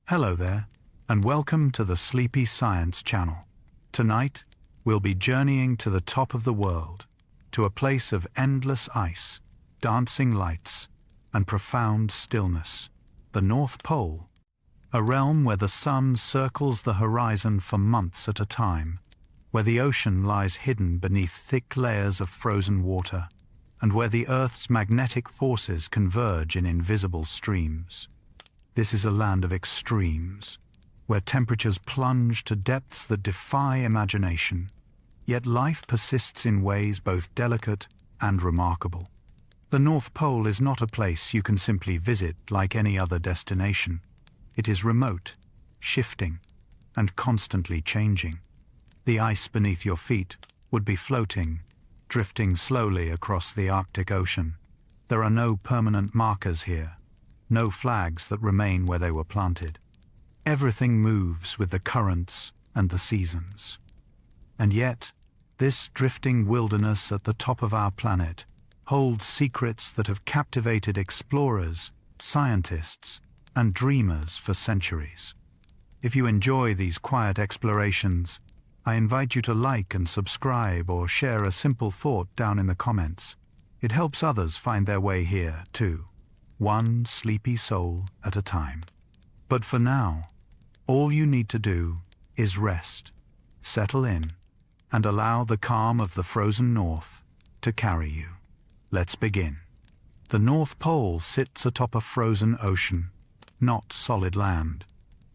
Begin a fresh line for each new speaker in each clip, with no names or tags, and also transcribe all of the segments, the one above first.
Hello there, and welcome to the Sleepy Science channel. Tonight, we'll be journeying to the top of the world, to a place of endless ice, dancing lights, and profound stillness, the North Pole, a realm where the sun circles the horizon for months at a time, where the ocean lies hidden beneath thick layers of frozen water, and where the Earth's magnetic forces converge in invisible streams. This is a land of extremes, where temperatures plunge to depths that defy imagination, yet life persists in ways both delicate and remarkable. The North Pole is not a place you can simply visit like any other destination. It is remote, shifting, and constantly changing. The ice beneath your feet would be floating, drifting slowly across the Arctic Ocean. There are no permanent markers here, no flags that remain where they were planted. Everything moves with the currents and the seasons. And yet, this drifting wilderness at the top of our planet holds secrets that have captivated explorers, scientists, and dreamers for centuries. If you enjoy these quiet explorations, I invite you to like and subscribe or share a simple thought down in the comments. It helps others find their way here, too. One sleepy soul at a time. But for now, all you need to do is rest, settle in, and allow the calm of the frozen north to carry you. Let's begin. The North Pole sits atop a frozen ocean, not solid land.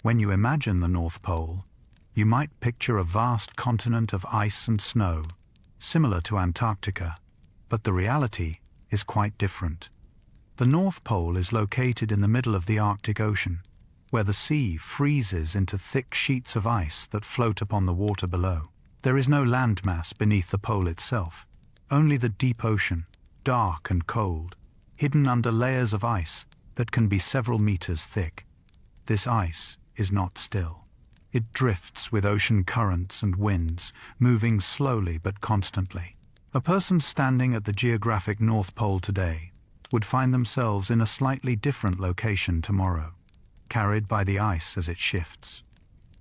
When you imagine the North Pole, you might picture a vast continent of ice and snow, similar to Antarctica, but the reality is quite different. The North Pole is located in the middle of the Arctic Ocean, where the sea freezes into thick sheets of ice that float upon the water below. There is no landmass beneath the pole itself, only the deep ocean, dark and cold, hidden under layers of ice that can be several meters thick. This ice is not still. It drifts with ocean currents and winds, moving slowly but constantly. A person standing at the geographic North Pole today would find themselves in a slightly different location tomorrow, carried by the ice as it shifts.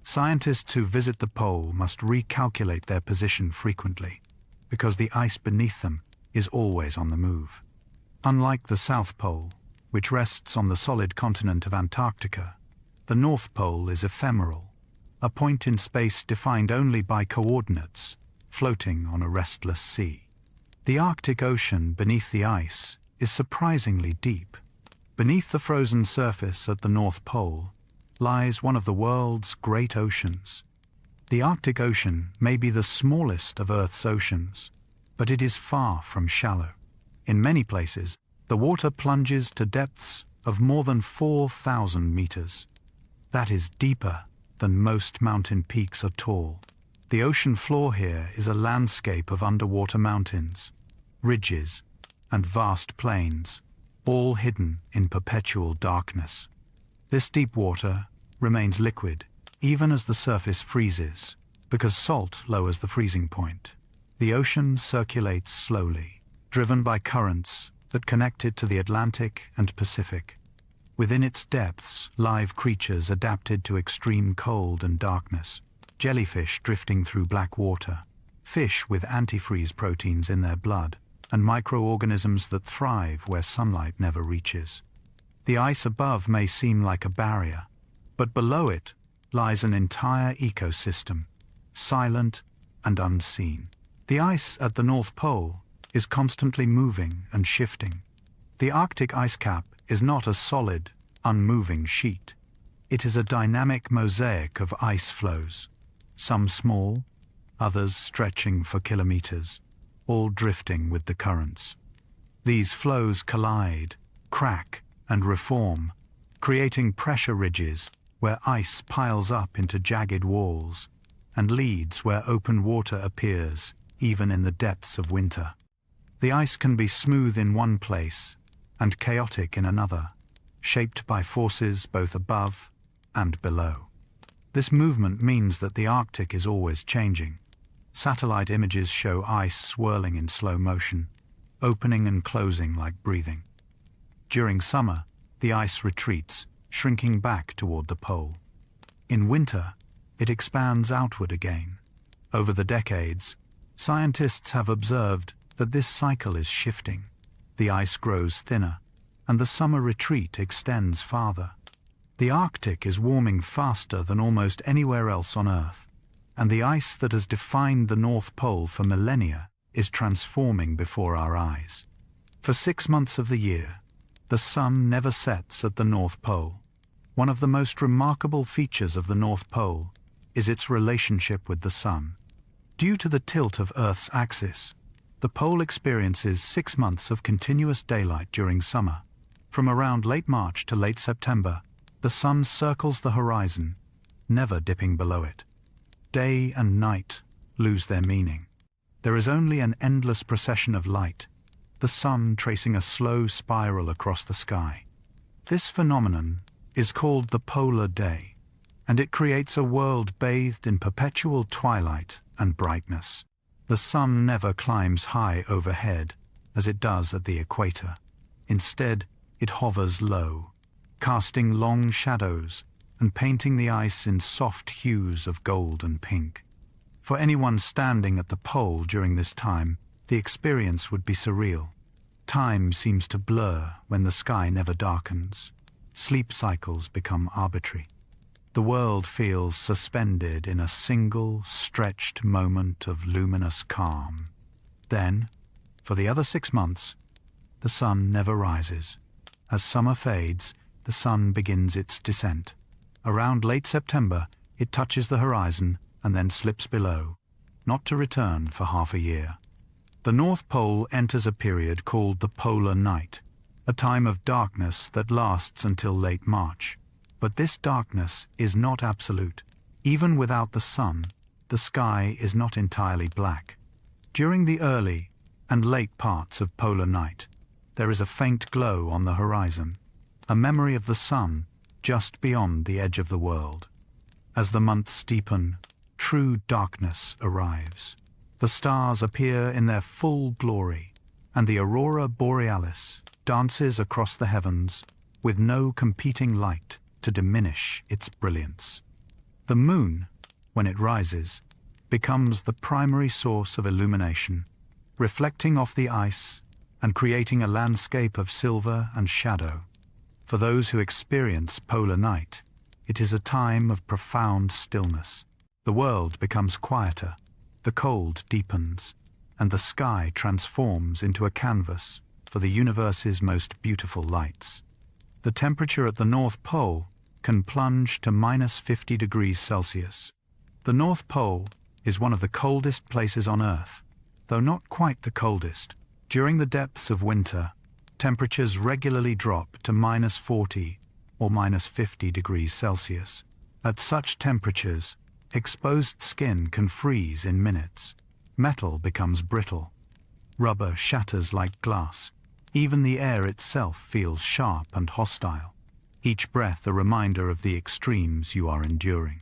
Scientists who visit the pole must recalculate their position frequently, because the ice beneath them is always on the move. Unlike the South Pole, which rests on the solid continent of Antarctica, the North Pole is ephemeral, a point in space defined only by coordinates, floating on a restless sea. The Arctic Ocean beneath the ice is surprisingly deep. Beneath the frozen surface at the North Pole lies one of the world's great oceans. The Arctic Ocean may be the smallest of Earth's oceans, but it is far from shallow. In many places, the water plunges to depths of more than 4,000 meters. That is deeper than most mountain peaks are tall. The ocean floor here is a landscape of underwater mountains, ridges, and vast plains, all hidden in perpetual darkness. This deep water remains liquid, even as the surface freezes, because salt lowers the freezing point. The ocean circulates slowly, driven by currents that connect it to the Atlantic and Pacific. Within its depths, live creatures adapted to extreme cold and darkness. Jellyfish drifting through black water, fish with antifreeze proteins in their blood, and microorganisms that thrive where sunlight never reaches. The ice above may seem like a barrier, but below it lies an entire ecosystem, silent and unseen. The ice at the North Pole is constantly moving and shifting. The Arctic ice cap is not a solid, unmoving sheet. It is a dynamic mosaic of ice flows, some small, others stretching for kilometers, all drifting with the currents. These flows collide, crack, and reform, creating pressure ridges where ice piles up into jagged walls, and leads where open water appears, even in the depths of winter. The ice can be smooth in one place and chaotic in another, shaped by forces both above and below. This movement means that the Arctic is always changing. Satellite images show ice swirling in slow motion, opening and closing like breathing. During summer, the ice retreats, shrinking back toward the pole. In winter, it expands outward again. Over the decades, scientists have observed that this cycle is shifting. The ice grows thinner, and the summer retreat extends farther. The Arctic is warming faster than almost anywhere else on Earth, and the ice that has defined the North Pole for millennia is transforming before our eyes. For 6 months of the year, the sun never sets at the North Pole. One of the most remarkable features of the North Pole is its relationship with the sun. Due to the tilt of Earth's axis, the pole experiences 6 months of continuous daylight during summer. From around late March to late September, the sun circles the horizon, never dipping below it. Day and night lose their meaning. There is only an endless procession of light, the sun tracing a slow spiral across the sky. This phenomenon is called the polar day, and it creates a world bathed in perpetual twilight and brightness. The sun never climbs high overhead, as it does at the equator. Instead, it hovers low, casting long shadows and painting the ice in soft hues of gold and pink. For anyone standing at the pole during this time, the experience would be surreal. Time seems to blur when the sky never darkens. Sleep cycles become arbitrary. The world feels suspended in a single, stretched moment of luminous calm. Then, for the other 6 months, the sun never rises. As summer fades, the sun begins its descent. Around late September, it touches the horizon and then slips below, not to return for half a year. The North Pole enters a period called the polar night, a time of darkness that lasts until late March. But this darkness is not absolute. Even without the sun, the sky is not entirely black. During the early and late parts of polar night, there is a faint glow on the horizon, a memory of the sun just beyond the edge of the world. As the months deepen, true darkness arrives. The stars appear in their full glory, and the aurora borealis dances across the heavens with no competing light to diminish its brilliance. The moon, when it rises, becomes the primary source of illumination, reflecting off the ice and creating a landscape of silver and shadow. For those who experience polar night, it is a time of profound stillness. The world becomes quieter, the cold deepens, and the sky transforms into a canvas for the universe's most beautiful lights. The temperature at the North Pole can plunge to -50 degrees Celsius. The North Pole is one of the coldest places on Earth, though not quite the coldest. During the depths of winter, temperatures regularly drop to -40 or -50 degrees Celsius. At such temperatures, exposed skin can freeze in minutes. Metal becomes brittle. Rubber shatters like glass. Even the air itself feels sharp and hostile, each breath a reminder of the extremes you are enduring.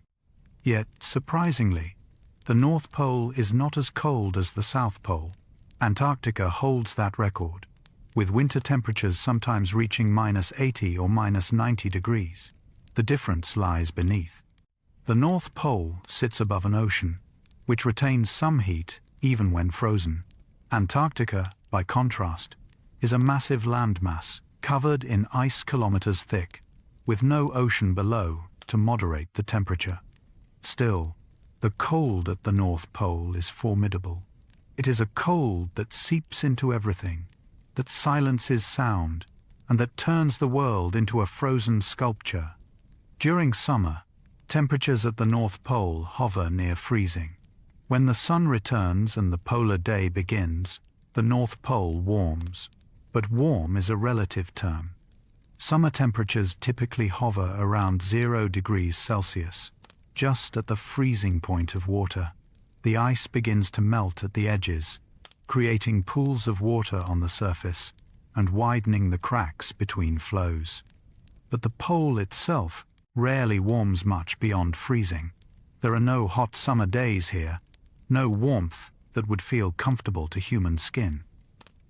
Yet, surprisingly, the North Pole is not as cold as the South Pole. Antarctica holds that record, with winter temperatures sometimes reaching -80 or -90 degrees. The difference lies beneath. The North Pole sits above an ocean, which retains some heat even when frozen. Antarctica, by contrast, is a massive landmass covered in ice kilometers thick, with no ocean below to moderate the temperature. Still, the cold at the North Pole is formidable. It is a cold that seeps into everything, that silences sound, and that turns the world into a frozen sculpture. During summer, temperatures at the North Pole hover near freezing. When the sun returns and the polar day begins, the North Pole warms. But warm is a relative term. Summer temperatures typically hover around 0 degrees Celsius, just at the freezing point of water. The ice begins to melt at the edges, creating pools of water on the surface and widening the cracks between flows. But the pole itself rarely warms much beyond freezing. There are no hot summer days here, no warmth that would feel comfortable to human skin.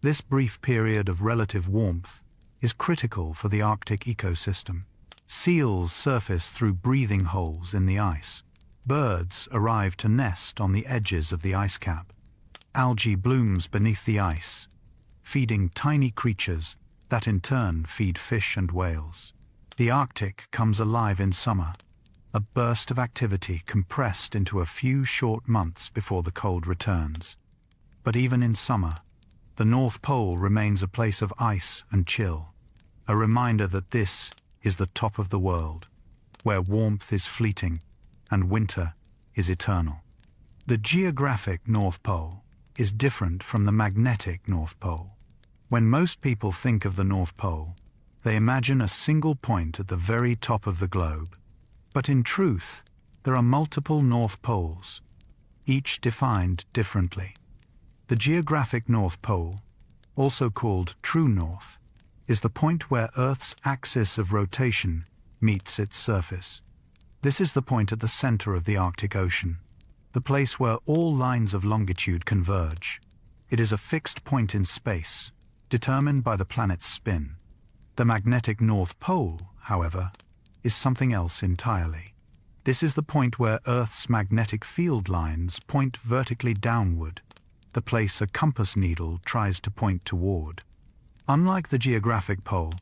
This brief period of relative warmth is critical for the Arctic ecosystem. Seals surface through breathing holes in the ice. Birds arrive to nest on the edges of the ice cap. Algae blooms beneath the ice, feeding tiny creatures that in turn feed fish and whales. The Arctic comes alive in summer, a burst of activity compressed into a few short months before the cold returns. But even in summer, the North Pole remains a place of ice and chill, a reminder that this is the top of the world, where warmth is fleeting and winter is eternal. The geographic North Pole is different from the magnetic North Pole. When most people think of the North Pole, they imagine a single point at the very top of the globe. But in truth, there are multiple North Poles, each defined differently. The geographic North Pole, also called true north, is the point where Earth's axis of rotation meets its surface. This is the point at the center of the Arctic Ocean, the place where all lines of longitude converge. It is a fixed point in space, determined by the planet's spin. The magnetic North Pole, however, is something else entirely. This is the point where Earth's magnetic field lines point vertically downward, the place a compass needle tries to point toward. Unlike the geographic pole,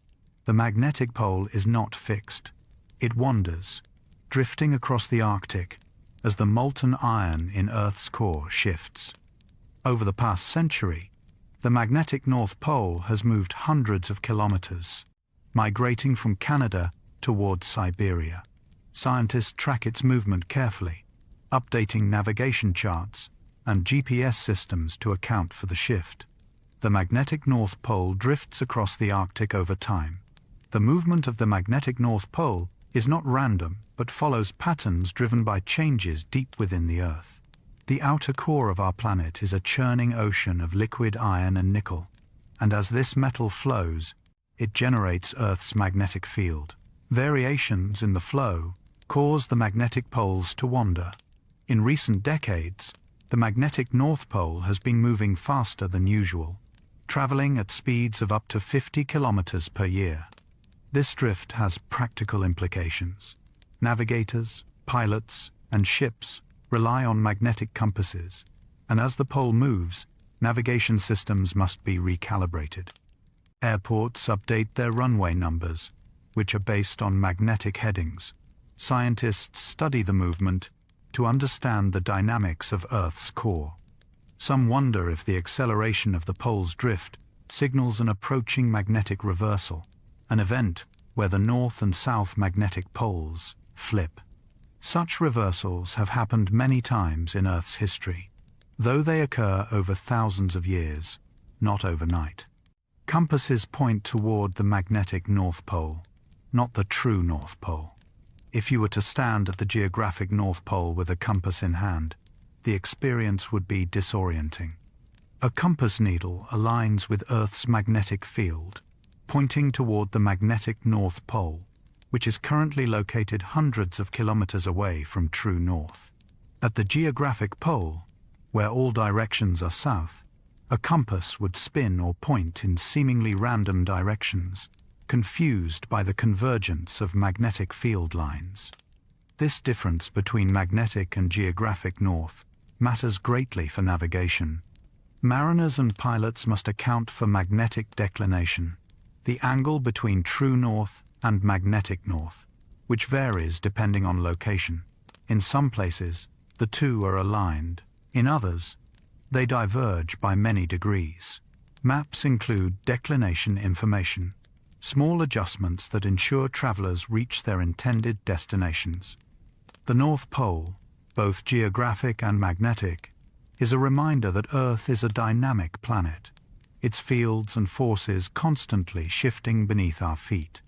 the magnetic pole is not fixed. It wanders, drifting across the Arctic as the molten iron in Earth's core shifts. Over the past century, the magnetic North Pole has moved hundreds of kilometers, migrating from Canada towards Siberia. Scientists track its movement carefully, updating navigation charts and GPS systems to account for the shift. The magnetic North Pole drifts across the Arctic over time. The movement of the magnetic North Pole is not random, but follows patterns driven by changes deep within the Earth. The outer core of our planet is a churning ocean of liquid iron and nickel, and as this metal flows, it generates Earth's magnetic field. Variations in the flow cause the magnetic poles to wander. In recent decades, the magnetic North Pole has been moving faster than usual, traveling at speeds of up to 50 kilometers per year. This drift has practical implications. Navigators, pilots, and ships rely on magnetic compasses, and as the pole moves, navigation systems must be recalibrated. Airports update their runway numbers, which are based on magnetic headings. Scientists study the movement to understand the dynamics of Earth's core. Some wonder if the acceleration of the pole's drift signals an approaching magnetic reversal, an event where the north and south magnetic poles flip. Such reversals have happened many times in Earth's history, though they occur over thousands of years, not overnight. Compasses point toward the magnetic North Pole, not the true North Pole. If you were to stand at the geographic North Pole with a compass in hand, the experience would be disorienting. A compass needle aligns with Earth's magnetic field, pointing toward the magnetic North Pole, which is currently located hundreds of kilometers away from true north. At the geographic pole, where all directions are south, a compass would spin or point in seemingly random directions, confused by the convergence of magnetic field lines. This difference between magnetic and geographic north matters greatly for navigation. Mariners and pilots must account for magnetic declination, the angle between true north and magnetic north, which varies depending on location. In some places, the two are aligned. In others, they diverge by many degrees. Maps include declination information, small adjustments that ensure travelers reach their intended destinations. The North Pole, both geographic and magnetic, is a reminder that Earth is a dynamic planet, its fields and forces constantly shifting beneath our feet.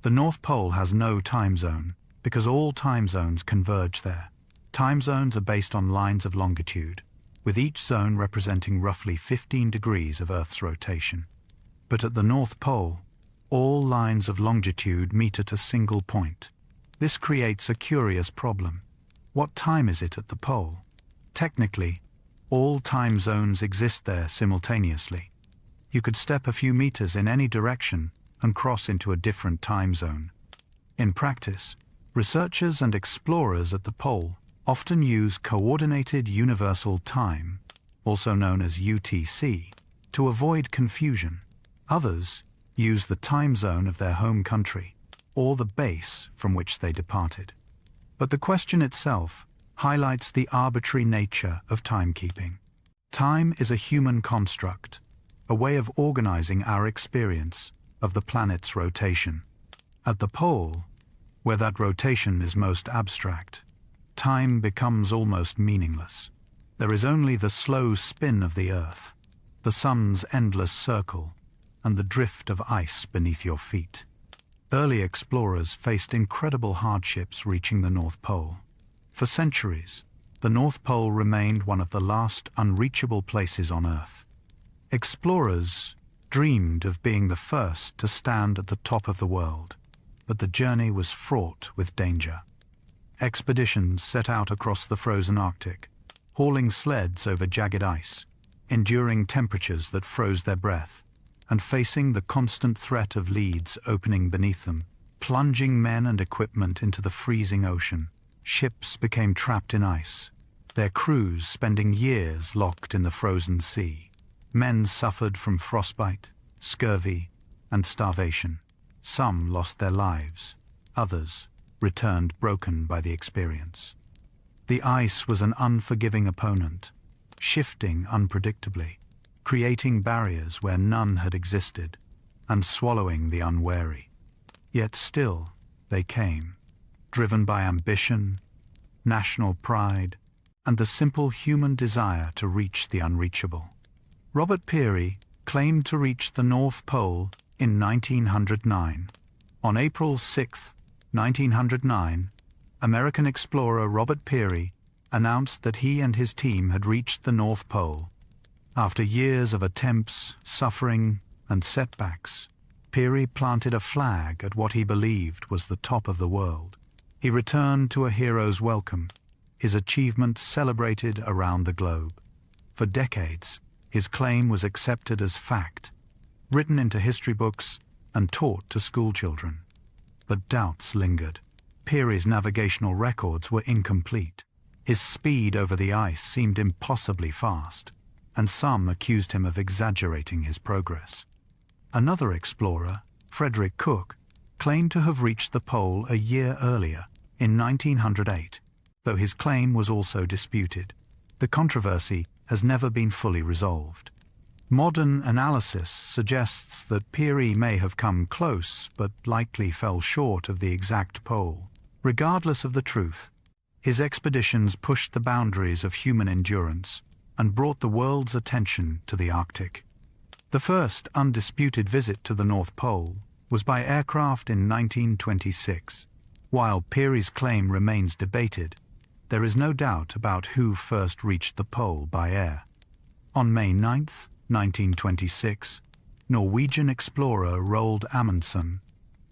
The North Pole has no time zone because all time zones converge there. Time zones are based on lines of longitude, with each zone representing roughly 15 degrees of Earth's rotation. But at the North Pole, all lines of longitude meet at a single point. This creates a curious problem. What time is it at the pole? Technically, all time zones exist there simultaneously. You could step a few meters in any direction and cross into a different time zone. In practice, researchers and explorers at the pole often use Coordinated Universal Time, also known as UTC, to avoid confusion. Others use the time zone of their home country or the base from which they departed. But the question itself highlights the arbitrary nature of timekeeping. Time is a human construct, a way of organizing our experience of the planet's rotation. At the pole, where that rotation is most abstract, time becomes almost meaningless. There is only the slow spin of the Earth, the sun's endless circle, and the drift of ice beneath your feet. Early explorers faced incredible hardships reaching the North Pole. For centuries, the North Pole remained one of the last unreachable places on Earth. Explorers dreamed of being the first to stand at the top of the world, but the journey was fraught with danger. Expeditions set out across the frozen Arctic, hauling sleds over jagged ice, enduring temperatures that froze their breath, and facing the constant threat of leads opening beneath them, plunging men and equipment into the freezing ocean. Ships became trapped in ice, their crews spending years locked in the frozen sea. Men suffered from frostbite, scurvy, and starvation. Some lost their lives, others returned broken by the experience. The ice was an unforgiving opponent, shifting unpredictably, creating barriers where none had existed, and swallowing the unwary. Yet still, they came, driven by ambition, national pride, and the simple human desire to reach the unreachable. Robert Peary claimed to reach the North Pole in 1909. On April 6, 1909, American explorer Robert Peary announced that he and his team had reached the North Pole. After years of attempts, suffering, and setbacks, Peary planted a flag at what he believed was the top of the world. He returned to a hero's welcome, his achievement celebrated around the globe. For decades, his claim was accepted as fact, written into history books and taught to schoolchildren. But doubts lingered. Peary's navigational records were incomplete. His speed over the ice seemed impossibly fast, and some accused him of exaggerating his progress. Another explorer, Frederick Cook, claimed to have reached the pole a year earlier, in 1908, though his claim was also disputed. The controversy has never been fully resolved. Modern analysis suggests that Peary may have come close, but likely fell short of the exact pole. Regardless of the truth, his expeditions pushed the boundaries of human endurance and brought the world's attention to the Arctic. The first undisputed visit to the North Pole was by aircraft in 1926. While Peary's claim remains debated, there is no doubt about who first reached the pole by air. On May 9, 1926, Norwegian explorer Roald Amundsen,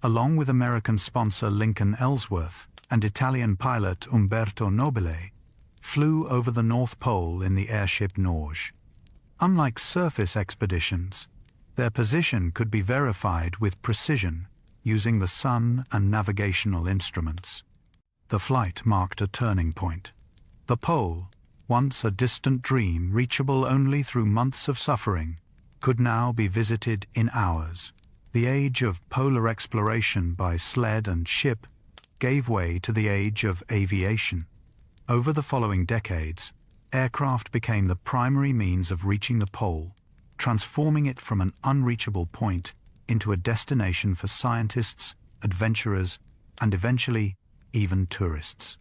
along with American sponsor Lincoln Ellsworth and Italian pilot Umberto Nobile, flew over the North Pole in the airship Norge. Unlike surface expeditions, their position could be verified with precision using the sun and navigational instruments. The flight marked a turning point. The pole, once a distant dream reachable only through months of suffering, could now be visited in hours. The age of polar exploration by sled and ship gave way to the age of aviation. Over the following decades, aircraft became the primary means of reaching the pole, transforming it from an unreachable point into a destination for scientists, adventurers, and eventually even tourists.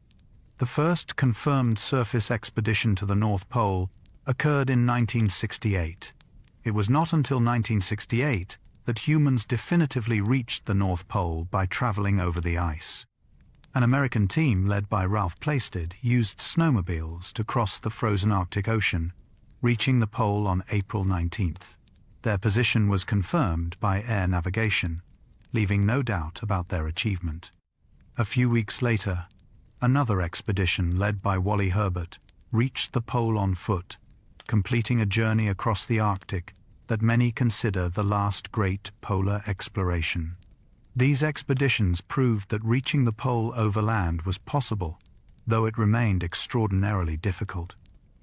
The first confirmed surface expedition to the North Pole occurred in 1968. It was not until 1968 that humans definitively reached the North Pole by traveling over the ice. An American team led by Ralph Plaisted used snowmobiles to cross the frozen Arctic Ocean, reaching the pole on April 19th. Their position was confirmed by air navigation, leaving no doubt about their achievement. A few weeks later, another expedition led by Wally Herbert reached the pole on foot, completing a journey across the Arctic that many consider the last great polar exploration. These expeditions proved that reaching the pole overland was possible, though it remained extraordinarily difficult.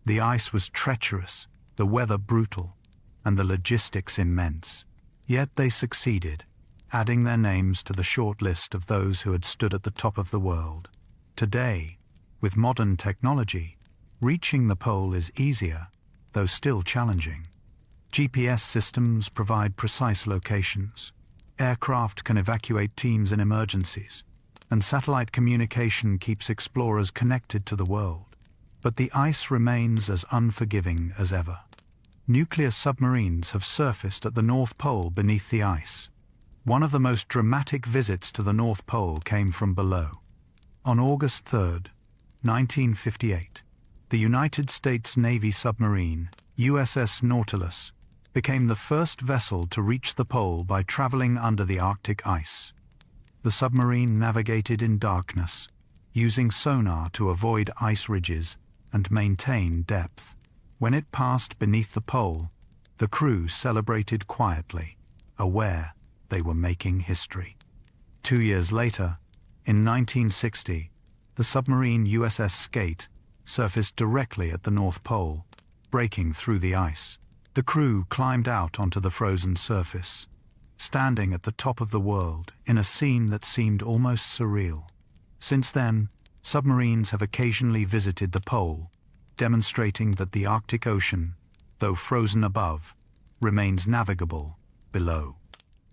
The ice was treacherous, the weather brutal, and the logistics immense. Yet they succeeded, adding their names to the short list of those who had stood at the top of the world. Today, with modern technology, reaching the pole is easier, though still challenging. GPS systems provide precise locations, aircraft can evacuate teams in emergencies, and satellite communication keeps explorers connected to the world. But the ice remains as unforgiving as ever. Nuclear submarines have surfaced at the North Pole beneath the ice. One of the most dramatic visits to the North Pole came from below. On August 3, 1958, the United States Navy submarine, USS Nautilus, became the first vessel to reach the pole by traveling under the Arctic ice. The submarine navigated in darkness, using sonar to avoid ice ridges and maintain depth. When it passed beneath the pole, the crew celebrated quietly, aware they were making history. 2 years later, in 1960, the submarine USS Skate surfaced directly at the North Pole, breaking through the ice. The crew climbed out onto the frozen surface, standing at the top of the world in a scene that seemed almost surreal. Since then, submarines have occasionally visited the pole, demonstrating that the Arctic Ocean, though frozen above, remains navigable below.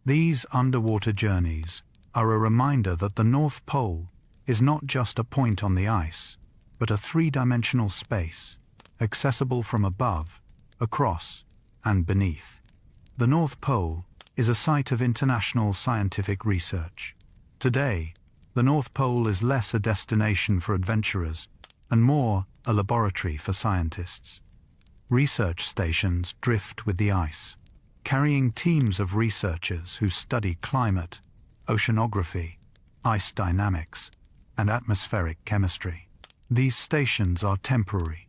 These underwater journeys are a reminder that the North Pole is not just a point on the ice, but a three-dimensional space, accessible from above, across, and beneath. The North Pole is a site of international scientific research. Today, the North Pole is less a destination for adventurers and more a laboratory for scientists. Research stations drift with the ice, carrying teams of researchers who study climate, oceanography, ice dynamics, and atmospheric chemistry. These stations are temporary,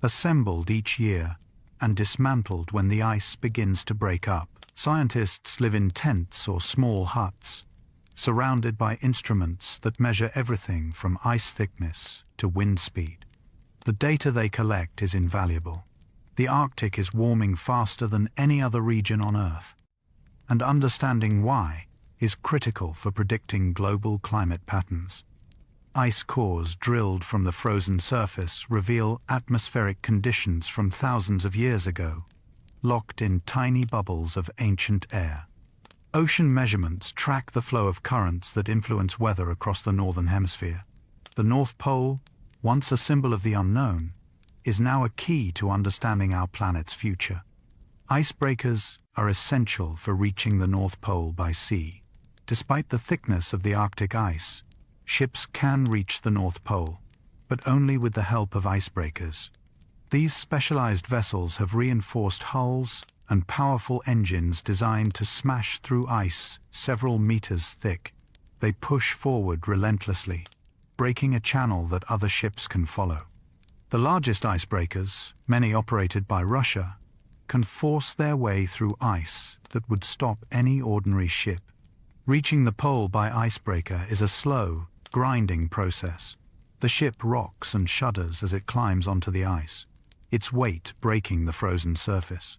assembled each year and dismantled when the ice begins to break up. Scientists live in tents or small huts, surrounded by instruments that measure everything from ice thickness to wind speed. The data they collect is invaluable. The Arctic is warming faster than any other region on Earth, and understanding why is critical for predicting global climate patterns. Ice cores drilled from the frozen surface reveal atmospheric conditions from thousands of years ago, locked in tiny bubbles of ancient air. Ocean measurements track the flow of currents that influence weather across the Northern Hemisphere. The North Pole, once a symbol of the unknown, is now a key to understanding our planet's future. Icebreakers are essential for reaching the North Pole by sea. Despite the thickness of the Arctic ice, ships can reach the North Pole, but only with the help of icebreakers. These specialized vessels have reinforced hulls and powerful engines designed to smash through ice several meters thick. They push forward relentlessly, breaking a channel that other ships can follow. The largest icebreakers, many operated by Russia, can force their way through ice that would stop any ordinary ship. Reaching the pole by icebreaker is a slow, grinding process. The ship rocks and shudders as it climbs onto the ice, its weight breaking the frozen surface.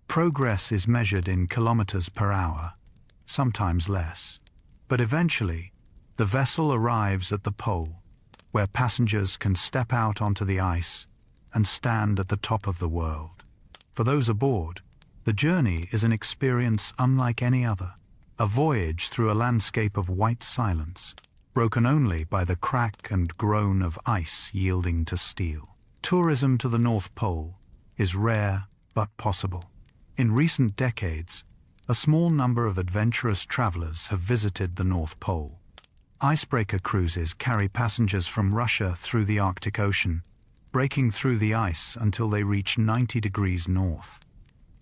Progress is measured in kilometers per hour, sometimes less. But eventually, the vessel arrives at the pole, where passengers can step out onto the ice and stand at the top of the world. For those aboard, the journey is an experience unlike any other, a voyage through a landscape of white silence, broken only by the crack and groan of ice yielding to steel. Tourism to the North Pole is rare but possible. In recent decades, a small number of adventurous travelers have visited the North Pole. Icebreaker cruises carry passengers from Russia through the Arctic Ocean, breaking through the ice until they reach 90 degrees north.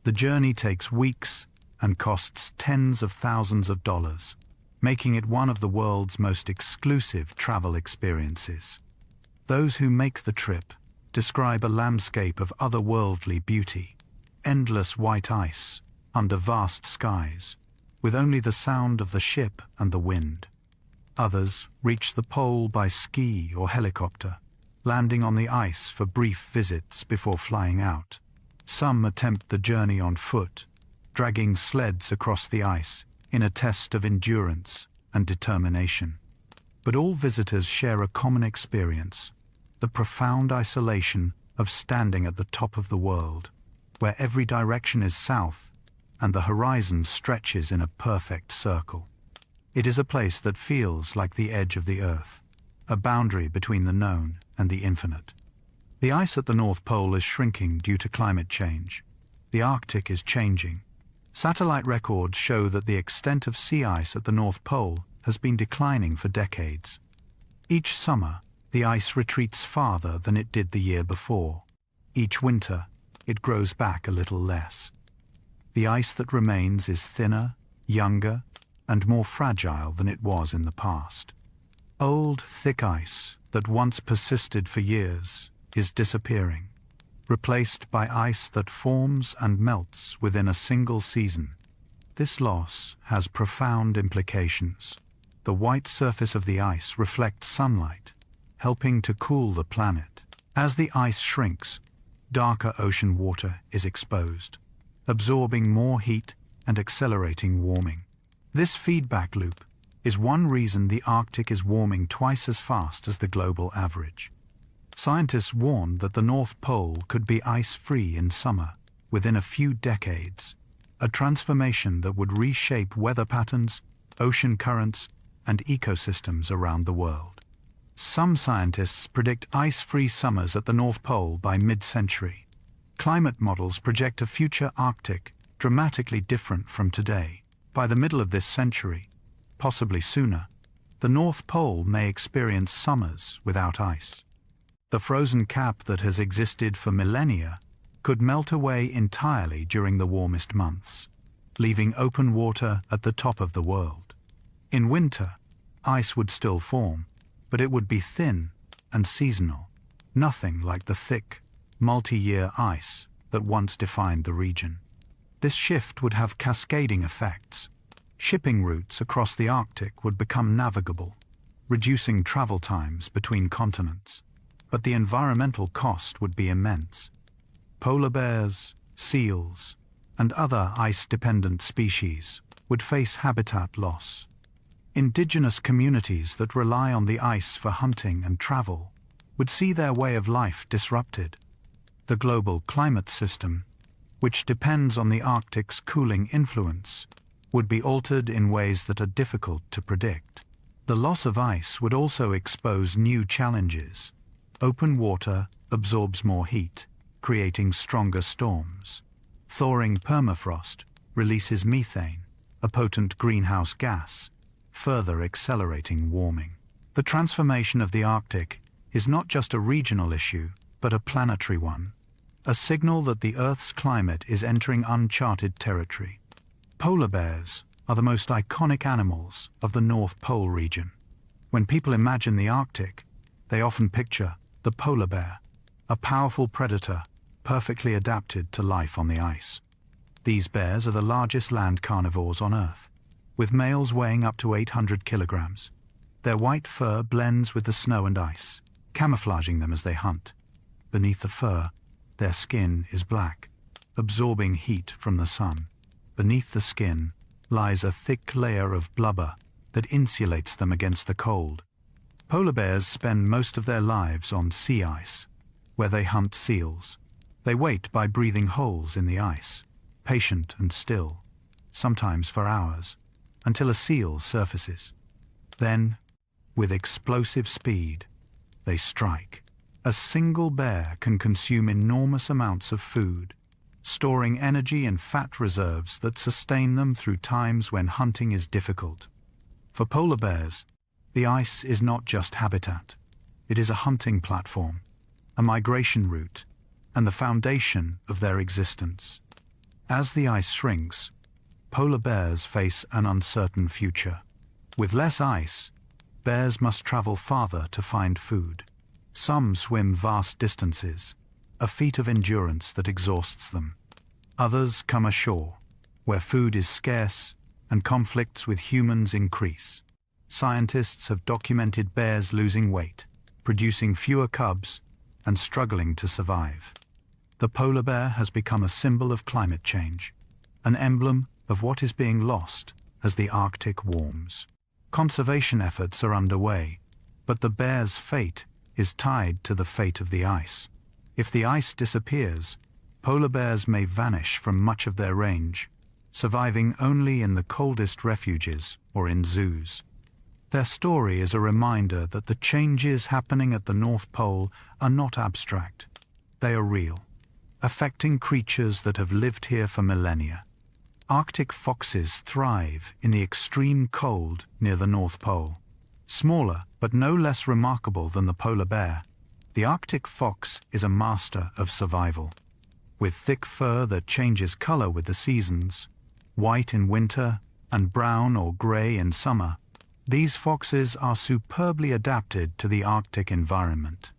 The journey takes weeks and costs tens of thousands of dollars, making it one of the world's most exclusive travel experiences. Those who make the trip describe a landscape of otherworldly beauty, endless white ice under vast skies, with only the sound of the ship and the wind. Others reach the pole by ski or helicopter, landing on the ice for brief visits before flying out. Some attempt the journey on foot, dragging sleds across the ice in a test of endurance and determination. But all visitors share a common experience, the profound isolation of standing at the top of the world, where every direction is south and the horizon stretches in a perfect circle. It is a place that feels like the edge of the earth, a boundary between the known and the infinite. The ice at the North Pole is shrinking due to climate change. The Arctic is changing. Satellite records show that the extent of sea ice at the North Pole has been declining for decades. Each summer, the ice retreats farther than it did the year before. Each winter, it grows back a little less. The ice that remains is thinner, younger, and more fragile than it was in the past. Old, thick ice that once persisted for years is disappearing, replaced by ice that forms and melts within a single season. This loss has profound implications. The white surface of the ice reflects sunlight, helping to cool the planet. As the ice shrinks, darker ocean water is exposed, absorbing more heat and accelerating warming. This feedback loop is one reason the Arctic is warming twice as fast as the global average. Scientists warn that the North Pole could be ice-free in summer within a few decades, a transformation that would reshape weather patterns, ocean currents, and ecosystems around the world. Some scientists predict ice-free summers at the North Pole by mid-century. Climate models project a future Arctic dramatically different from today. By the middle of this century, possibly sooner, the North Pole may experience summers without ice. The frozen cap that has existed for millennia could melt away entirely during the warmest months, leaving open water at the top of the world. In winter, ice would still form, but it would be thin and seasonal, nothing like the thick, multi-year ice that once defined the region. This shift would have cascading effects. Shipping routes across the Arctic would become navigable, reducing travel times between continents. But the environmental cost would be immense. Polar bears, seals, and other ice-dependent species would face habitat loss. Indigenous communities that rely on the ice for hunting and travel would see their way of life disrupted. The global climate system, which depends on the Arctic's cooling influence, would be altered in ways that are difficult to predict. The loss of ice would also expose new challenges. Open water absorbs more heat, creating stronger storms. Thawing permafrost releases methane, a potent greenhouse gas, further accelerating warming. The transformation of the Arctic is not just a regional issue, but a planetary one, a signal that the Earth's climate is entering uncharted territory. Polar bears are the most iconic animals of the North Pole region. When people imagine the Arctic, they often picture the polar bear, a powerful predator perfectly adapted to life on the ice. These bears are the largest land carnivores on Earth, with males weighing up to 800 kilograms. Their white fur blends with the snow and ice, camouflaging them as they hunt. Beneath the fur, their skin is black, absorbing heat from the sun. Beneath the skin lies a thick layer of blubber that insulates them against the cold. Polar bears spend most of their lives on sea ice, where they hunt seals. They wait by breathing holes in the ice, patient and still, sometimes for hours, until a seal surfaces. Then, with explosive speed, they strike. A single bear can consume enormous amounts of food, storing energy and fat reserves that sustain them through times when hunting is difficult. For polar bears, the ice is not just habitat. It is a hunting platform, a migration route, and the foundation of their existence. As the ice shrinks, polar bears face an uncertain future. With less ice, bears must travel farther to find food. Some swim vast distances, a feat of endurance that exhausts them. Others come ashore, where food is scarce and conflicts with humans increase. Scientists have documented bears losing weight, producing fewer cubs, and struggling to survive. The polar bear has become a symbol of climate change, an emblem of what is being lost as the Arctic warms. Conservation efforts are underway, but the bear's fate is tied to the fate of the ice. If the ice disappears, polar bears may vanish from much of their range, surviving only in the coldest refuges or in zoos. Their story is a reminder that the changes happening at the North Pole are not abstract. They are real, affecting creatures that have lived here for millennia. Arctic foxes thrive in the extreme cold near the North Pole. Smaller, but no less remarkable than the polar bear, the Arctic fox is a master of survival. With thick fur that changes color with the seasons, white in winter and brown or gray in summer, these foxes are superbly adapted to the Arctic environment.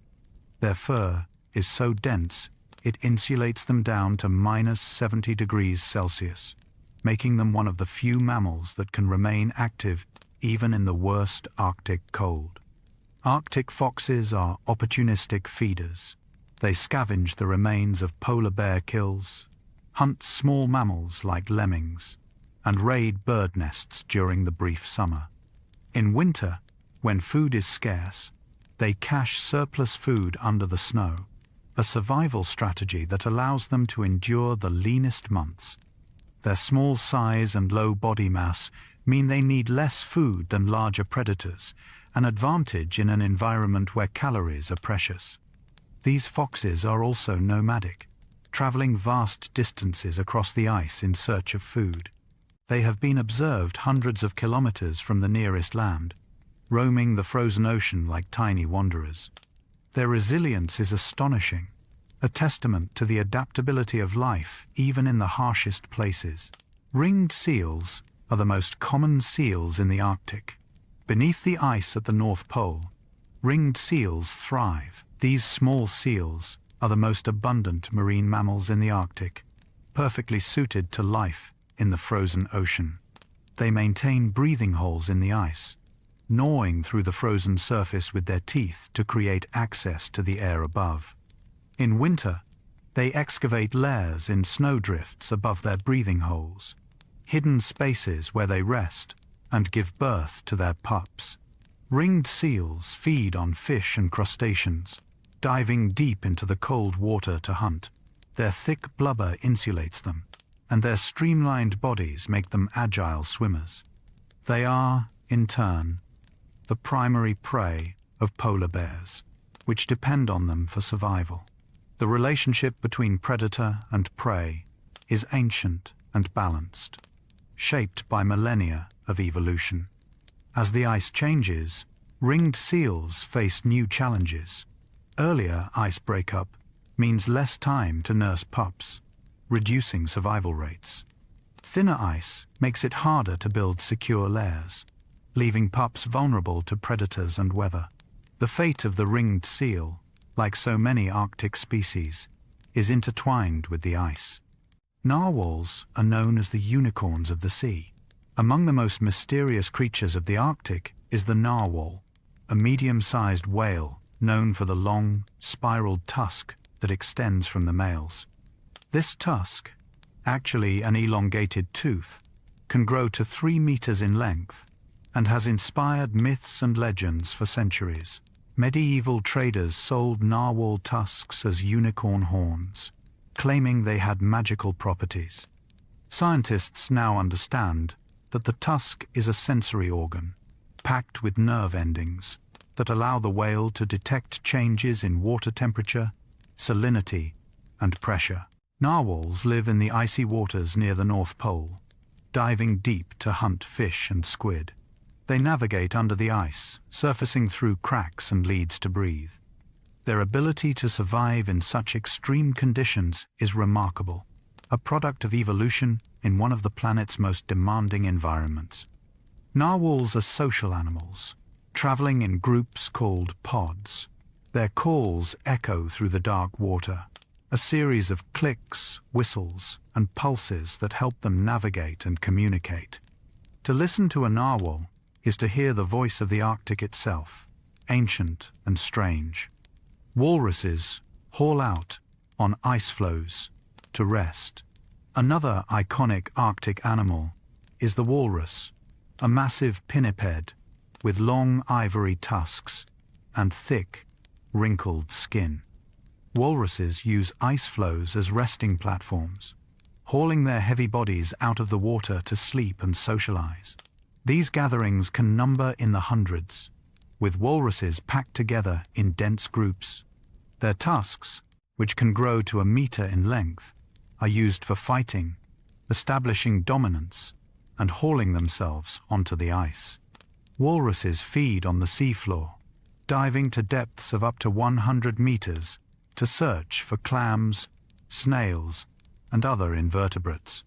Their fur is so dense it insulates them down to -70 degrees Celsius, making them one of the few mammals that can remain active even in the worst Arctic cold. Arctic foxes are opportunistic feeders. They scavenge the remains of polar bear kills, hunt small mammals like lemmings, and raid bird nests during the brief summer. In winter, when food is scarce, they cache surplus food under the snow, a survival strategy that allows them to endure the leanest months. Their small size and low body mass mean they need less food than larger predators, an advantage in an environment where calories are precious. These foxes are also nomadic, traveling vast distances across the ice in search of food. They have been observed hundreds of kilometers from the nearest land, roaming the frozen ocean like tiny wanderers. Their resilience is astonishing, a testament to the adaptability of life even in the harshest places. Ringed seals are the most common seals in the Arctic. Beneath the ice at the North Pole, ringed seals thrive. These small seals are the most abundant marine mammals in the Arctic, perfectly suited to life in the frozen ocean. They maintain breathing holes in the ice, gnawing through the frozen surface with their teeth to create access to the air above. In winter, they excavate lairs in snowdrifts above their breathing holes, hidden spaces where they rest and give birth to their pups. Ringed seals feed on fish and crustaceans, diving deep into the cold water to hunt. Their thick blubber insulates them, and their streamlined bodies make them agile swimmers. They are, in turn, the primary prey of polar bears, which depend on them for survival. The relationship between predator and prey is ancient and balanced, shaped by millennia of evolution. As the ice changes, ringed seals face new challenges. Earlier ice breakup means less time to nurse pups, reducing survival rates. Thinner ice makes it harder to build secure lairs, leaving pups vulnerable to predators and weather. The fate of the ringed seal, like so many Arctic species, is intertwined with the ice. Narwhals are known as the unicorns of the sea. Among the most mysterious creatures of the Arctic is the narwhal, a medium-sized whale known for the long, spiraled tusk that extends from the males. This tusk, actually an elongated tooth, can grow to 3 meters in length and has inspired myths and legends for centuries. Medieval traders sold narwhal tusks as unicorn horns, claiming they had magical properties. Scientists now understand that the tusk is a sensory organ, packed with nerve endings, that allow the whale to detect changes in water temperature, salinity, and pressure. Narwhals live in the icy waters near the North Pole, diving deep to hunt fish and squid. They navigate under the ice, surfacing through cracks and leads to breathe. Their ability to survive in such extreme conditions is remarkable, a product of evolution in one of the planet's most demanding environments. Narwhals are social animals, traveling in groups called pods. Their calls echo through the dark water, a series of clicks, whistles, and pulses that help them navigate and communicate. To listen to a narwhal is to hear the voice of the Arctic itself, ancient and strange. Walruses haul out on ice floes to rest. Another iconic Arctic animal is the walrus, a massive pinniped with long ivory tusks and thick, wrinkled skin. Walruses use ice floes as resting platforms, hauling their heavy bodies out of the water to sleep and socialize. These gatherings can number in the hundreds, with walruses packed together in dense groups. Their tusks, which can grow to a meter in length, are used for fighting, establishing dominance, and hauling themselves onto the ice. Walruses feed on the seafloor, diving to depths of up to 100 meters to search for clams, snails, and other invertebrates.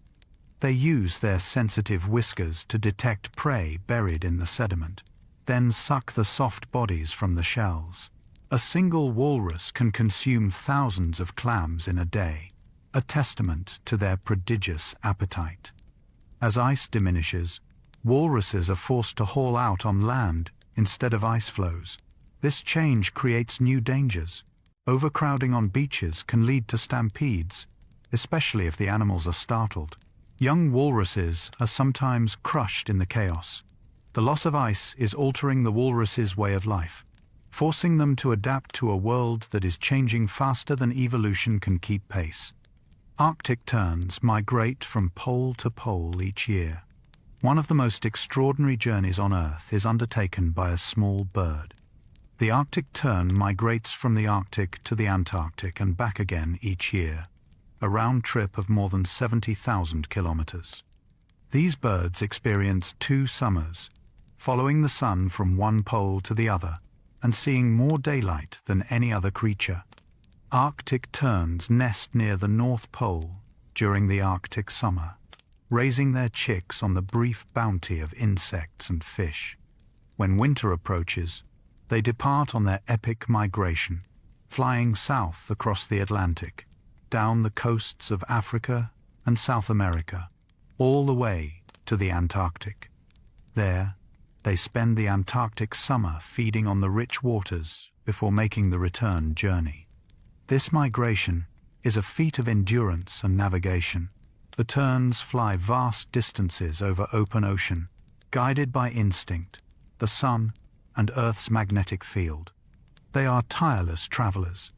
They use their sensitive whiskers to detect prey buried in the sediment, then suck the soft bodies from the shells. A single walrus can consume thousands of clams in a day, a testament to their prodigious appetite. As ice diminishes, walruses are forced to haul out on land instead of ice floes. This change creates new dangers. Overcrowding on beaches can lead to stampedes, especially if the animals are startled. Young walruses are sometimes crushed in the chaos. The loss of ice is altering the walrus's way of life, forcing them to adapt to a world that is changing faster than evolution can keep pace. Arctic terns migrate from pole to pole each year. One of the most extraordinary journeys on Earth is undertaken by a small bird. The Arctic tern migrates from the Arctic to the Antarctic and back again each year, a round trip of more than 70,000 kilometers. These birds experience 2 summers, following the sun from one pole to the other and seeing more daylight than any other creature. Arctic terns nest near the North Pole during the Arctic summer, raising their chicks on the brief bounty of insects and fish. When winter approaches, they depart on their epic migration, flying south across the Atlantic, down the coasts of Africa and South America, all the way to the Antarctic. There, they spend the Antarctic summer feeding on the rich waters before making the return journey. This migration is a feat of endurance and navigation. The terns fly vast distances over open ocean, guided by instinct, the sun, and Earth's magnetic field. They are tireless travelers,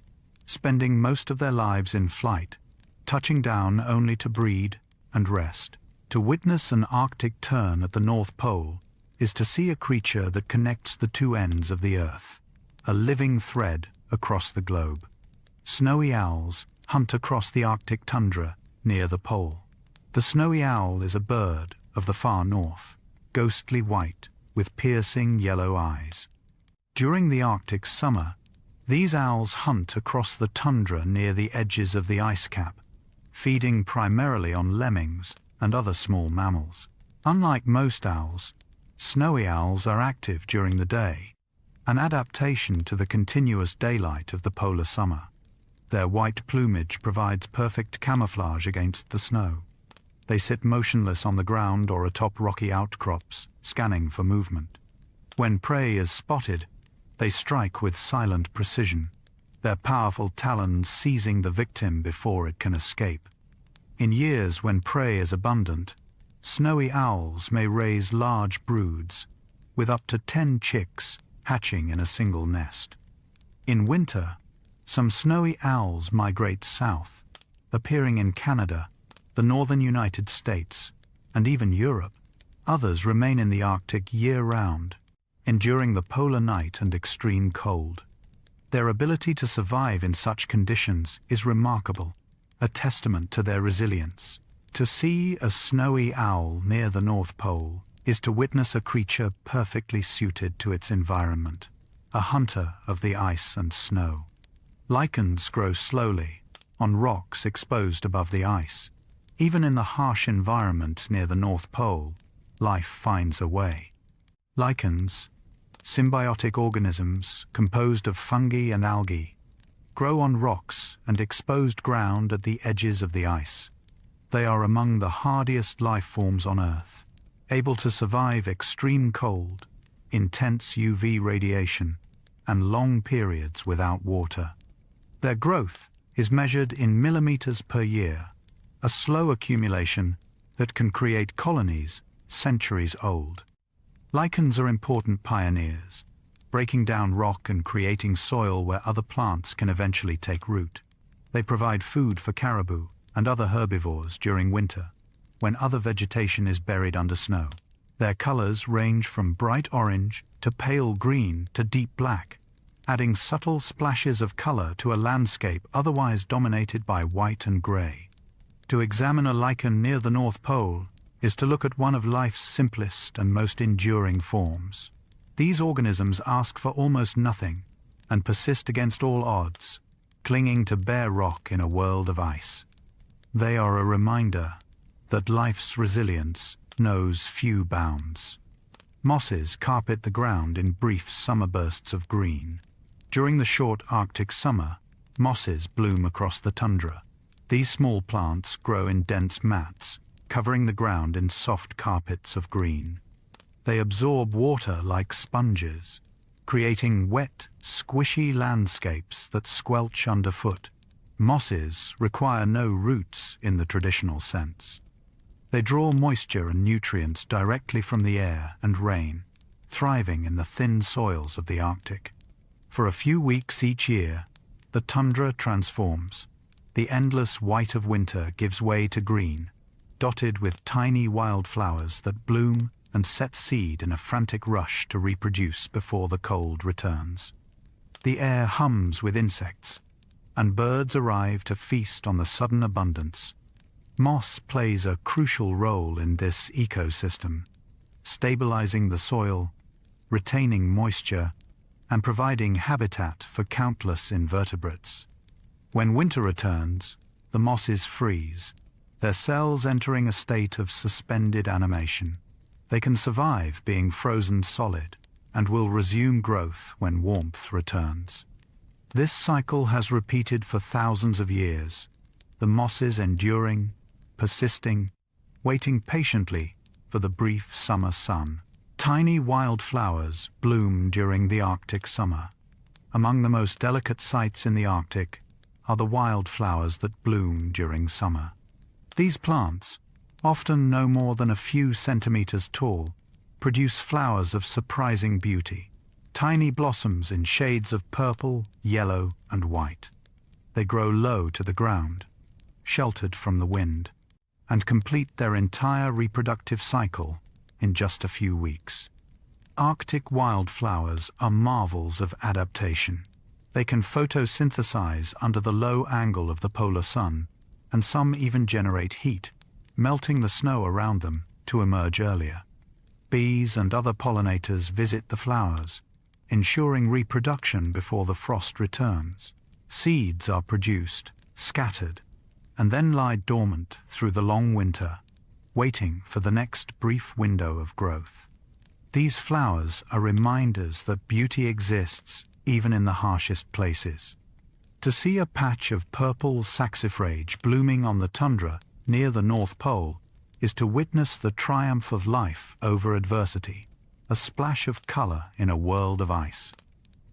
spending most of their lives in flight, touching down only to breed and rest. To witness an Arctic tern at the North Pole is to see a creature that connects the 2 ends of the Earth, a living thread across the globe. Snowy owls hunt across the Arctic tundra near the pole. The snowy owl is a bird of the far north, ghostly white with piercing yellow eyes. During the Arctic summer, these owls hunt across the tundra near the edges of the ice cap, feeding primarily on lemmings and other small mammals. Unlike most owls, snowy owls are active during the day, an adaptation to the continuous daylight of the polar summer. Their white plumage provides perfect camouflage against the snow. They sit motionless on the ground or atop rocky outcrops, scanning for movement. When prey is spotted, they strike with silent precision, their powerful talons seizing the victim before it can escape. In years when prey is abundant, snowy owls may raise large broods, with up to 10 chicks hatching in a single nest. In winter, some snowy owls migrate south, appearing in Canada, the northern United States, and even Europe. Others remain in the Arctic year-round, enduring the polar night and extreme cold. Their ability to survive in such conditions is remarkable, a testament to their resilience. To see a snowy owl near the North Pole is to witness a creature perfectly suited to its environment, a hunter of the ice and snow. Lichens grow slowly on rocks exposed above the ice. Even in the harsh environment near the North Pole, life finds a way. Lichens, symbiotic organisms composed of fungi and algae, grow on rocks and exposed ground at the edges of the ice. They are among the hardiest life forms on Earth, able to survive extreme cold, intense UV radiation, and long periods without water. Their growth is measured in millimeters per year, a slow accumulation that can create colonies centuries old. Lichens are important pioneers, breaking down rock and creating soil where other plants can eventually take root. They provide food for caribou and other herbivores during winter, when other vegetation is buried under snow. Their colors range from bright orange to pale green to deep black, adding subtle splashes of color to a landscape otherwise dominated by white and gray. To examine a lichen near the North Pole is to look at one of life's simplest and most enduring forms. These organisms ask for almost nothing and persist against all odds, clinging to bare rock in a world of ice. They are a reminder that life's resilience knows few bounds. Mosses carpet the ground in brief summer bursts of green. During the short Arctic summer, mosses bloom across the tundra. These small plants grow in dense mats, covering the ground in soft carpets of green. They absorb water like sponges, creating wet, squishy landscapes that squelch underfoot. Mosses require no roots in the traditional sense. They draw moisture and nutrients directly from the air and rain, thriving in the thin soils of the Arctic. For a few weeks each year, the tundra transforms. The endless white of winter gives way to green, dotted with tiny wildflowers that bloom and set seed in a frantic rush to reproduce before the cold returns. The air hums with insects, and birds arrive to feast on the sudden abundance. Moss plays a crucial role in this ecosystem, stabilizing the soil, retaining moisture, and providing habitat for countless invertebrates. When winter returns, the mosses freeze, their cells entering a state of suspended animation. They can survive being frozen solid and will resume growth when warmth returns. This cycle has repeated for thousands of years, the mosses enduring, persisting, waiting patiently for the brief summer sun. Tiny wildflowers bloom during the Arctic summer. Among the most delicate sights in the Arctic are the wildflowers that bloom during summer. These plants, often no more than a few centimeters tall, produce flowers of surprising beauty, tiny blossoms in shades of purple, yellow, and white. They grow low to the ground, sheltered from the wind, and complete their entire reproductive cycle in just a few weeks. Arctic wildflowers are marvels of adaptation. They can photosynthesize under the low angle of the polar sun, and some even generate heat, melting the snow around them to emerge earlier. Bees and other pollinators visit the flowers, ensuring reproduction before the frost returns. Seeds are produced, scattered, and then lie dormant through the long winter, waiting for the next brief window of growth. These flowers are reminders that beauty exists even in the harshest places. To see a patch of purple saxifrage blooming on the tundra near the North Pole is to witness the triumph of life over adversity, a splash of color in a world of ice.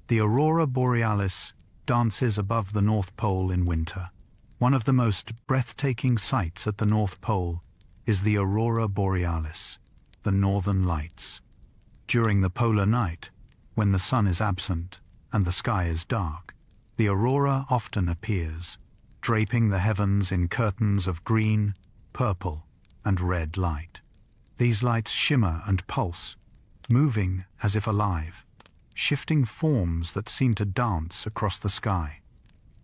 The aurora borealis dances above the North Pole in winter. One of the most breathtaking sights at the North Pole is the aurora borealis, the northern lights. During the polar night, when the sun is absent and the sky is dark, the aurora often appears, draping the heavens in curtains of green, purple, and red light. These lights shimmer and pulse, moving as if alive, shifting forms that seem to dance across the sky.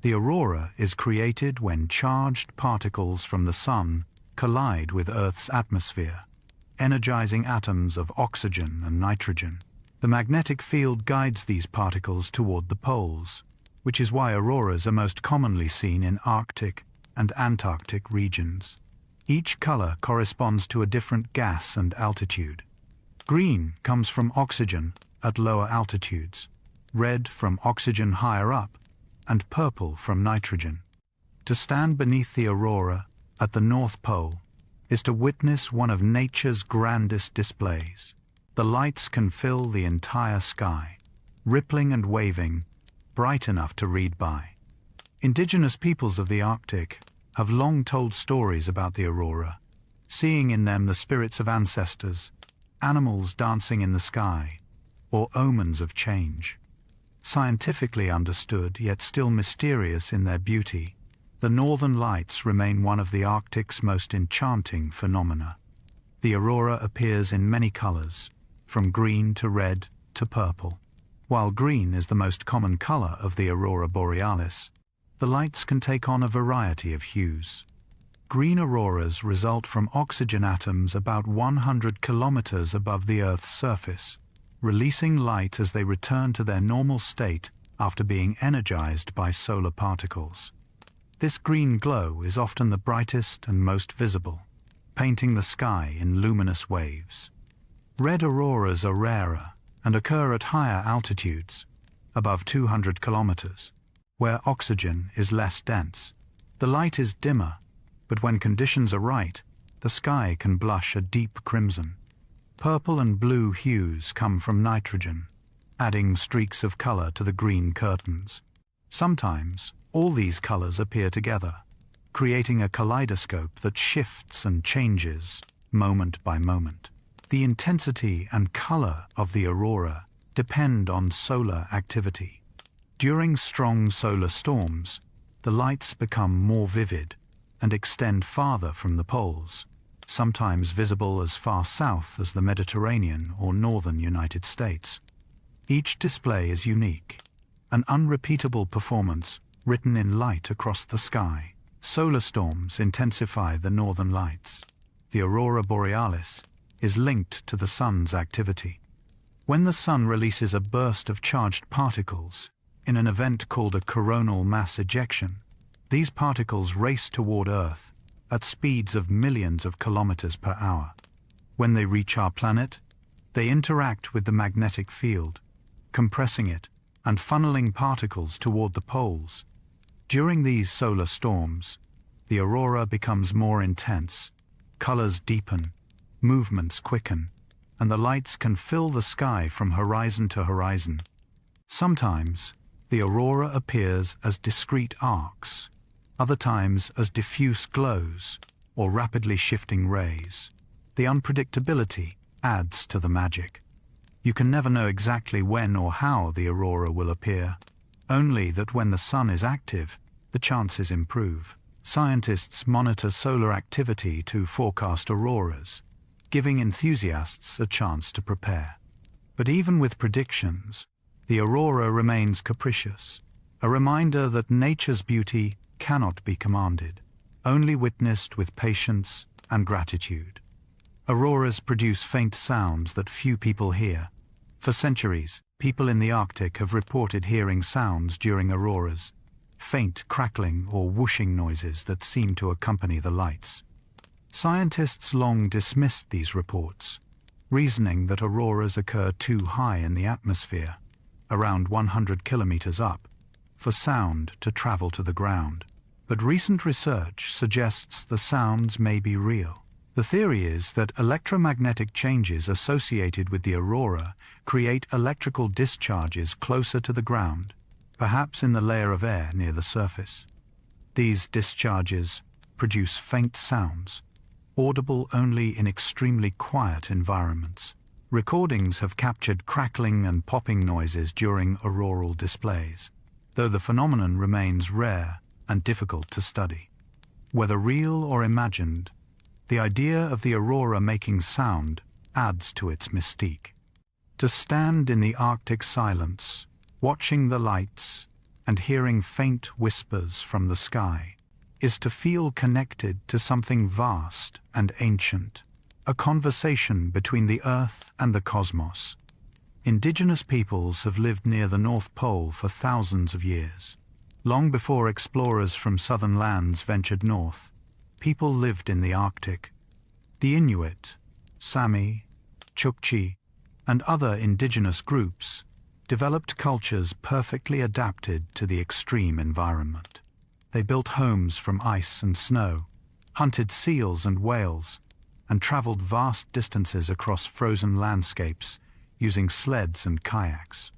The aurora is created when charged particles from the sun collide with Earth's atmosphere, energizing atoms of oxygen and nitrogen. The magnetic field guides these particles toward the poles, which is why auroras are most commonly seen in Arctic and Antarctic regions. Each color corresponds to a different gas and altitude. Green comes from oxygen at lower altitudes, red from oxygen higher up, and purple from nitrogen. To stand beneath the aurora at the North Pole is to witness one of nature's grandest displays. The lights can fill the entire sky, rippling and waving, bright enough to read by. Indigenous peoples of the Arctic have long told stories about the aurora, seeing in them the spirits of ancestors, animals dancing in the sky, or omens of change. Scientifically understood, yet still mysterious in their beauty, the northern lights remain one of the Arctic's most enchanting phenomena. The aurora appears in many colors, from green to red to purple. While green is the most common color of the aurora borealis, the lights can take on a variety of hues. Green auroras result from oxygen atoms about 100 kilometers above the Earth's surface, releasing light as they return to their normal state after being energized by solar particles. This green glow is often the brightest and most visible, painting the sky in luminous waves. Red auroras are rarer and occur at higher altitudes, above 200 kilometers, where oxygen is less dense. The light is dimmer, but when conditions are right, the sky can blush a deep crimson. Purple and blue hues come from nitrogen, adding streaks of color to the green curtains. Sometimes, all these colors appear together, creating a kaleidoscope that shifts and changes moment by moment. The intensity and color of the aurora depend on solar activity. During strong solar storms, the lights become more vivid and extend farther from the poles, sometimes visible as far south as the Mediterranean or northern United States. Each display is unique, an unrepeatable performance written in light across the sky. Solar storms intensify the northern lights. The aurora borealis is linked to the sun's activity. When the sun releases a burst of charged particles in an event called a coronal mass ejection, these particles race toward Earth at speeds of millions of kilometers per hour. When they reach our planet, they interact with the magnetic field, compressing it and funneling particles toward the poles. During these solar storms, the aurora becomes more intense, colors deepen, movements quicken, and the lights can fill the sky from horizon to horizon. Sometimes, the aurora appears as discrete arcs, other times as diffuse glows or rapidly shifting rays. The unpredictability adds to the magic. You can never know exactly when or how the aurora will appear, only that when the sun is active, the chances improve. Scientists monitor solar activity to forecast auroras, giving enthusiasts a chance to prepare. But even with predictions, the aurora remains capricious, a reminder that nature's beauty cannot be commanded, only witnessed with patience and gratitude. Auroras produce faint sounds that few people hear. For centuries, people in the Arctic have reported hearing sounds during auroras, faint crackling or whooshing noises that seem to accompany the lights. Scientists long dismissed these reports, reasoning that auroras occur too high in the atmosphere, around 100 kilometers up, for sound to travel to the ground. But recent research suggests the sounds may be real. The theory is that electromagnetic changes associated with the aurora create electrical discharges closer to the ground, perhaps in the layer of air near the surface. These discharges produce faint sounds, audible only in extremely quiet environments. Recordings have captured crackling and popping noises during auroral displays, though the phenomenon remains rare and difficult to study. Whether real or imagined, the idea of the aurora making sound adds to its mystique. To stand in the Arctic silence, watching the lights and hearing faint whispers from the sky, is to feel connected to something vast and ancient, a conversation between the Earth and the cosmos. Indigenous peoples have lived near the North Pole for thousands of years. Long before explorers from southern lands ventured north, people lived in the Arctic. The Inuit, Sami, Chukchi, and other indigenous groups developed cultures perfectly adapted to the extreme environment. They built homes from ice and snow, hunted seals and whales, and traveled vast distances across frozen landscapes using sleds and kayaks.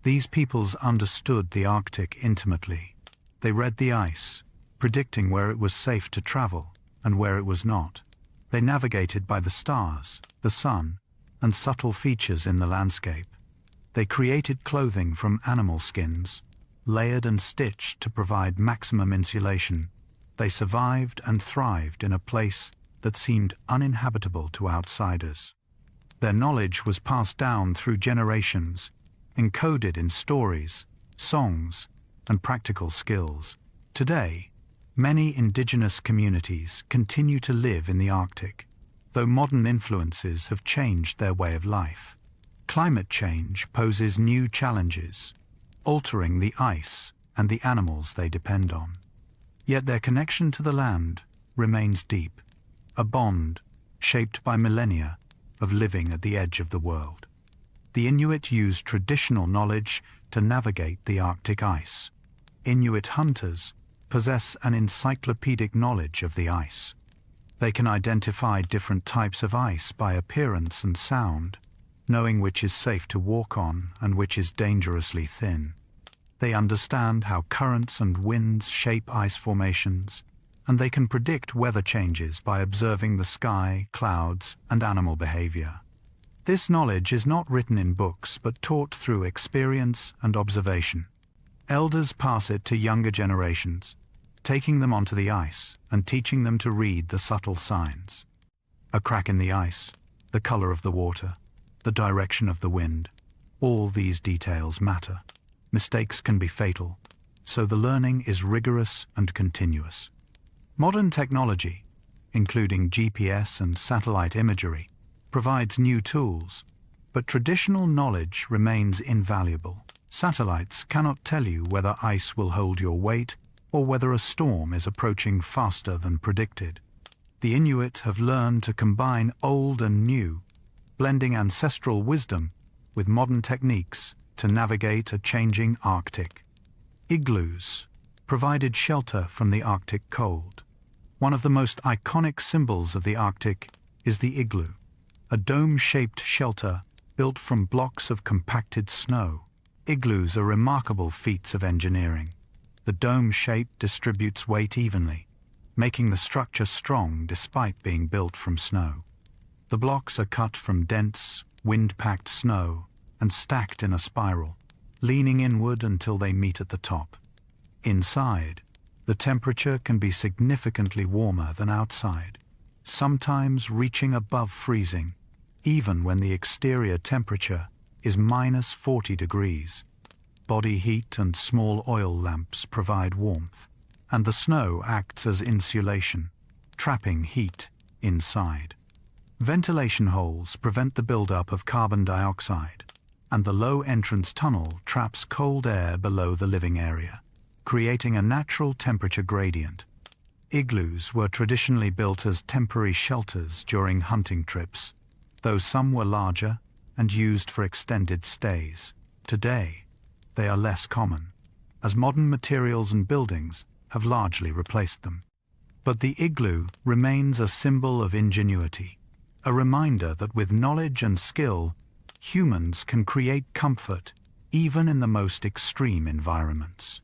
These peoples understood the Arctic intimately. They read the ice, predicting where it was safe to travel and where it was not. They navigated by the stars, the sun, and subtle features in the landscape. They created clothing from animal skins, layered and stitched to provide maximum insulation. They survived and thrived in a place that seemed uninhabitable to outsiders. Their knowledge was passed down through generations, encoded in stories, songs, and practical skills. Today, many indigenous communities continue to live in the Arctic, though modern influences have changed their way of life. Climate change poses new challenges, altering the ice and the animals they depend on. Yet their connection to the land remains deep, a bond shaped by millennia of living at the edge of the world. The Inuit use traditional knowledge to navigate the Arctic ice. Inuit hunters possess an encyclopedic knowledge of the ice. They can identify different types of ice by appearance and sound, knowing which is safe to walk on and which is dangerously thin. They understand how currents and winds shape ice formations, and they can predict weather changes by observing the sky, clouds, and animal behavior. This knowledge is not written in books but taught through experience and observation. Elders pass it to younger generations, taking them onto the ice and teaching them to read the subtle signs. A crack in the ice, the color of the water, the direction of the wind, all these details matter. Mistakes can be fatal, so the learning is rigorous and continuous. Modern technology, including GPS and satellite imagery, provides new tools, but traditional knowledge remains invaluable. Satellites cannot tell you whether ice will hold your weight or whether a storm is approaching faster than predicted. The Inuit have learned to combine old and new, blending ancestral wisdom with modern techniques to navigate a changing Arctic. Igloos provided shelter from the Arctic cold. One of the most iconic symbols of the Arctic is the igloo, a dome-shaped shelter built from blocks of compacted snow. Igloos are remarkable feats of engineering. The dome shape distributes weight evenly, making the structure strong despite being built from snow. The blocks are cut from dense, wind-packed snow and stacked in a spiral, leaning inward until they meet at the top. Inside, the temperature can be significantly warmer than outside, sometimes reaching above freezing, even when the exterior temperature is -40 degrees. Body heat and small oil lamps provide warmth, and the snow acts as insulation, trapping heat inside. Ventilation holes prevent the buildup of carbon dioxide, and the low entrance tunnel traps cold air below the living area, creating a natural temperature gradient. Igloos were traditionally built as temporary shelters during hunting trips, though some were larger and used for extended stays. Today, they are less common, as modern materials and buildings have largely replaced them. But the igloo remains a symbol of ingenuity, a reminder that with knowledge and skill, humans can create comfort even in the most extreme environments.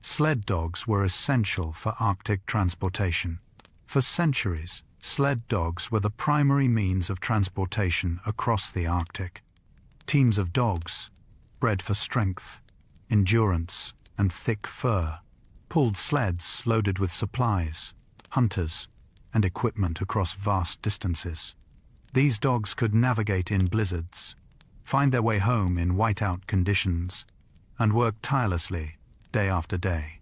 Sled dogs were essential for Arctic transportation. For centuries, sled dogs were the primary means of transportation across the Arctic. Teams of dogs, bred for strength, endurance, and thick fur, pulled sleds loaded with supplies, hunters, and equipment across vast distances. These dogs could navigate in blizzards, find their way home in whiteout conditions, and work tirelessly day after day.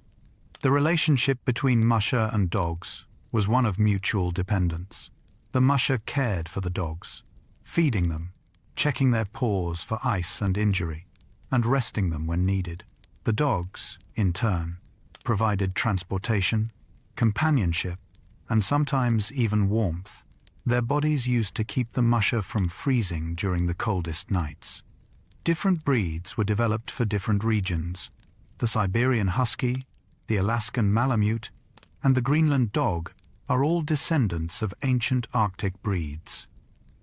The relationship between musher and dogs was one of mutual dependence. The musher cared for the dogs, feeding them, checking their paws for ice and injury, and resting them when needed. The dogs, in turn, provided transportation, companionship, and sometimes even warmth, their bodies used to keep the musher from freezing during the coldest nights. Different breeds were developed for different regions. The Siberian Husky, the Alaskan Malamute, and the Greenland Dog are all descendants of ancient Arctic breeds.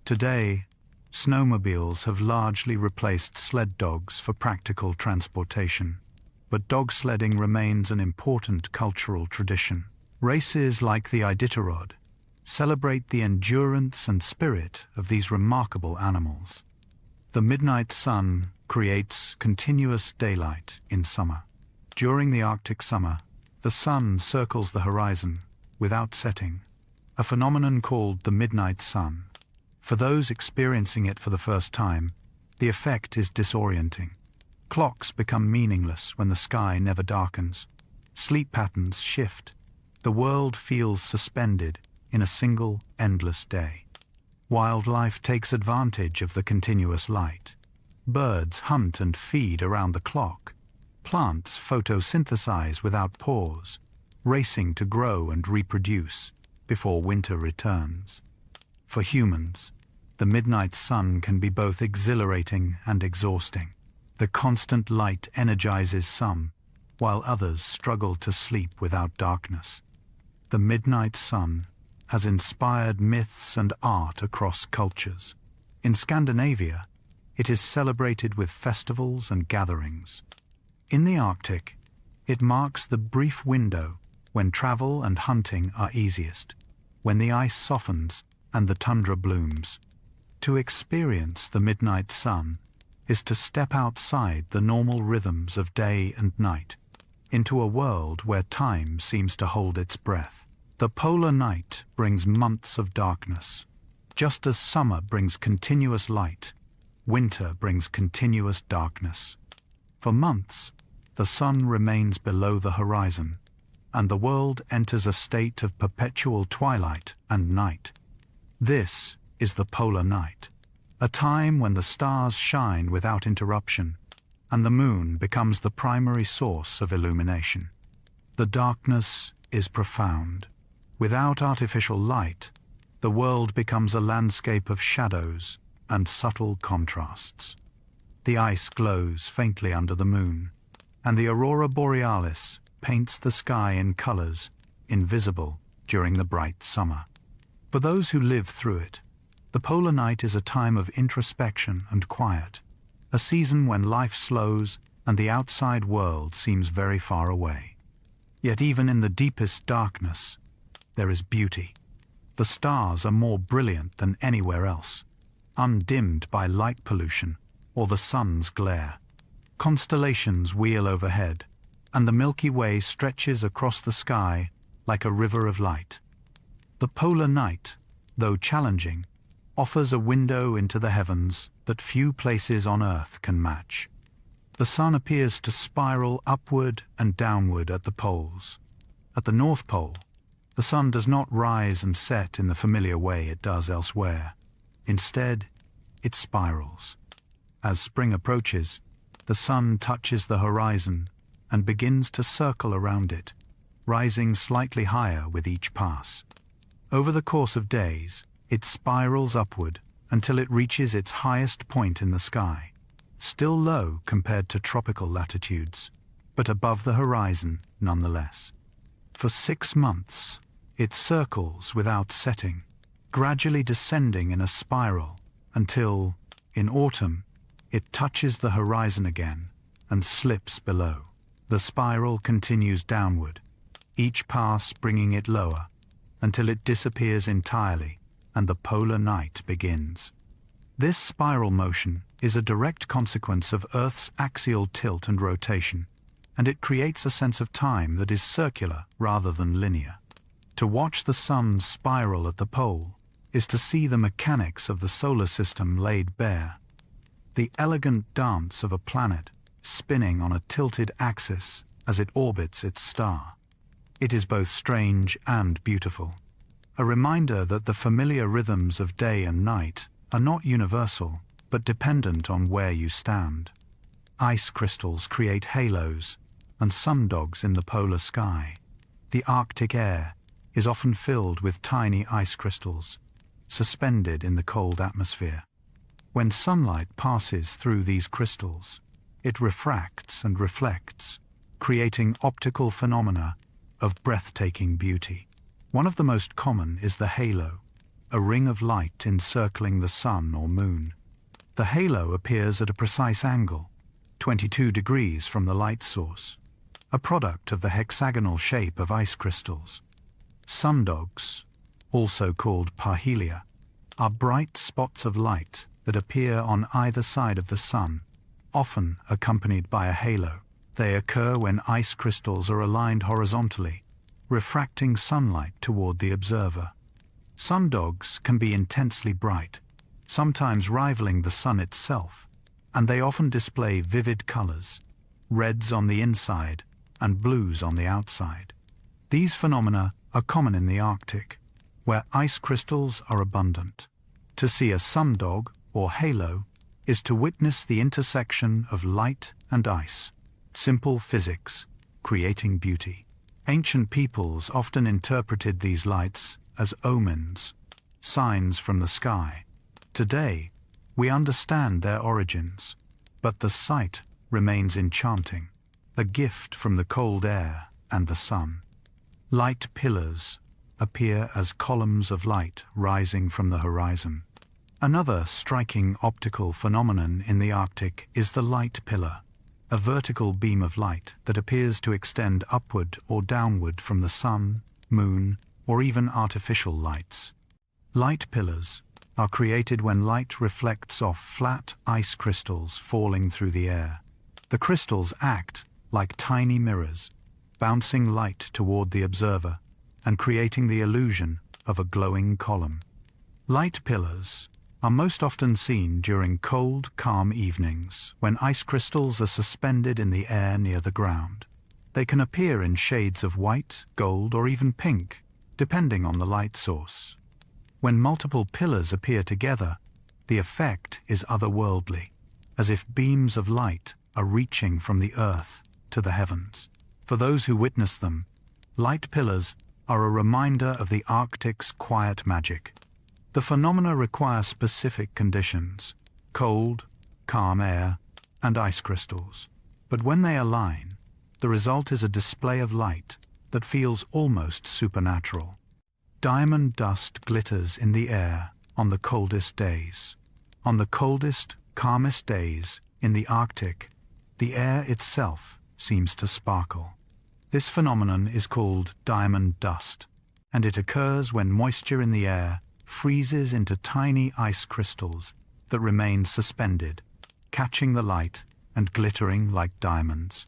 Today, snowmobiles have largely replaced sled dogs for practical transportation, but dog sledding remains an important cultural tradition. Races like the Iditarod celebrate the endurance and spirit of these remarkable animals. The midnight sun creates continuous daylight in summer. During the Arctic summer, the sun circles the horizon without setting, a phenomenon called the midnight sun. For those experiencing it for the first time, the effect is disorienting. Clocks become meaningless when the sky never darkens. Sleep patterns shift. The world feels suspended in a single, endless day. Wildlife takes advantage of the continuous light. Birds hunt and feed around the clock. Plants photosynthesize without pause, racing to grow and reproduce before winter returns. For humans, the midnight sun can be both exhilarating and exhausting. The constant light energizes some, while others struggle to sleep without darkness. The midnight sun has inspired myths and art across cultures. In Scandinavia, it is celebrated with festivals and gatherings. In the Arctic, it marks the brief window when travel and hunting are easiest, when the ice softens and the tundra blooms. To experience the midnight sun is to step outside the normal rhythms of day and night, into a world where time seems to hold its breath. The polar night brings months of darkness. Just as summer brings continuous light, winter brings continuous darkness. For months, the sun remains below the horizon, and the world enters a state of perpetual twilight and night. This is the polar night, a time when the stars shine without interruption, and the moon becomes the primary source of illumination. The darkness is profound. Without artificial light, the world becomes a landscape of shadows and subtle contrasts. The ice glows faintly under the moon, and the aurora borealis paints the sky in colors invisible during the bright summer. For those who live through it, the polar night is a time of introspection and quiet, a season when life slows and the outside world seems very far away. Yet even in the deepest darkness, there is beauty. The stars are more brilliant than anywhere else, undimmed by light pollution or the sun's glare. Constellations wheel overhead, and the Milky Way stretches across the sky like a river of light. The polar night, though challenging, offers a window into the heavens that few places on Earth can match. The sun appears to spiral upward and downward at the poles. At the North Pole, the sun does not rise and set in the familiar way it does elsewhere. Instead, it spirals. As spring approaches, the sun touches the horizon and begins to circle around it, rising slightly higher with each pass. Over the course of days, it spirals upward until it reaches its highest point in the sky, still low compared to tropical latitudes, but above the horizon nonetheless. For 6 months, it circles without setting, gradually descending in a spiral until, in autumn, it touches the horizon again and slips below. The spiral continues downward, each pass bringing it lower, until it disappears entirely and the polar night begins. This spiral motion is a direct consequence of Earth's axial tilt and rotation, and it creates a sense of time that is circular rather than linear. To watch the sun spiral at the pole is to see the mechanics of the solar system laid bare. The elegant dance of a planet spinning on a tilted axis as it orbits its star. It is both strange and beautiful, a reminder that the familiar rhythms of day and night are not universal, but dependent on where you stand. Ice crystals create halos and sundogs in the polar sky. The Arctic air is often filled with tiny ice crystals, suspended in the cold atmosphere. When sunlight passes through these crystals, it refracts and reflects, creating optical phenomena of breathtaking beauty. One of the most common is the halo, a ring of light encircling the sun or moon. The halo appears at a precise angle, 22 degrees from the light source, a product of the hexagonal shape of ice crystals. Sundogs, also called parhelia, are bright spots of light that appear on either side of the sun, often accompanied by a halo. They occur when ice crystals are aligned horizontally, refracting sunlight toward the observer. Sundogs can be intensely bright, sometimes rivaling the sun itself, and they often display vivid colors, reds on the inside and blues on the outside. These phenomena are common in the Arctic, where ice crystals are abundant. To see a sundog, or halo, is to witness the intersection of light and ice, simple physics, creating beauty. Ancient peoples often interpreted these lights as omens, signs from the sky. Today, we understand their origins, but the sight remains enchanting, a gift from the cold air and the sun. Light pillars appear as columns of light rising from the horizon. Another striking optical phenomenon in the Arctic is the light pillar, a vertical beam of light that appears to extend upward or downward from the sun, moon, or even artificial lights. Light pillars are created when light reflects off flat ice crystals falling through the air. The crystals act like tiny mirrors, bouncing light toward the observer and creating the illusion of a glowing column. Light pillars are most often seen during cold, calm evenings when ice crystals are suspended in the air near the ground. They can appear in shades of white, gold, or even pink, depending on the light source. When multiple pillars appear together, the effect is otherworldly, as if beams of light are reaching from the earth to the heavens. For those who witness them, light pillars are a reminder of the Arctic's quiet magic. The phenomena require specific conditions: cold, calm air, and ice crystals. But when they align, the result is a display of light that feels almost supernatural. Diamond dust glitters in the air on the coldest days. On the coldest, calmest days in the Arctic, the air itself seems to sparkle. This phenomenon is called diamond dust, and it occurs when moisture in the air freezes into tiny ice crystals that remain suspended, catching the light and glittering like diamonds.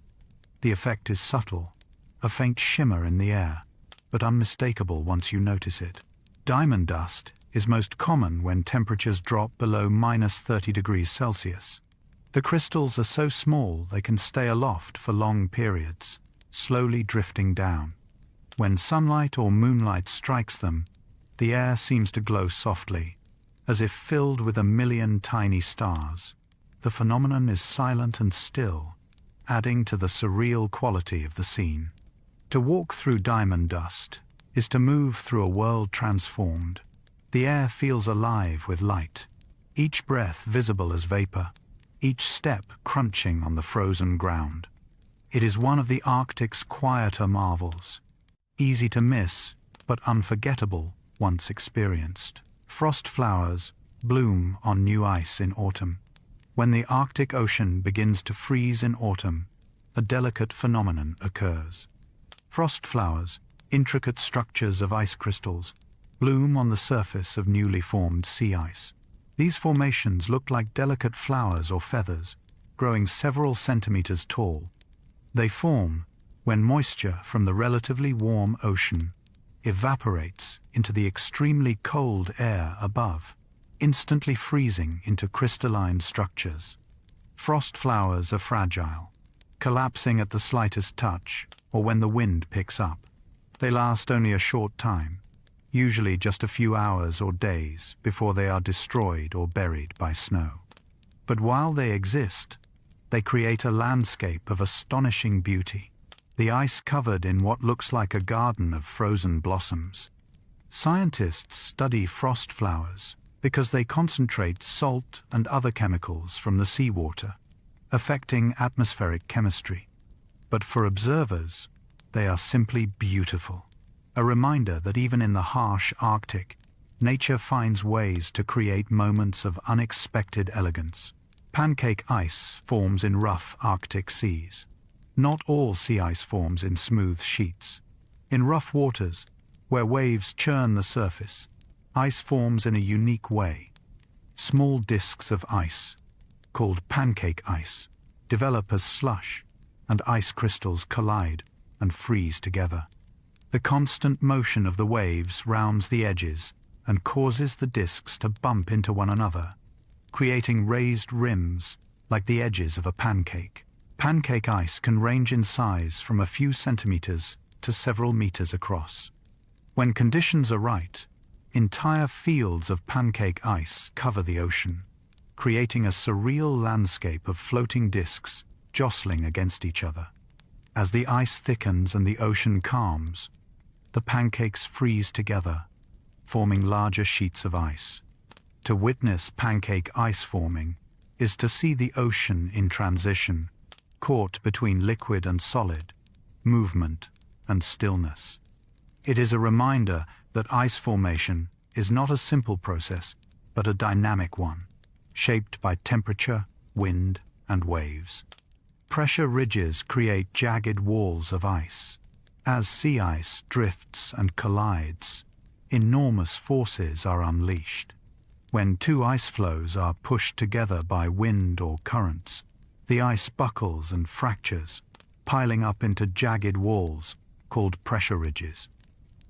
The effect is subtle, a faint shimmer in the air, but unmistakable once you notice it. Diamond dust is most common when temperatures drop below -30 degrees Celsius. The crystals are so small they can stay aloft for long periods, slowly drifting down. When sunlight or moonlight strikes them, the air seems to glow softly, as if filled with a million tiny stars. The phenomenon is silent and still, adding to the surreal quality of the scene. To walk through diamond dust is to move through a world transformed. The air feels alive with light, each breath visible as vapor, each step crunching on the frozen ground. It is one of the Arctic's quieter marvels, easy to miss but unforgettable once experienced. Frost flowers bloom on new ice in autumn. When the Arctic Ocean begins to freeze in autumn, a delicate phenomenon occurs. Frost flowers, intricate structures of ice crystals, bloom on the surface of newly formed sea ice. These formations look like delicate flowers or feathers, growing several centimeters tall. They form when moisture from the relatively warm ocean evaporates into the extremely cold air above, instantly freezing into crystalline structures. Frost flowers are fragile, collapsing at the slightest touch or when the wind picks up. They last only a short time, usually just a few hours or days before they are destroyed or buried by snow. But while they exist, they create a landscape of astonishing beauty, the ice covered in what looks like a garden of frozen blossoms. Scientists study frost flowers because they concentrate salt and other chemicals from the seawater, affecting atmospheric chemistry. But for observers, they are simply beautiful. a reminder that even in the harsh Arctic, nature finds ways to create moments of unexpected elegance. Pancake ice forms in rough Arctic seas. Not all sea ice forms in smooth sheets. In rough waters, where waves churn the surface, ice forms in a unique way. Small disks of ice, called pancake ice, develop as slush, and ice crystals collide and freeze together. The constant motion of the waves rounds the edges and causes the disks to bump into one another, creating raised rims like the edges of a pancake. Pancake ice can range in size from a few centimeters to several meters across. When conditions are right, entire fields of pancake ice cover the ocean, creating a surreal landscape of floating disks jostling against each other. As the ice thickens and the ocean calms, the pancakes freeze together, forming larger sheets of ice. To witness pancake ice forming is to see the ocean in transition, caught between liquid and solid, movement and stillness. It is a reminder that ice formation is not a simple process, but a dynamic one, shaped by temperature, wind, and waves. Pressure ridges create jagged walls of ice. As sea ice drifts and collides, enormous forces are unleashed. When two ice floes are pushed together by wind or currents, the ice buckles and fractures, piling up into jagged walls called pressure ridges.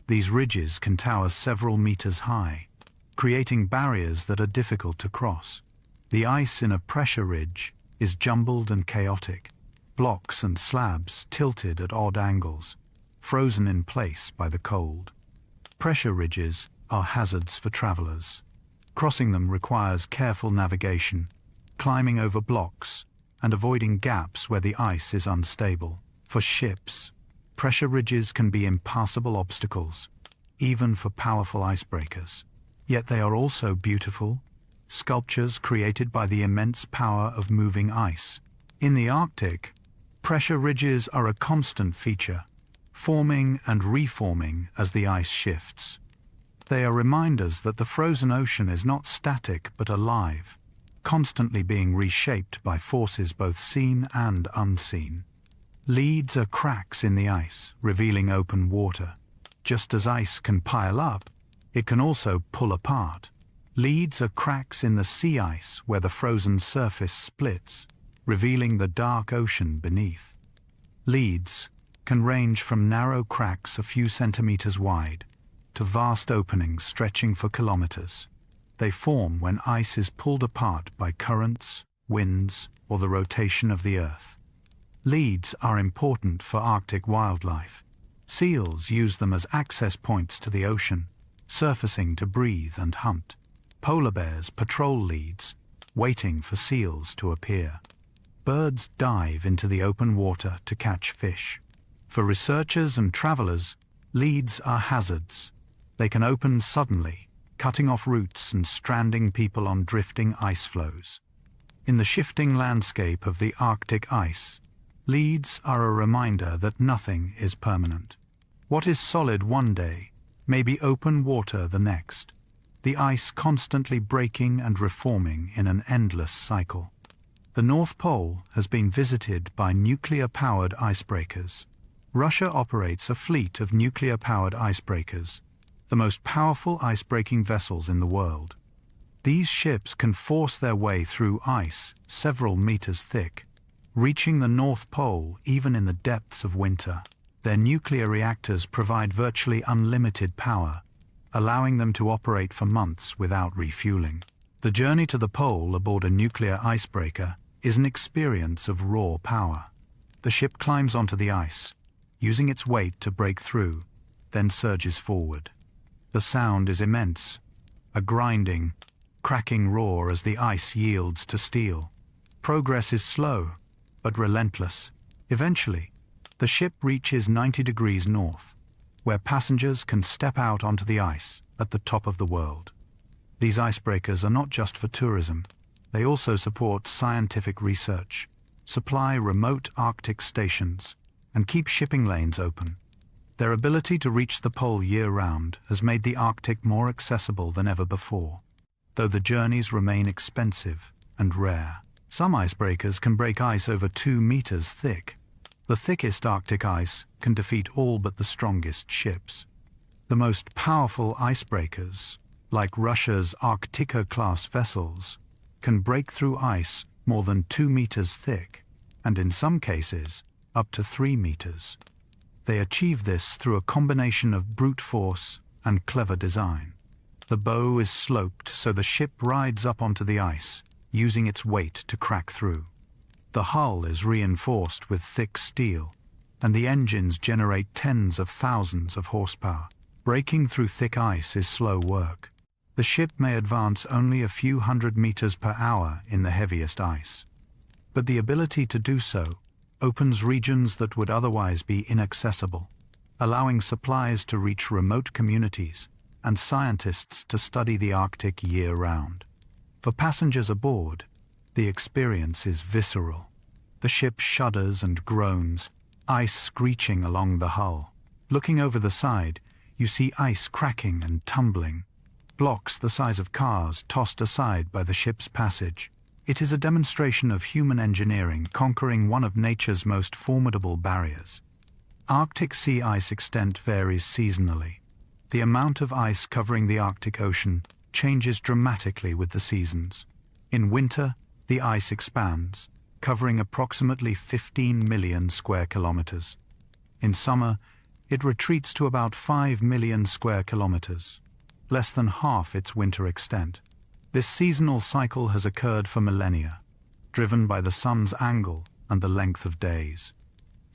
These ridges can tower several meters high, creating barriers that are difficult to cross. The ice in a pressure ridge is jumbled and chaotic, blocks and slabs tilted at odd angles, frozen in place by the cold. Pressure ridges are hazards for travelers. Crossing them requires careful navigation, climbing over blocks, and avoiding gaps where the ice is unstable. For ships, pressure ridges can be impassable obstacles, even for powerful icebreakers. Yet they are also beautiful, sculptures created by the immense power of moving ice. In the Arctic, pressure ridges are a constant feature, forming and reforming as the ice shifts. They are reminders that the frozen ocean is not static but alive, constantly being reshaped by forces both seen and unseen. Leads are cracks in the ice, revealing open water. Just as ice can pile up, it can also pull apart. Leads are cracks in the sea ice where the frozen surface splits, revealing the dark ocean beneath. Leads can range from narrow cracks a few centimeters wide to vast openings stretching for kilometers. They form when ice is pulled apart by currents, winds, or the rotation of the Earth. Leads are important for Arctic wildlife. Seals use them as access points to the ocean, surfacing to breathe and hunt. Polar bears patrol leads, waiting for seals to appear. Birds dive into the open water to catch fish. For researchers and travelers, leads are hazards. They can open suddenly, cutting off routes and stranding people on drifting ice floes. In the shifting landscape of the Arctic ice, leads are a reminder that nothing is permanent. What is solid one day may be open water the next, the ice constantly breaking and reforming in an endless cycle. The North Pole has been visited by nuclear-powered icebreakers. Russia operates a fleet of nuclear-powered icebreakers, the most powerful ice-breaking vessels in the world. These ships can force their way through ice several meters thick, reaching the North Pole even in the depths of winter. Their nuclear reactors provide virtually unlimited power, allowing them to operate for months without refueling. The journey to the pole aboard a nuclear icebreaker is an experience of raw power. The ship climbs onto the ice, using its weight to break through, then surges forward. The sound is immense, a grinding, cracking roar as the ice yields to steel. Progress is slow, but relentless. Eventually, the ship reaches 90 degrees north, where passengers can step out onto the ice at the top of the world. These icebreakers are not just for tourism. They also support scientific research, supply remote Arctic stations, and keep shipping lanes open. Their ability to reach the pole year-round has made the Arctic more accessible than ever before, though the journeys remain expensive and rare. Some icebreakers can break ice over 2 meters thick. The thickest Arctic ice can defeat all but the strongest ships. The most powerful icebreakers, like Russia's Arktika-class vessels, can break through ice more than 2 meters thick, and in some cases, up to 3 meters. They achieve this through a combination of brute force and clever design. The bow is sloped so the ship rides up onto the ice, using its weight to crack through. The hull is reinforced with thick steel, and the engines generate tens of thousands of horsepower. Breaking through thick ice is slow work. The ship may advance only a few hundred meters per hour in the heaviest ice. But the ability to do so opens regions that would otherwise be inaccessible, allowing supplies to reach remote communities and scientists to study the Arctic year-round. For passengers aboard, the experience is visceral. The ship shudders and groans, ice screeching along the hull. Looking over the side, you see ice cracking and tumbling, blocks the size of cars tossed aside by the ship's passage. It is a demonstration of human engineering conquering one of nature's most formidable barriers. Arctic sea ice extent varies seasonally. The amount of ice covering the Arctic Ocean changes dramatically with the seasons. In winter, the ice expands, covering approximately 15 million square kilometers. In summer, it retreats to about 5 million square kilometers, less than half its winter extent. This seasonal cycle has occurred for millennia, driven by the sun's angle and the length of days.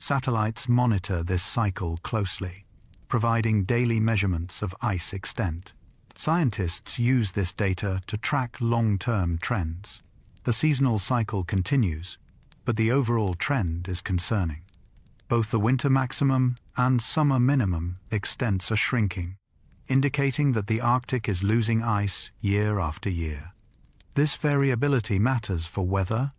Satellites monitor this cycle closely, providing daily measurements of ice extent. Scientists use this data to track long-term trends. The seasonal cycle continues, but the overall trend is concerning. Both the winter maximum and summer minimum extents are shrinking, indicating that the Arctic is losing ice year after year. This variability matters for weather,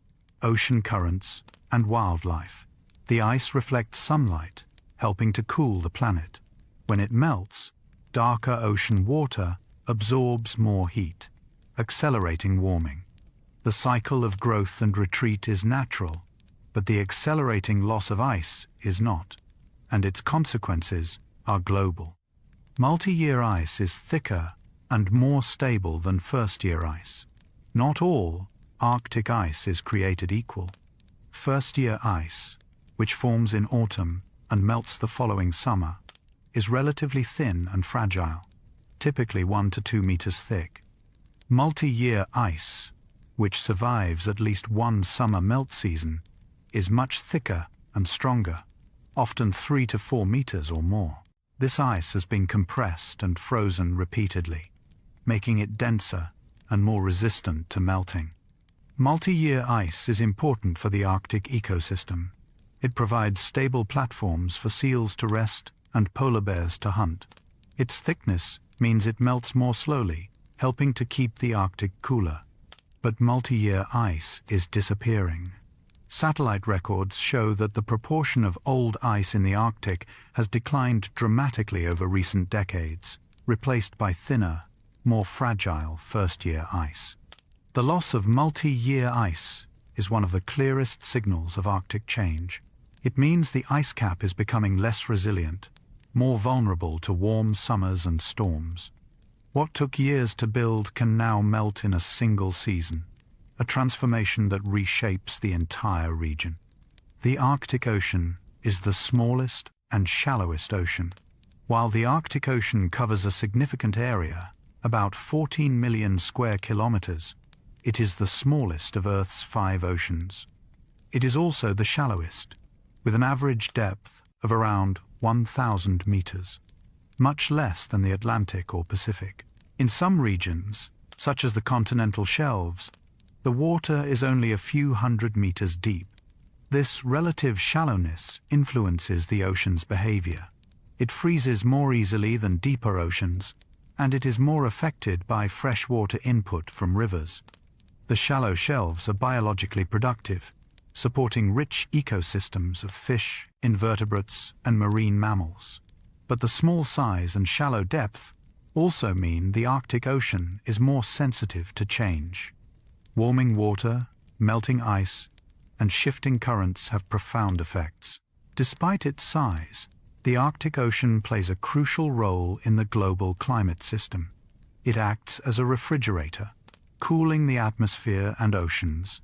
ocean currents, and wildlife. The ice reflects sunlight, helping to cool the planet. When it melts, darker ocean water absorbs more heat, accelerating warming. The cycle of growth and retreat is natural, but the accelerating loss of ice is not, and its consequences are global. Multi-year ice is thicker and more stable than first-year ice. Not all Arctic ice is created equal. First-year ice, which forms in autumn and melts the following summer, is relatively thin and fragile, typically 1 to 2 meters thick. Multi-year ice, which survives at least one summer melt season, is much thicker and stronger, often 3 to 4 meters or more. This ice has been compressed and frozen repeatedly, making it denser and more resistant to melting. Multi-year ice is important for the Arctic ecosystem. It provides stable platforms for seals to rest and polar bears to hunt. Its thickness means it melts more slowly, helping to keep the Arctic cooler. But multi-year ice is disappearing. Satellite records show that the proportion of old ice in the Arctic has declined dramatically over recent decades, replaced by thinner, more fragile first-year ice. The loss of multi-year ice is one of the clearest signals of Arctic change. It means the ice cap is becoming less resilient, more vulnerable to warm summers and storms. What took years to build can now melt in a single season, a transformation that reshapes the entire region. The Arctic Ocean is the smallest and shallowest ocean. While the Arctic Ocean covers a significant area, about 14 million square kilometers, it is the smallest of Earth's 5 oceans. It is also the shallowest, with an average depth of around 1,000 meters, much less than the Atlantic or Pacific. In some regions, such as the continental shelves, the water is only a few hundred meters deep. This relative shallowness influences the ocean's behavior. It freezes more easily than deeper oceans, and it is more affected by freshwater input from rivers. The shallow shelves are biologically productive, supporting rich ecosystems of fish, invertebrates, and marine mammals. But the small size and shallow depth also mean the Arctic Ocean is more sensitive to change. Warming water, melting ice, and shifting currents have profound effects. Despite its size, the Arctic Ocean plays a crucial role in the global climate system. It acts as a refrigerator, cooling the atmosphere and oceans.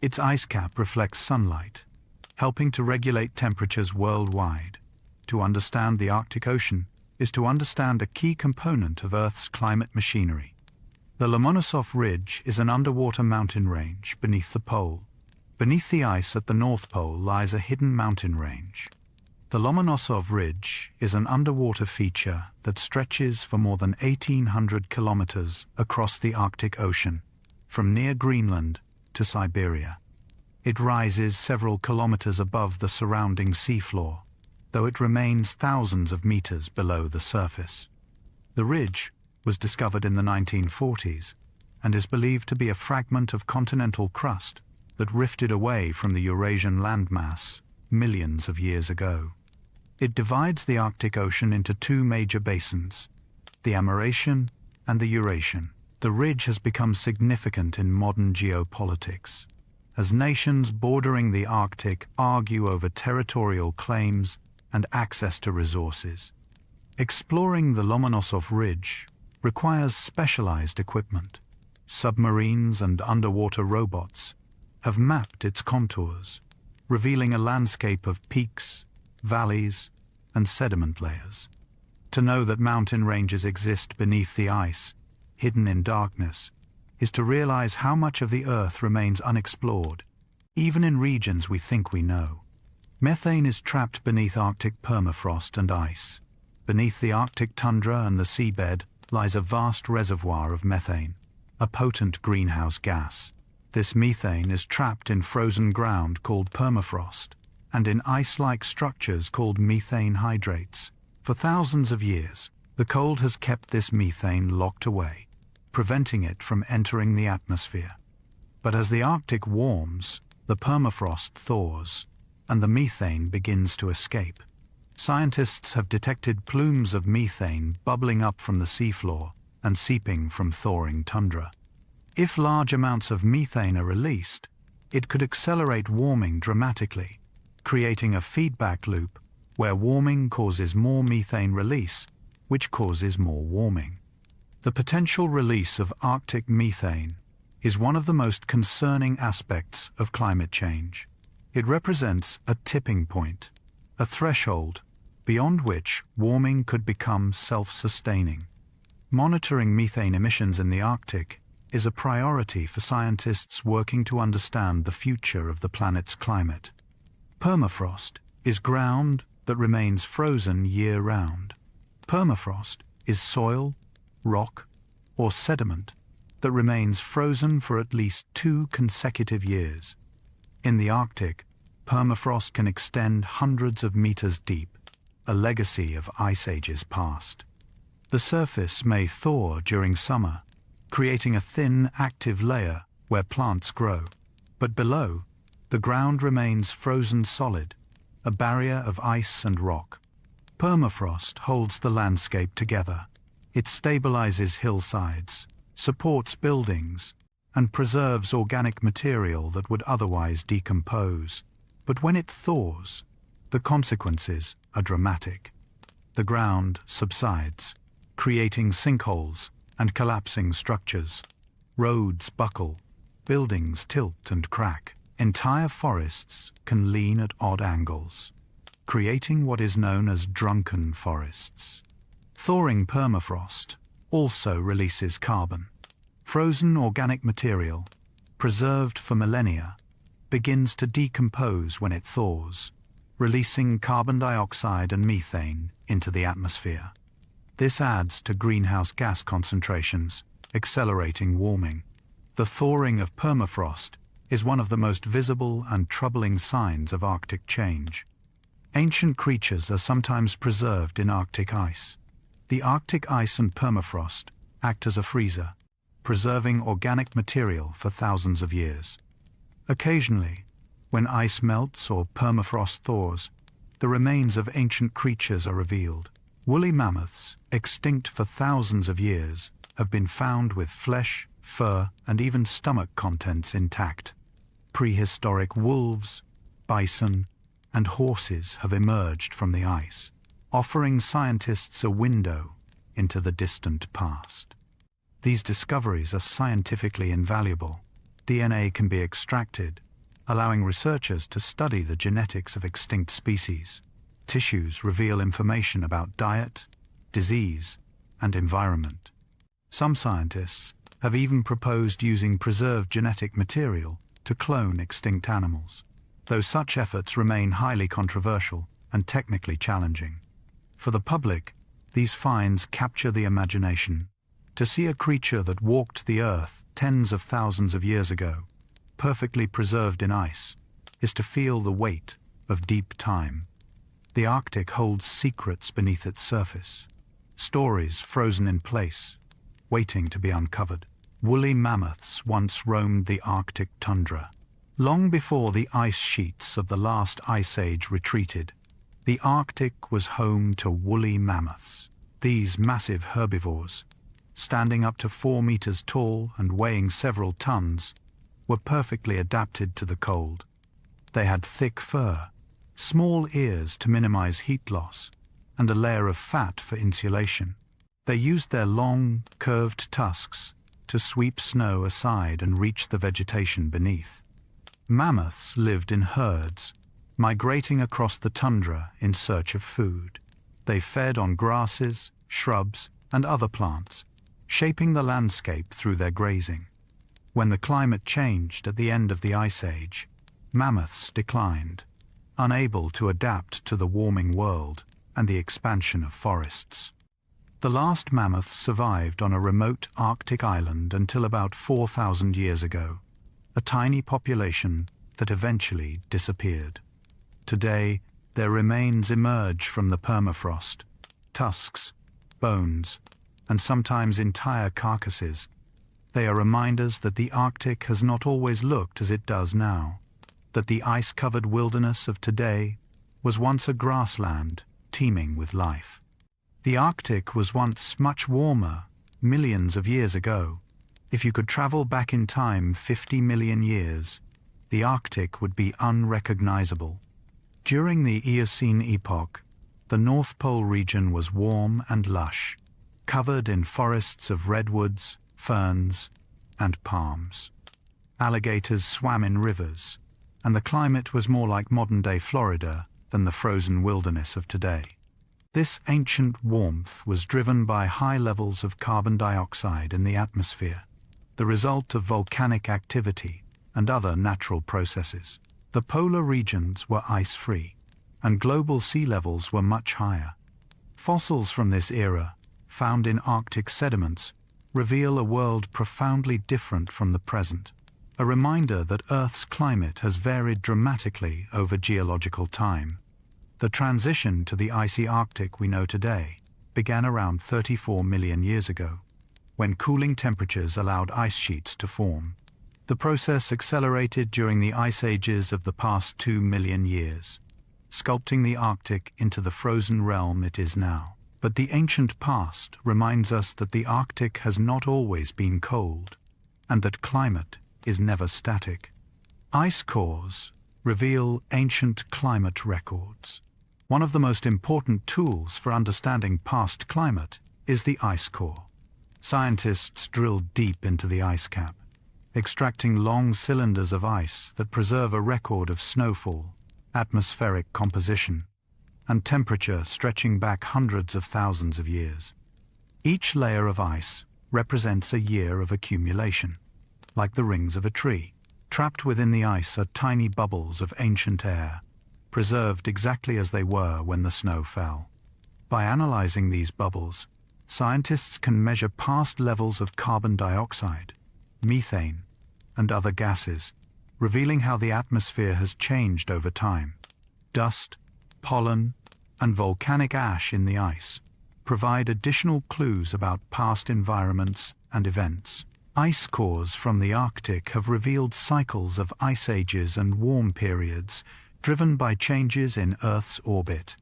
Its ice cap reflects sunlight, helping to regulate temperatures worldwide. To understand the Arctic Ocean is to understand a key component of Earth's climate machinery. The Lomonosov Ridge is an underwater mountain range beneath the pole. Beneath the ice at the North Pole lies a hidden mountain range. The Lomonosov Ridge is an underwater feature that stretches for more than 1,800 kilometers across the Arctic Ocean, from near Greenland to Siberia. It rises several kilometers above the surrounding seafloor, though it remains thousands of meters below the surface. The ridge was discovered in the 1940s and is believed to be a fragment of continental crust that rifted away from the Eurasian landmass millions of years ago. It divides the Arctic Ocean into two major basins, the Amerindian and the Eurasian. The ridge has become significant in modern geopolitics, as nations bordering the Arctic argue over territorial claims and access to resources. Exploring the Lomonosov Ridge requires specialized equipment. Submarines and underwater robots have mapped its contours, revealing a landscape of peaks, valleys, and sediment layers. To know that mountain ranges exist beneath the ice, hidden in darkness, is to realize how much of the Earth remains unexplored, even in regions we think we know. Methane is trapped beneath Arctic permafrost and ice. Beneath the Arctic tundra and the seabed lies a vast reservoir of methane, a potent greenhouse gas. This methane is trapped in frozen ground called permafrost and in ice-like structures called methane hydrates. For thousands of years, the cold has kept this methane locked away, preventing it from entering the atmosphere. But as the Arctic warms, the permafrost thaws, and the methane begins to escape. Scientists have detected plumes of methane bubbling up from the seafloor and seeping from thawing tundra. If large amounts of methane are released, it could accelerate warming dramatically, creating a feedback loop where warming causes more methane release, which causes more warming. The potential release of Arctic methane is one of the most concerning aspects of climate change. It represents a tipping point, a threshold beyond which warming could become self-sustaining. Monitoring methane emissions in the Arctic is a priority for scientists working to understand the future of the planet's climate. Permafrost is ground that remains frozen year-round. Permafrost is soil, rock, or sediment that remains frozen for at least 2 consecutive years. In the Arctic, permafrost can extend hundreds of meters deep, a legacy of ice ages past. The surface may thaw during summer, creating a thin, active layer where plants grow. But below, the ground remains frozen solid, a barrier of ice and rock. Permafrost holds the landscape together. It stabilizes hillsides, supports buildings, and preserves organic material that would otherwise decompose. But when it thaws, the consequences are dramatic. The ground subsides, creating sinkholes and collapsing structures. Roads buckle, buildings tilt and crack. Entire forests can lean at odd angles, creating what is known as drunken forests. Thawing permafrost also releases carbon. Frozen organic material, preserved for millennia, begins to decompose when it thaws, releasing carbon dioxide and methane into the atmosphere. This adds to greenhouse gas concentrations, accelerating warming. The thawing of permafrost is one of the most visible and troubling signs of Arctic change. Ancient creatures are sometimes preserved in Arctic ice. The Arctic ice and permafrost act as a freezer, preserving organic material for thousands of years. Occasionally, when ice melts or permafrost thaws, the remains of ancient creatures are revealed. Woolly mammoths, extinct for thousands of years, have been found with flesh, fur, and even stomach contents intact. Prehistoric wolves, bison, and horses have emerged from the ice, offering scientists a window into the distant past. These discoveries are scientifically invaluable. DNA can be extracted, allowing researchers to study the genetics of extinct species. Tissues reveal information about diet, disease, and environment. Some scientists have even proposed using preserved genetic material to clone extinct animals, though such efforts remain highly controversial and technically challenging. For the public, these finds capture the imagination. To see a creature that walked the earth tens of thousands of years ago, perfectly preserved in ice, is to feel the weight of deep time. The Arctic holds secrets beneath its surface, stories frozen in place, waiting to be uncovered. Woolly mammoths once roamed the Arctic tundra. Long before the ice sheets of the last ice age retreated, the Arctic was home to woolly mammoths. These massive herbivores, standing up to 4 meters tall and weighing several tons, were perfectly adapted to the cold. They had thick fur, small ears to minimize heat loss, and a layer of fat for insulation. They used their long, curved tusks to sweep snow aside and reach the vegetation beneath. Mammoths lived in herds, migrating across the tundra in search of food. They fed on grasses, shrubs, and other plants, shaping the landscape through their grazing. When the climate changed at the end of the Ice Age, mammoths declined, unable to adapt to the warming world and the expansion of forests. The last mammoths survived on a remote Arctic island until about 4,000 years ago, a tiny population that eventually disappeared. Today, their remains emerge from the permafrost. Tusks, bones, and sometimes entire carcasses. They are reminders that the Arctic has not always looked as it does now, that the ice-covered wilderness of today was once a grassland teeming with life. The Arctic was once much warmer, millions of years ago. If you could travel back in time 50 million years, the Arctic would be unrecognizable. During the Eocene epoch, the North Pole region was warm and lush, covered in forests of redwoods, ferns, and palms. Alligators swam in rivers, and the climate was more like modern-day Florida than the frozen wilderness of today. This ancient warmth was driven by high levels of carbon dioxide in the atmosphere, the result of volcanic activity and other natural processes. The polar regions were ice-free, and global sea levels were much higher. Fossils from this era, found in Arctic sediments, reveal a world profoundly different from the present, a reminder that Earth's climate has varied dramatically over geological time. The transition to the icy Arctic we know today began around 34 million years ago, when cooling temperatures allowed ice sheets to form. The process accelerated during the ice ages of the past 2 million years, sculpting the Arctic into the frozen realm it is now. But the ancient past reminds us that the Arctic has not always been cold, and that climate is never static. Ice cores reveal ancient climate records. One of the most important tools for understanding past climate is the ice core. Scientists drill deep into the ice cap, extracting long cylinders of ice that preserve a record of snowfall, atmospheric composition, and temperature stretching back hundreds of thousands of years. Each layer of ice represents a year of accumulation. Like the rings of a tree, trapped within the ice are tiny bubbles of ancient air, preserved exactly as they were when the snow fell. By analyzing these bubbles, scientists can measure past levels of carbon dioxide, methane, and other gases, revealing how the atmosphere has changed over time. Dust, pollen, and volcanic ash in the ice provide additional clues about past environments and events. Ice cores from the Arctic have revealed cycles of ice ages and warm periods driven by changes in Earth's orbit.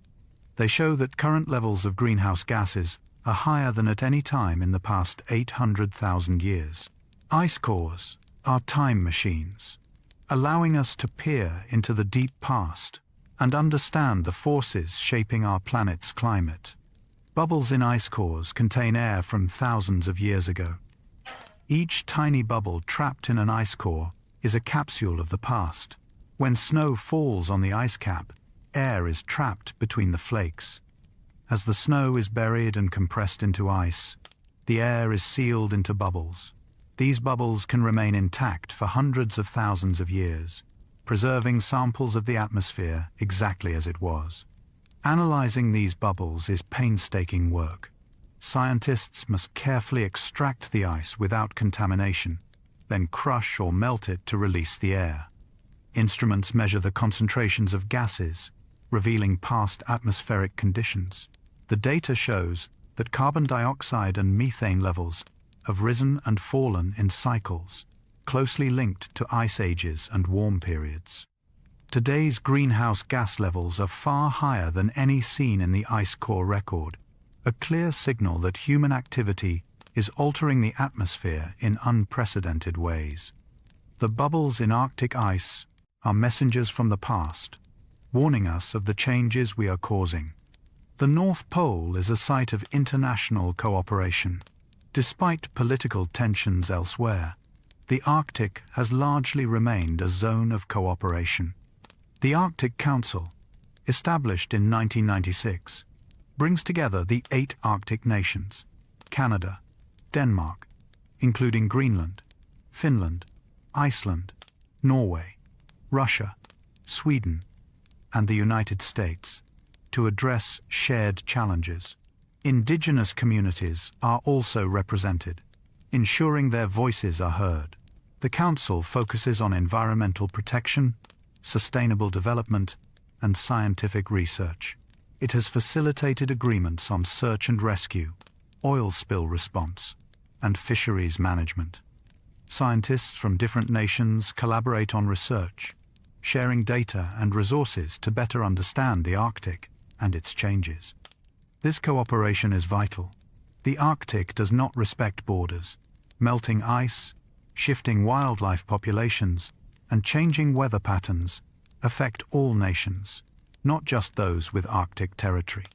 They show that current levels of greenhouse gases are higher than at any time in the past 800,000 years. Ice cores are time machines, allowing us to peer into the deep past and understand the forces shaping our planet's climate. Bubbles in ice cores contain air from thousands of years ago. Each tiny bubble trapped in an ice core is a capsule of the past. When snow falls on the ice cap, air is trapped between the flakes. As the snow is buried and compressed into ice, the air is sealed into bubbles. These bubbles can remain intact for hundreds of thousands of years, preserving samples of the atmosphere exactly as it was. Analyzing these bubbles is painstaking work. Scientists must carefully extract the ice without contamination, then crush or melt it to release the air. Instruments measure the concentrations of gases, revealing past atmospheric conditions. The data shows that carbon dioxide and methane levels have risen and fallen in cycles, closely linked to ice ages and warm periods. Today's greenhouse gas levels are far higher than any seen in the ice core record, a clear signal that human activity is altering the atmosphere in unprecedented ways. The bubbles in Arctic ice are messengers from the past, warning us of the changes we are causing. The North Pole is a site of international cooperation. Despite political tensions elsewhere, the Arctic has largely remained a zone of cooperation. The Arctic Council, established in 1996, brings together the 8 Arctic nations, Canada, Denmark, including Greenland, Finland, Iceland, Norway, Russia, Sweden, and the United States, to address shared challenges. Indigenous communities are also represented, ensuring their voices are heard. The Council focuses on environmental protection, sustainable development, and scientific research. It has facilitated agreements on search and rescue, oil spill response, and fisheries management. Scientists from different nations collaborate on research, sharing data and resources to better understand the Arctic and its changes. This cooperation is vital. The Arctic does not respect borders. Melting ice, shifting wildlife populations, and changing weather patterns affect all nations, not just those with Arctic territory.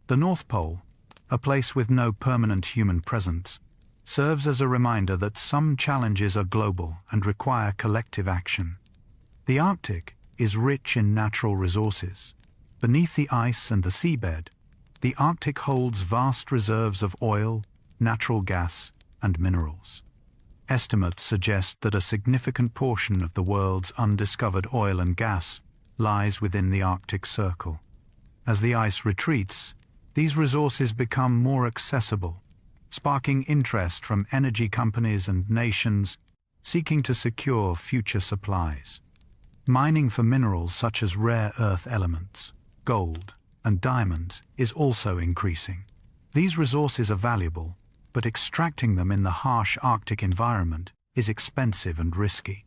The North Pole, a place with no permanent human presence, serves as a reminder that some challenges are global and require collective action. The Arctic is rich in natural resources. Beneath the ice and the seabed, the Arctic holds vast reserves of oil, natural gas, and minerals. Estimates suggest that a significant portion of the world's undiscovered oil and gas lies within the Arctic Circle. As the ice retreats, these resources become more accessible, sparking interest from energy companies and nations seeking to secure future supplies. Mining for minerals such as rare earth elements, gold, and diamonds is also increasing. These resources are valuable, but extracting them in the harsh Arctic environment is expensive and risky.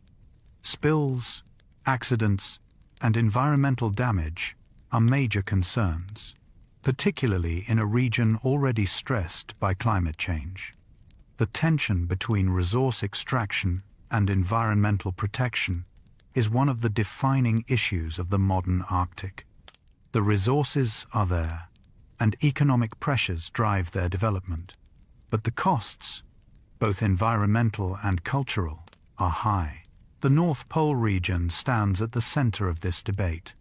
Spills, accidents, and environmental damage are major concerns, particularly in a region already stressed by climate change. The tension between resource extraction and environmental protection is one of the defining issues of the modern Arctic. The resources are there, and economic pressures drive their development. But the costs, both environmental and cultural, are high. The North Pole region stands at the center of this debate,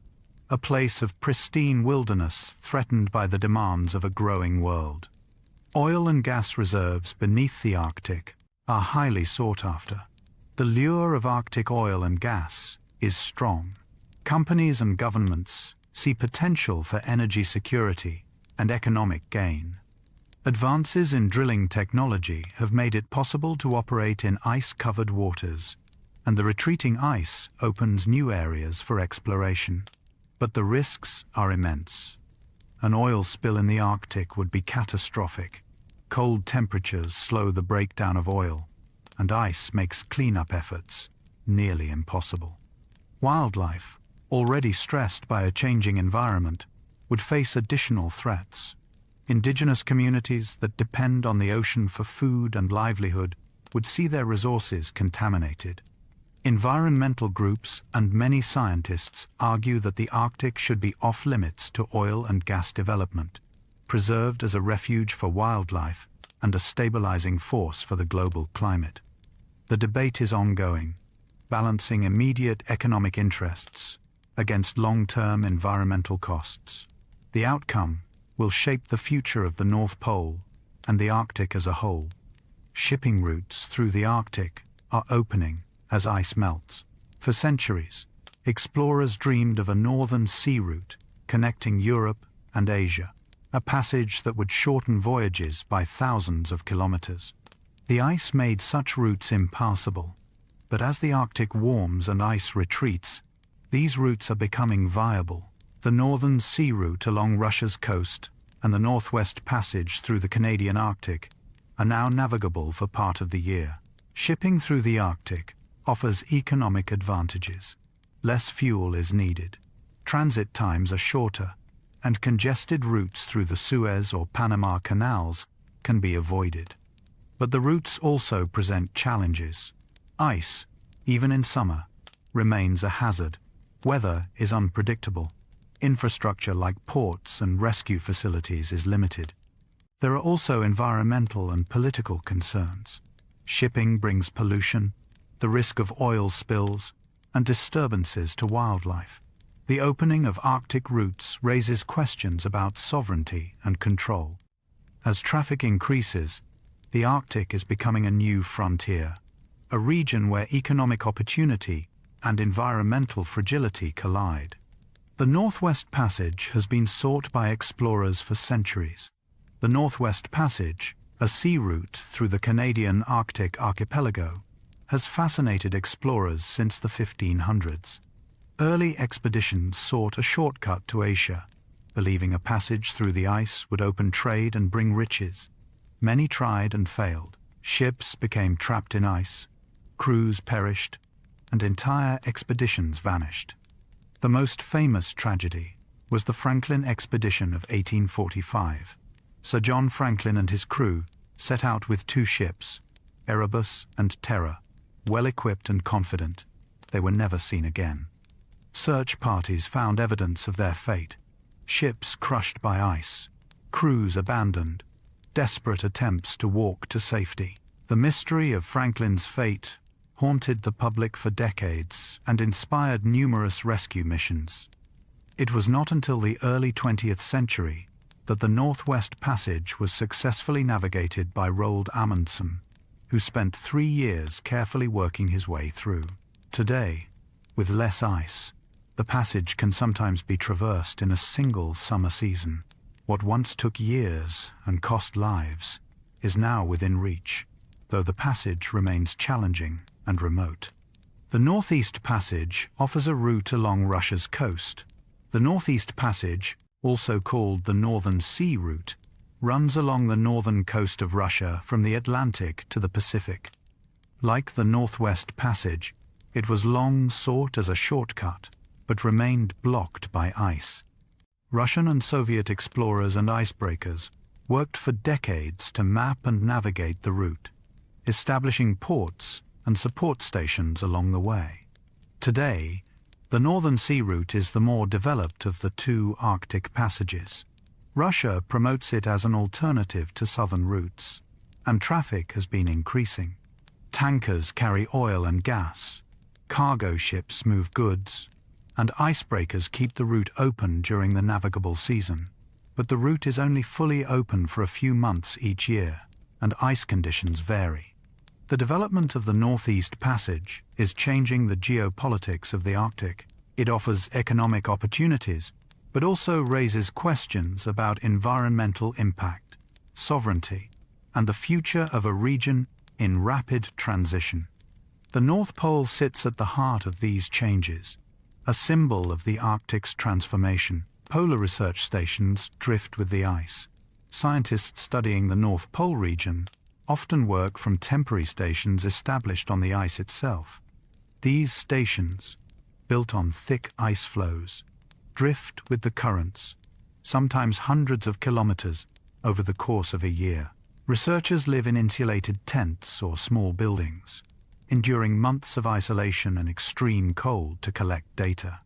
a place of pristine wilderness threatened by the demands of a growing world. Oil and gas reserves beneath the Arctic are highly sought after. The lure of Arctic oil and gas is strong. Companies and governments see potential for energy security and economic gain. Advances in drilling technology have made it possible to operate in ice-covered waters, and the retreating ice opens new areas for exploration. But the risks are immense. An oil spill in the Arctic would be catastrophic. Cold temperatures slow the breakdown of oil, and ice makes cleanup efforts nearly impossible. Wildlife, already stressed by a changing environment, would face additional threats. Indigenous communities that depend on the ocean for food and livelihood would see their resources contaminated. Environmental groups and many scientists argue that the Arctic should be off-limits to oil and gas development, preserved as a refuge for wildlife and a stabilizing force for the global climate. The debate is ongoing, balancing immediate economic interests against long-term environmental costs. The outcome will shape the future of the North Pole and the Arctic as a whole. Shipping routes through the Arctic are opening as ice melts. For centuries, explorers dreamed of a northern sea route connecting Europe and Asia, a passage that would shorten voyages by thousands of kilometers. The ice made such routes impassable, but as the Arctic warms and ice retreats, these routes are becoming viable. The northern sea route along Russia's coast and the Northwest Passage through the Canadian Arctic are now navigable for part of the year. Shipping through the Arctic offers economic advantages. Less fuel is needed, transit times are shorter, and congested routes through the Suez or Panama canals can be avoided. But the routes also present challenges. Ice, even in summer, remains a hazard. Weather is unpredictable. Infrastructure like ports and rescue facilities is limited. There are also environmental and political concerns. Shipping brings pollution, the risk of oil spills, and disturbances to wildlife. The opening of Arctic routes raises questions about sovereignty and control. As traffic increases, the Arctic is becoming a new frontier, a region where economic opportunity and environmental fragility collide. The Northwest Passage has been sought by explorers for centuries. The Northwest Passage, a sea route through the Canadian Arctic archipelago, has fascinated explorers since the 1500s. Early expeditions sought a shortcut to Asia, believing a passage through the ice would open trade and bring riches. Many tried and failed. Ships became trapped in ice, crews perished, and entire expeditions vanished. The most famous tragedy was the Franklin expedition of 1845. Sir John Franklin and his crew set out with 2 ships, Erebus and Terror. Well-equipped and confident, they were never seen again. Search parties found evidence of their fate. Ships crushed by ice, crews abandoned, desperate attempts to walk to safety. The mystery of Franklin's fate haunted the public for decades and inspired numerous rescue missions. It was not until the early 20th century that the Northwest Passage was successfully navigated by Roald Amundsen, who spent 3 years carefully working his way through. Today, with less ice, the passage can sometimes be traversed in a single summer season. What once took years and cost lives is now within reach, though the passage remains challenging and remote. The Northeast Passage offers a route along Russia's coast. The Northeast Passage, also called the Northern Sea Route, runs along the northern coast of Russia from the Atlantic to the Pacific. Like the Northwest Passage, it was long sought as a shortcut, but remained blocked by ice. Russian and Soviet explorers and icebreakers worked for decades to map and navigate the route, establishing ports and support stations along the way. Today, the Northern Sea Route is the more developed of the 2 Arctic passages. Russia promotes it as an alternative to southern routes, and traffic has been increasing. Tankers carry oil and gas, cargo ships move goods, and icebreakers keep the route open during the navigable season. But the route is only fully open for a few months each year, and ice conditions vary. The development of the Northeast Passage is changing the geopolitics of the Arctic. It offers economic opportunities, but also raises questions about environmental impact, sovereignty, and the future of a region in rapid transition. The North Pole sits at the heart of these changes, a symbol of the Arctic's transformation. Polar research stations drift with the ice. Scientists studying the North Pole region often work from temporary stations established on the ice itself. These stations, built on thick ice floes, drift with the currents, sometimes hundreds of kilometers, over the course of a year. Researchers live in insulated tents or small buildings, enduring months of isolation and extreme cold to collect data.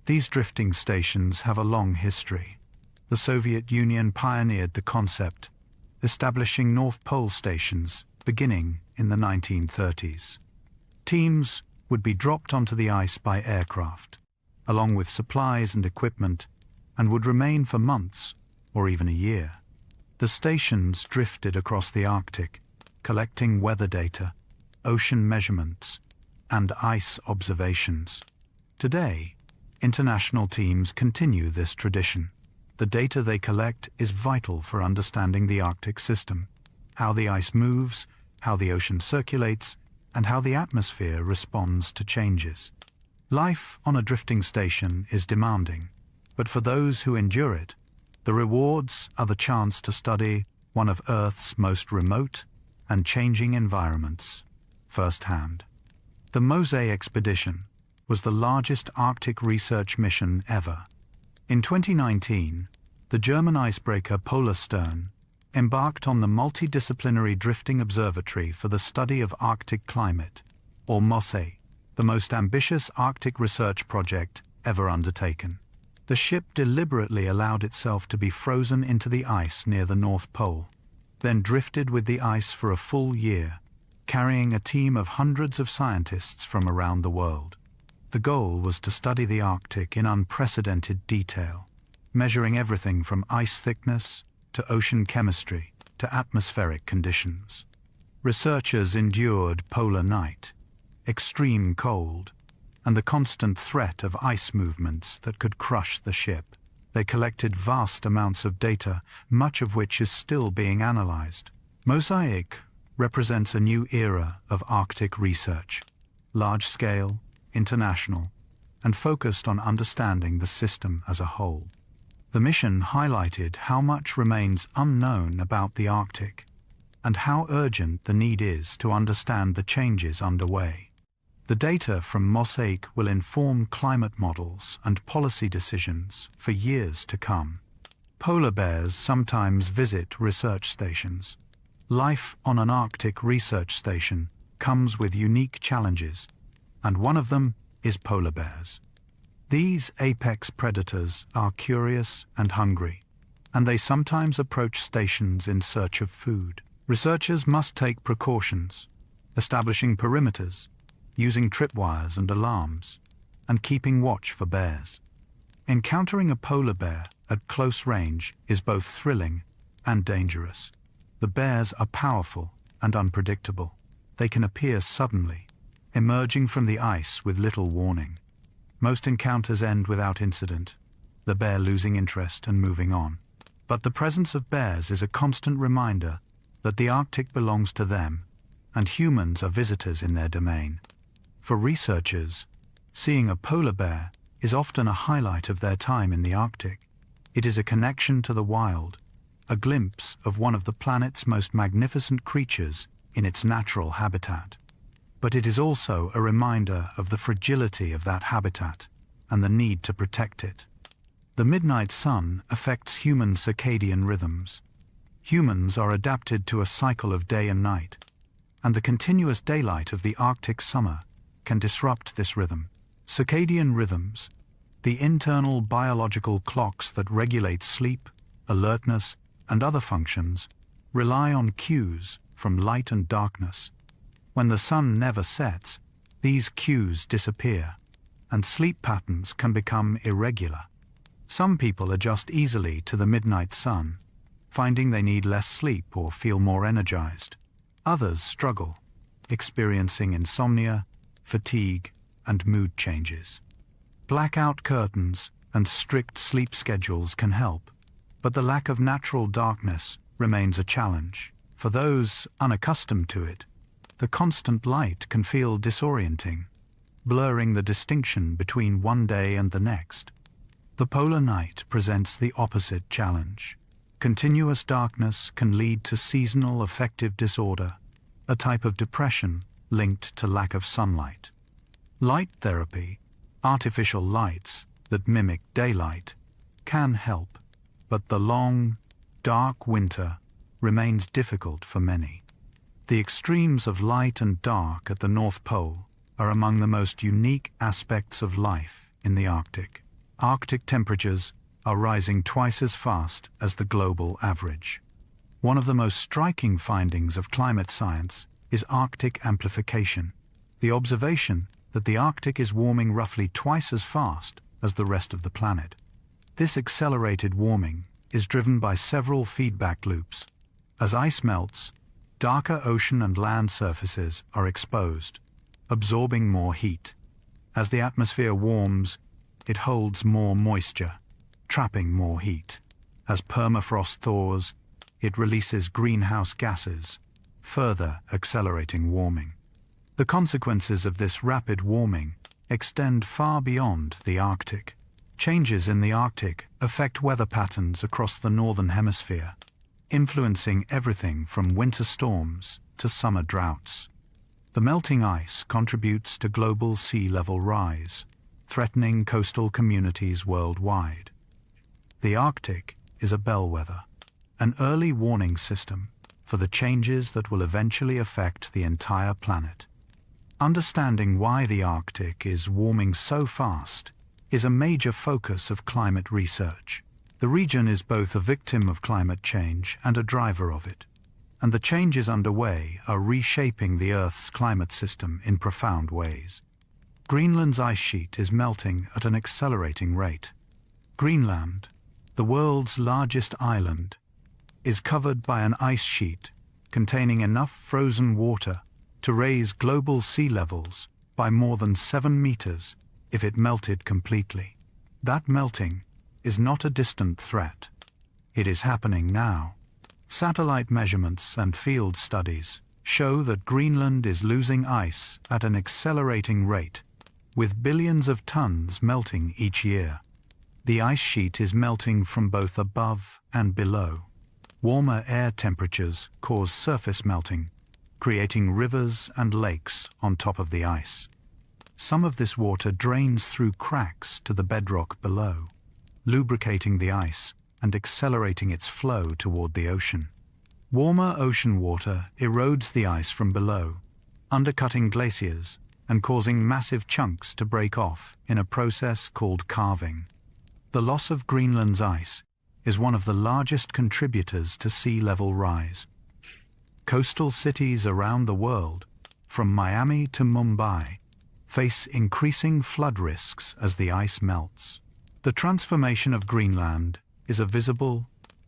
These drifting stations have a long history. The Soviet Union pioneered the concept, establishing North Pole stations beginning in the 1930s. Teams would be dropped onto the ice by aircraft, along with supplies and equipment, and would remain for months or even a year. The stations drifted across the Arctic, collecting weather data, ocean measurements, and ice observations. Today, international teams continue this tradition. The data they collect is vital for understanding the Arctic system, how the ice moves, how the ocean circulates, and how the atmosphere responds to changes. Life on a drifting station is demanding, but for those who endure it, the rewards are the chance to study one of Earth's most remote and changing environments firsthand. The Mosay expedition was the largest Arctic research mission ever. In 2019, the German icebreaker Polarstern embarked on the Multidisciplinary Drifting Observatory for the Study of Arctic Climate, or MOSAE, the most ambitious Arctic research project ever undertaken. The ship deliberately allowed itself to be frozen into the ice near the North Pole, then drifted with the ice for a full year, carrying a team of hundreds of scientists from around the world. The goal was to study the Arctic in unprecedented detail, measuring everything from ice thickness to ocean chemistry to atmospheric conditions. Researchers endured polar night, extreme cold, and the constant threat of ice movements that could crush the ship. They collected vast amounts of data, much of which is still being analyzed. Mosaic represents a new era of Arctic research, large-scale, international, and focused on understanding the system as a whole. The mission highlighted how much remains unknown about the Arctic and how urgent the need is to understand the changes underway. The data from Mosaic will inform climate models and policy decisions for years to come. Polar bears sometimes visit research stations. Life on an Arctic research station comes with unique challenges, and one of them is polar bears. These apex predators are curious and hungry, and they sometimes approach stations in search of food. Researchers must take precautions, establishing perimeters, using tripwires and alarms, and keeping watch for bears. Encountering a polar bear at close range is both thrilling and dangerous. The bears are powerful and unpredictable. They can appear suddenly, emerging from the ice with little warning. Most encounters end without incident, the bear losing interest and moving on. But the presence of bears is a constant reminder that the Arctic belongs to them, and humans are visitors in their domain. For researchers, seeing a polar bear is often a highlight of their time in the Arctic. It is a connection to the wild, a glimpse of one of the planet's most magnificent creatures in its natural habitat. But it is also a reminder of the fragility of that habitat and the need to protect it. The midnight sun affects human circadian rhythms. Humans are adapted to a cycle of day and night, and the continuous daylight of the Arctic summer can disrupt this rhythm. Circadian rhythms, the internal biological clocks that regulate sleep, alertness, and other functions, rely on cues from light and darkness. When the sun never sets, these cues disappear, and sleep patterns can become irregular. Some people adjust easily to the midnight sun, finding they need less sleep or feel more energized. Others struggle, experiencing insomnia, fatigue, and mood changes. Blackout curtains and strict sleep schedules can help, but the lack of natural darkness remains a challenge. For those unaccustomed to it, the constant light can feel disorienting, blurring the distinction between one day and the next. The polar night presents the opposite challenge. Continuous darkness can lead to seasonal affective disorder, a type of depression linked to lack of sunlight. Light therapy, artificial lights that mimic daylight, can help, but the long, dark winter remains difficult for many. The extremes of light and dark at the North Pole are among the most unique aspects of life in the Arctic. Arctic temperatures are rising twice as fast as the global average. One of the most striking findings of climate science is Arctic amplification, the observation that the Arctic is warming roughly twice as fast as the rest of the planet. This accelerated warming is driven by several feedback loops. As ice melts, darker ocean and land surfaces are exposed, absorbing more heat. As the atmosphere warms, it holds more moisture, trapping more heat. As permafrost thaws, it releases greenhouse gases, further accelerating warming. The consequences of this rapid warming extend far beyond the Arctic. Changes in the Arctic affect weather patterns across the northern hemisphere, influencing everything from winter storms to summer droughts. The melting ice contributes to global sea level rise, threatening coastal communities worldwide. The Arctic is a bellwether, an early warning system for the changes that will eventually affect the entire planet. Understanding why the Arctic is warming so fast is a major focus of climate research. The region is both a victim of climate change and a driver of it, and the changes underway are reshaping the Earth's climate system in profound ways. Greenland's ice sheet is melting at an accelerating rate. Greenland, the world's largest island, is covered by an ice sheet containing enough frozen water to raise global sea levels by more than 7 meters if it melted completely. That melting is not a distant threat. It is happening now. Satellite measurements and field studies show that Greenland is losing ice at an accelerating rate, with billions of tons melting each year. The ice sheet is melting from both above and below. Warmer air temperatures cause surface melting, creating rivers and lakes on top of the ice. Some of this water drains through cracks to the bedrock below, lubricating the ice and accelerating its flow toward the ocean. Warmer ocean water erodes the ice from below, undercutting glaciers and causing massive chunks to break off in a process called calving. The loss of Greenland's ice is one of the largest contributors to sea level rise. Coastal cities around the world, from Miami to Mumbai, face increasing flood risks as the ice melts. The transformation of Greenland is a visible,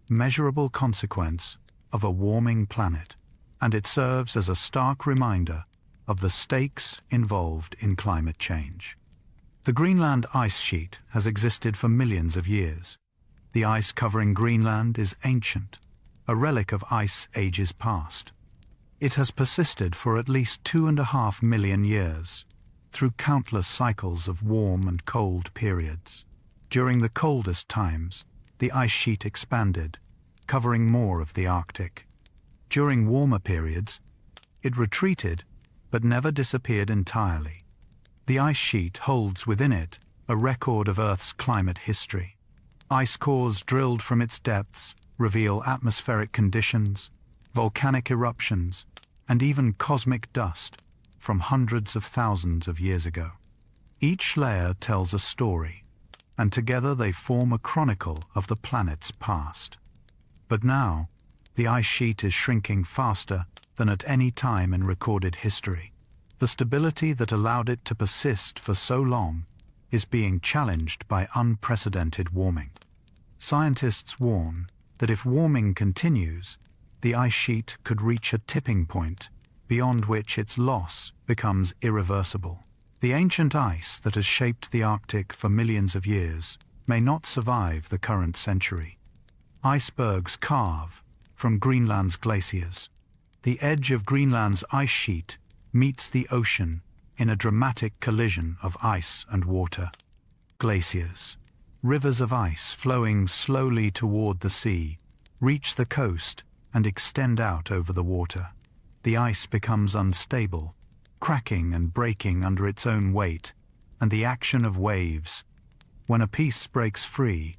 measurable consequence of a warming planet, and it serves as a stark reminder of the stakes involved in climate change. The Greenland ice sheet has existed for millions of years. The ice covering Greenland is ancient, a relic of ice ages past. It has persisted for at least 2.5 million years, through countless cycles of warm and cold periods. During the coldest times, the ice sheet expanded, covering more of the Arctic. During warmer periods, it retreated, but never disappeared entirely. The ice sheet holds within it a record of Earth's climate history. Ice cores drilled from its depths reveal atmospheric conditions, volcanic eruptions, and even cosmic dust from hundreds of thousands of years ago. Each layer tells a story, and together they form a chronicle of the planet's past. But now, the ice sheet is shrinking faster than at any time in recorded history. The stability that allowed it to persist for so long is being challenged by unprecedented warming. Scientists warn that if warming continues, the ice sheet could reach a tipping point beyond which its loss becomes irreversible. The ancient ice that has shaped the Arctic for millions of years may not survive the current century. Icebergs carve from Greenland's glaciers. The edge of Greenland's ice sheet meets the ocean in a dramatic collision of ice and water. Glaciers, rivers of ice flowing slowly toward the sea, reach the coast and extend out over the water. The ice becomes unstable, cracking and breaking under its own weight and the action of waves. When a piece breaks free,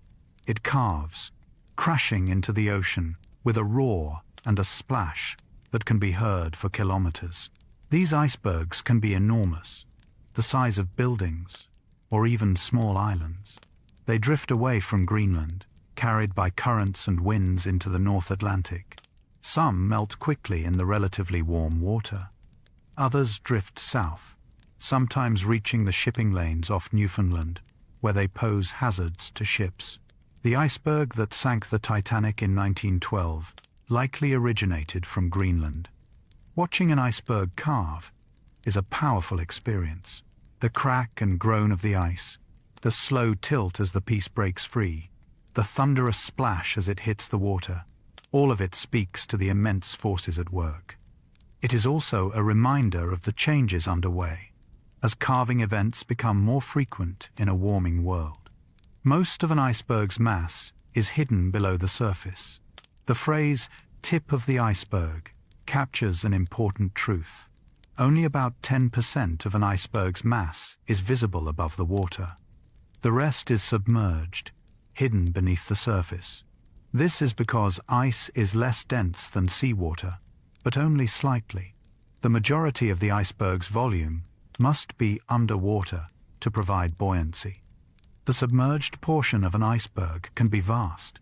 it calves, crashing into the ocean with a roar and a splash that can be heard for kilometers. These icebergs can be enormous, the size of buildings, or even small islands. They drift away from Greenland, carried by currents and winds into the North Atlantic. Some melt quickly in the relatively warm water. Others drift south, sometimes reaching the shipping lanes off Newfoundland, where they pose hazards to ships. The iceberg that sank the Titanic in 1912 likely originated from Greenland. Watching an iceberg carve is a powerful experience. The crack and groan of the ice, the slow tilt as the piece breaks free, the thunderous splash as it hits the water, all of it speaks to the immense forces at work. It is also a reminder of the changes underway, as carving events become more frequent in a warming world. Most of an iceberg's mass is hidden below the surface. The phrase, "tip of the iceberg," captures an important truth. Only about 10% of an iceberg's mass is visible above the water. The rest is submerged, hidden beneath the surface. This is because ice is less dense than seawater, but only slightly. The majority of the iceberg's volume must be underwater to provide buoyancy. The submerged portion of an iceberg can be vast,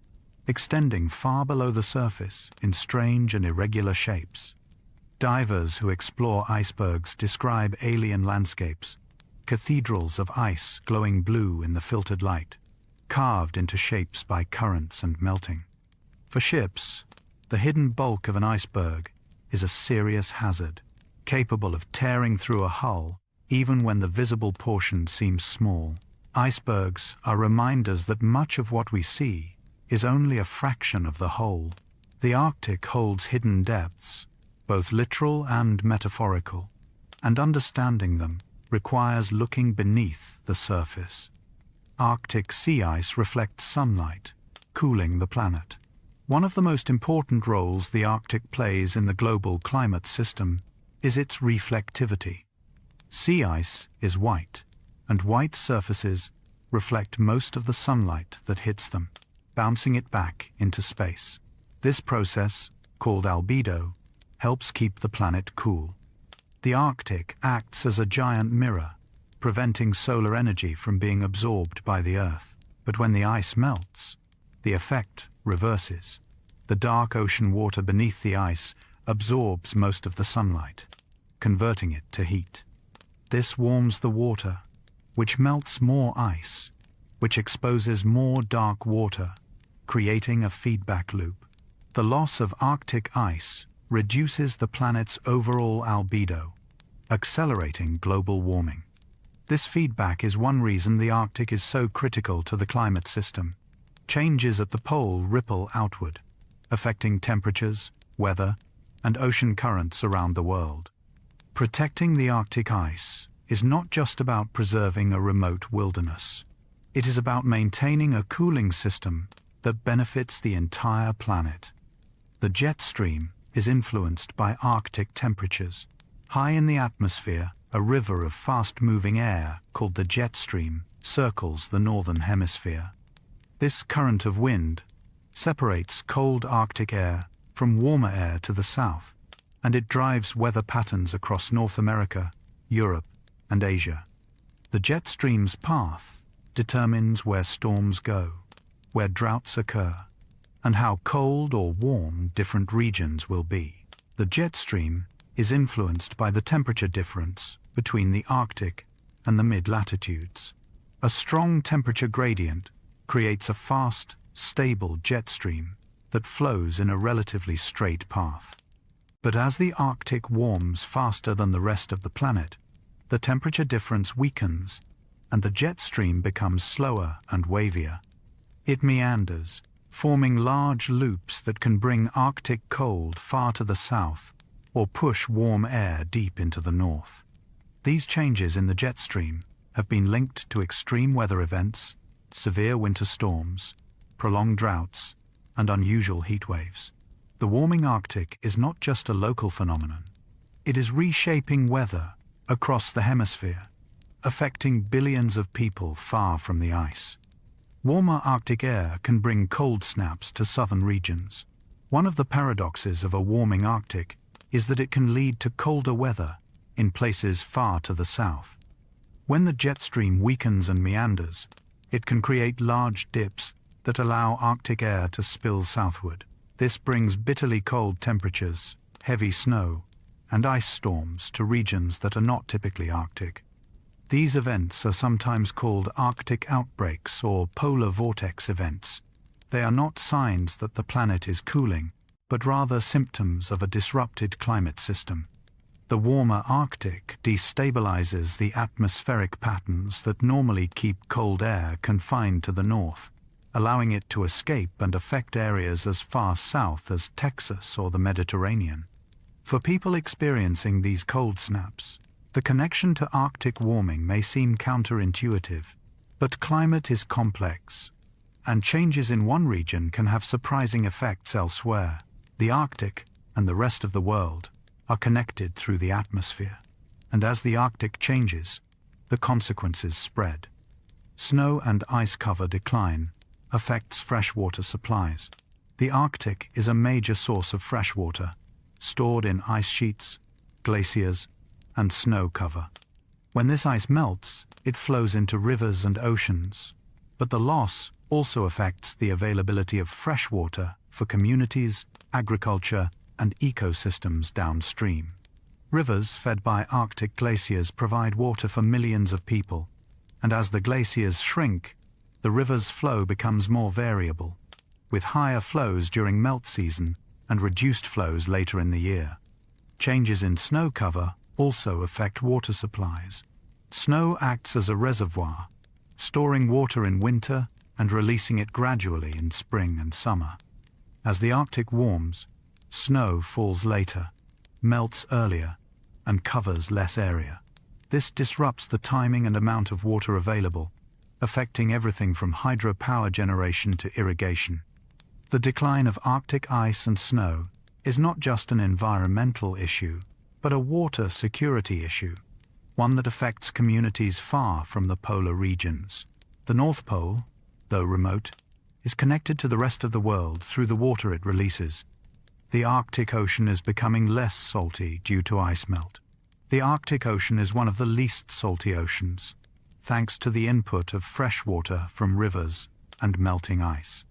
extending far below the surface in strange and irregular shapes. Divers who explore icebergs describe alien landscapes, cathedrals of ice glowing blue in the filtered light, carved into shapes by currents and melting. For ships, the hidden bulk of an iceberg is a serious hazard, capable of tearing through a hull even when the visible portion seems small. Icebergs are reminders that much of what we see is only a fraction of the whole. The Arctic holds hidden depths, both literal and metaphorical, and understanding them requires looking beneath the surface. Arctic sea ice reflects sunlight, cooling the planet. One of the most important roles the Arctic plays in the global climate system is its reflectivity. Sea ice is white, and white surfaces reflect most of the sunlight that hits them, bouncing it back into space. This process, called albedo, helps keep the planet cool. The Arctic acts as a giant mirror, preventing solar energy from being absorbed by the Earth. But when the ice melts, the effect reverses. The dark ocean water beneath the ice absorbs most of the sunlight, converting it to heat. This warms the water, which melts more ice, which exposes more dark water, creating a feedback loop. The loss of Arctic ice reduces the planet's overall albedo, accelerating global warming. This feedback is one reason the Arctic is so critical to the climate system. Changes at the pole ripple outward, affecting temperatures, weather, and ocean currents around the world. Protecting the Arctic ice is not just about preserving a remote wilderness. It is about maintaining a cooling system that benefits the entire planet. The jet stream is influenced by Arctic temperatures. High in the atmosphere, a river of fast-moving air called the jet stream circles the northern hemisphere. This current of wind separates cold Arctic air from warmer air to the south, and it drives weather patterns across North America, Europe, and Asia. The jet stream's path determines where storms go, where droughts occur, and how cold or warm different regions will be. The jet stream is influenced by the temperature difference between the Arctic and the mid-latitudes. A strong temperature gradient creates a fast, stable jet stream that flows in a relatively straight path. But as the Arctic warms faster than the rest of the planet, the temperature difference weakens and the jet stream becomes slower and wavier. It meanders, forming large loops that can bring Arctic cold far to the south or push warm air deep into the north. These changes in the jet stream have been linked to extreme weather events, severe winter storms, prolonged droughts, and unusual heat waves. The warming Arctic is not just a local phenomenon. It is reshaping weather across the hemisphere, affecting billions of people far from the ice. Warmer Arctic air can bring cold snaps to southern regions. One of the paradoxes of a warming Arctic is that it can lead to colder weather in places far to the south. When the jet stream weakens and meanders, it can create large dips that allow Arctic air to spill southward. This brings bitterly cold temperatures, heavy snow, and ice storms to regions that are not typically Arctic. These events are sometimes called Arctic outbreaks or polar vortex events. They are not signs that the planet is cooling, but rather symptoms of a disrupted climate system. The warmer Arctic destabilizes the atmospheric patterns that normally keep cold air confined to the north, allowing it to escape and affect areas as far south as Texas or the Mediterranean. For people experiencing these cold snaps, the connection to Arctic warming may seem counterintuitive, but climate is complex, and changes in one region can have surprising effects elsewhere. The Arctic and the rest of the world are connected through the atmosphere, and as the Arctic changes, the consequences spread. Snow and ice cover decline affects freshwater supplies. The Arctic is a major source of freshwater, stored in ice sheets, glaciers, and snow cover. When this ice melts, it flows into rivers and oceans, but the loss also affects the availability of fresh water for communities, agriculture, and ecosystems downstream. Rivers fed by Arctic glaciers provide water for millions of people, and as the glaciers shrink, the river's flow becomes more variable, with higher flows during melt season and reduced flows later in the year. Changes in snow cover also affect water supplies. Snow acts as a reservoir, storing water in winter and releasing it gradually in spring and summer. As the Arctic warms, snow falls later, melts earlier, and covers less area. This disrupts the timing and amount of water available, affecting everything from hydropower generation to irrigation. The decline of Arctic ice and snow is not just an environmental issue, but a water security issue, one that affects communities far from the polar regions. The North Pole, though remote, is connected to the rest of the world through the water it releases. The Arctic Ocean is becoming less salty due to ice melt. The Arctic Ocean is one of the least salty oceans, thanks to the input of fresh water from rivers and melting ice.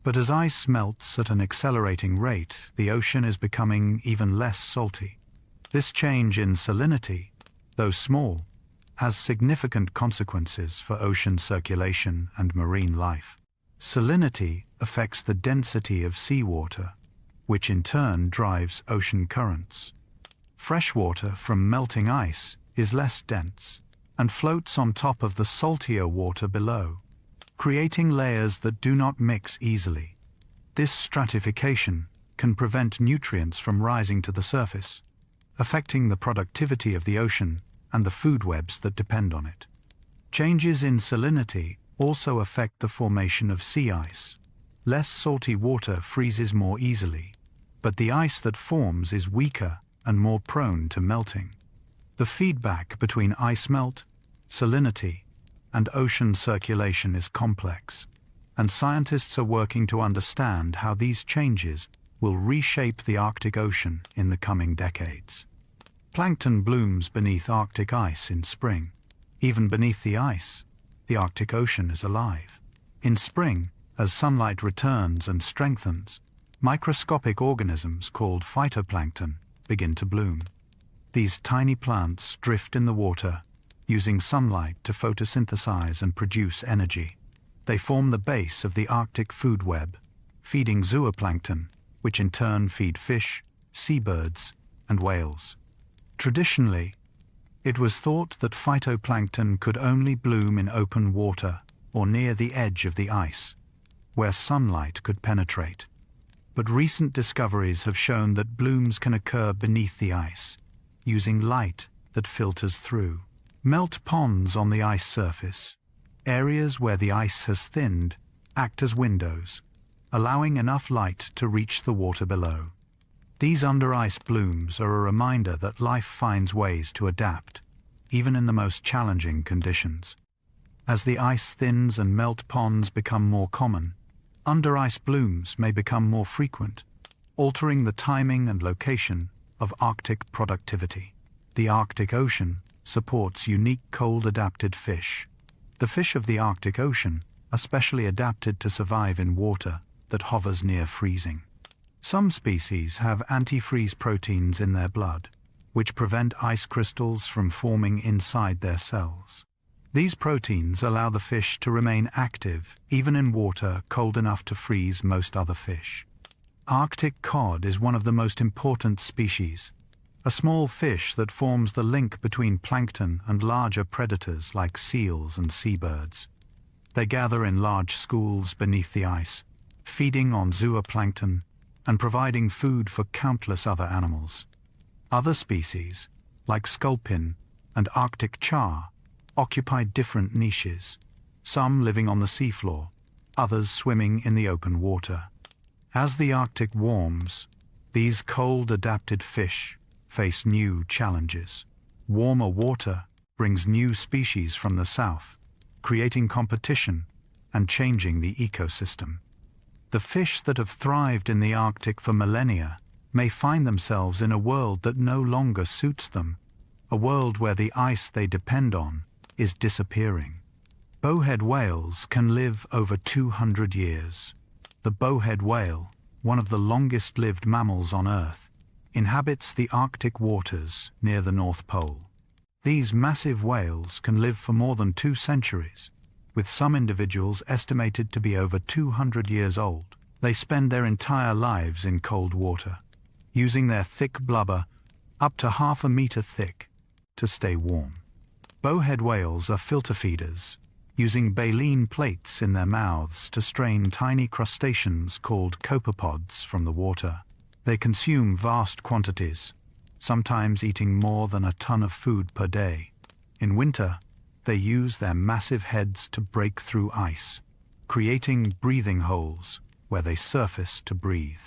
But as ice melts at an accelerating rate, the ocean is becoming even less salty. This change in salinity, though small, has significant consequences for ocean circulation and marine life. Salinity affects the density of seawater, which in turn drives ocean currents. Fresh water from melting ice is less dense and floats on top of the saltier water below, creating layers that do not mix easily. This stratification can prevent nutrients from rising to the surface, affecting the productivity of the ocean and the food webs that depend on it. Changes in salinity also affect the formation of sea ice. Less salty water freezes more easily, but the ice that forms is weaker and more prone to melting. The feedback between ice melt, salinity, and ocean circulation is complex, and scientists are working to understand how these changes will reshape the Arctic Ocean in the coming decades. Plankton blooms beneath Arctic ice in spring. Even beneath the ice, the Arctic Ocean is alive. In spring, as sunlight returns and strengthens, microscopic organisms called phytoplankton begin to bloom. These tiny plants drift in the water, using sunlight to photosynthesize and produce energy. They form the base of the Arctic food web, feeding zooplankton, which in turn feed fish, seabirds, and whales. Traditionally, it was thought that phytoplankton could only bloom in open water or near the edge of the ice, where sunlight could penetrate. But recent discoveries have shown that blooms can occur beneath the ice, using light that filters through. Melt ponds on the ice surface, areas where the ice has thinned, act as windows, allowing enough light to reach the water below. These under-ice blooms are a reminder that life finds ways to adapt, even in the most challenging conditions. As the ice thins and melt ponds become more common, under-ice blooms may become more frequent, altering the timing and location of Arctic productivity. The Arctic Ocean supports unique cold-adapted fish. The fish of the Arctic Ocean are specially adapted to survive in water that hovers near freezing. Some species have antifreeze proteins in their blood, which prevent ice crystals from forming inside their cells. These proteins allow the fish to remain active even in water cold enough to freeze most other fish. Arctic cod is one of the most important species, a small fish that forms the link between plankton and larger predators like seals and seabirds. They gather in large schools beneath the ice, feeding on zooplankton and providing food for countless other animals. Other species, like sculpin and Arctic char, occupy different niches, some living on the seafloor, others swimming in the open water. As the Arctic warms, these cold-adapted fish face new challenges. Warmer water brings new species from the south, creating competition and changing the ecosystem. The fish that have thrived in the Arctic for millennia may find themselves in a world that no longer suits them, a world where the ice they depend on is disappearing. Bowhead whales can live over 200 years. The bowhead whale, one of the longest-lived mammals on Earth, inhabits the Arctic waters near the North Pole. These massive whales can live for more than 2 centuries, with some individuals estimated to be over 200 years old. They spend their entire lives in cold water, using their thick blubber, up to half a meter thick, to stay warm. Bowhead whales are filter feeders, using baleen plates in their mouths to strain tiny crustaceans called copepods from the water. They consume vast quantities, sometimes eating more than a ton of food per day. In winter, they use their massive heads to break through ice, creating breathing holes where they surface to breathe.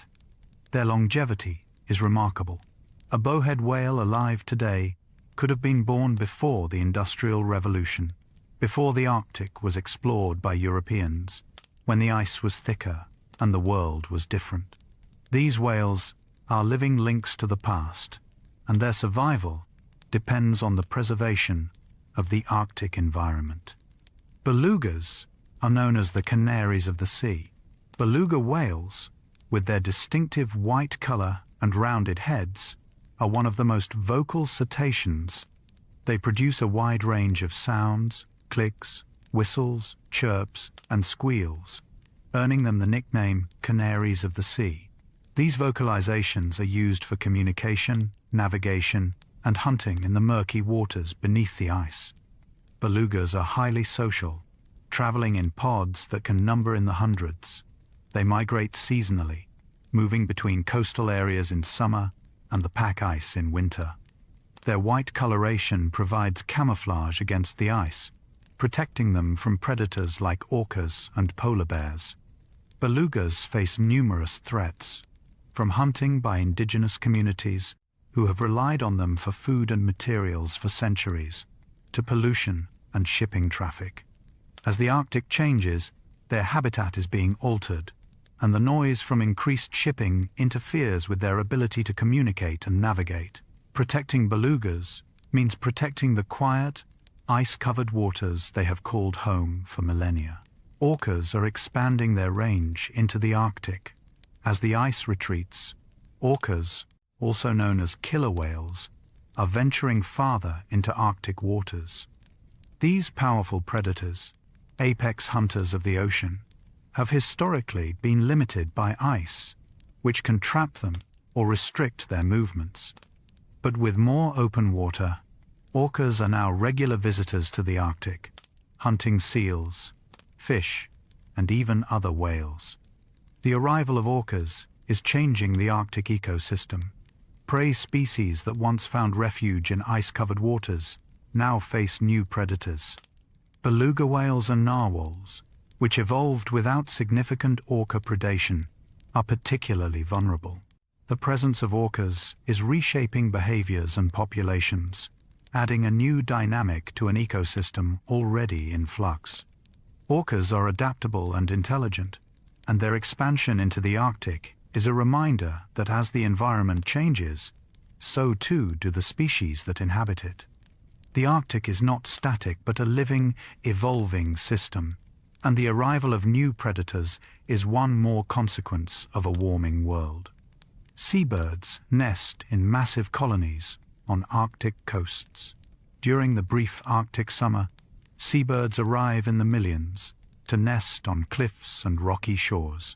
Their longevity is remarkable. A bowhead whale alive today could have been born before the Industrial Revolution, before the Arctic was explored by Europeans, when the ice was thicker and the world was different. These whales are living links to the past, and their survival depends on the preservation of the Arctic environment. Belugas are known as the canaries of the sea. Beluga whales, with their distinctive white color and rounded heads, are one of the most vocal cetaceans. They produce a wide range of sounds, clicks, whistles, chirps, and squeals, earning them the nickname canaries of the sea. These vocalizations are used for communication, navigation, and hunting in the murky waters beneath the ice. Belugas are highly social, traveling in pods that can number in the hundreds. They migrate seasonally, moving between coastal areas in summer and the pack ice in winter. Their white coloration provides camouflage against the ice, protecting them from predators like orcas and polar bears. Belugas face numerous threats, from hunting by indigenous communities who have relied on them for food and materials for centuries, to pollution and shipping traffic. As the Arctic changes, their habitat is being altered, and the noise from increased shipping interferes with their ability to communicate and navigate. Protecting belugas means protecting the quiet, ice-covered waters they have called home for millennia. Orcas are expanding their range into the Arctic. As the ice retreats, orcas, also known as killer whales, are venturing farther into Arctic waters. These powerful predators, apex hunters of the ocean, have historically been limited by ice, which can trap them or restrict their movements. But with more open water, orcas are now regular visitors to the Arctic, hunting seals, fish, and even other whales. The arrival of orcas is changing the Arctic ecosystem. Prey species that once found refuge in ice-covered waters now face new predators. Beluga whales and narwhals, which evolved without significant orca predation, are particularly vulnerable. The presence of orcas is reshaping behaviors and populations, adding a new dynamic to an ecosystem already in flux. Orcas are adaptable and intelligent, and their expansion into the Arctic is a reminder that as the environment changes, so too do the species that inhabit it. The Arctic is not static but a living, evolving system, and the arrival of new predators is one more consequence of a warming world. Seabirds nest in massive colonies on Arctic coasts. During the brief Arctic summer, seabirds arrive in the millions to nest on cliffs and rocky shores.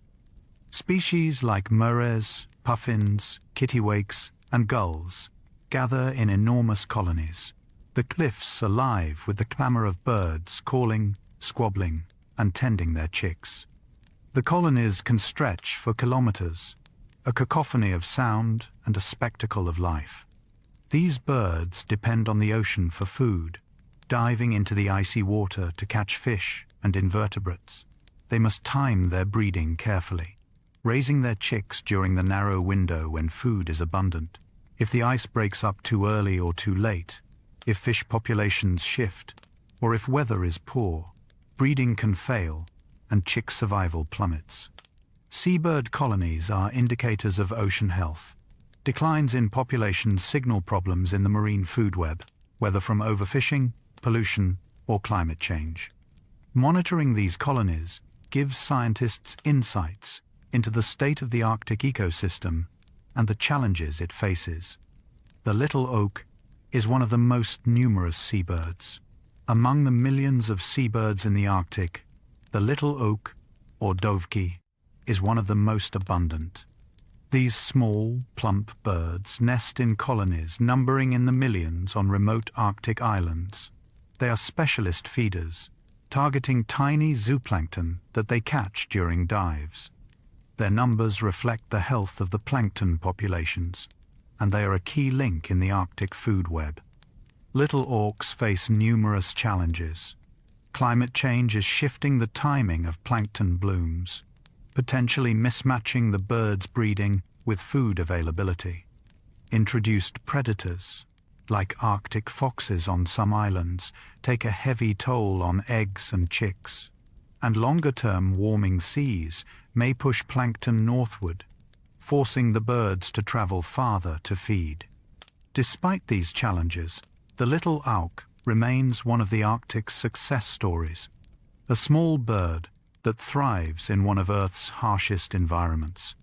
Species like murres, puffins, kittiwakes, and gulls gather in enormous colonies, the cliffs alive with the clamor of birds calling, squabbling, and tending their chicks. The colonies can stretch for kilometers, a cacophony of sound and a spectacle of life. These birds depend on the ocean for food, diving into the icy water to catch fish and invertebrates. They must time their breeding carefully, raising their chicks during the narrow window when food is abundant. If the ice breaks up too early or too late, if fish populations shift, or if weather is poor, breeding can fail and chick survival plummets. Seabird colonies are indicators of ocean health. Declines in populations signal problems in the marine food web, whether from overfishing, pollution, or climate change. Monitoring these colonies gives scientists insights into the state of the Arctic ecosystem and the challenges it faces. The little oak is one of the most numerous seabirds. Among the millions of seabirds in the Arctic, the little oak, or dovki, is one of the most abundant. These small, plump birds nest in colonies numbering in the millions on remote Arctic islands. They are specialist feeders, targeting tiny zooplankton that they catch during dives. Their numbers reflect the health of the plankton populations, and they are a key link in the Arctic food web. Little auks face numerous challenges. Climate change is shifting the timing of plankton blooms, potentially mismatching the birds' breeding with food availability. Introduced predators, like Arctic foxes on some islands, take a heavy toll on eggs and chicks, and longer-term warming seas may push plankton northward, forcing the birds to travel farther to feed. Despite these challenges, the little auk remains one of the Arctic's success stories, a small bird that thrives in one of Earth's harshest environments.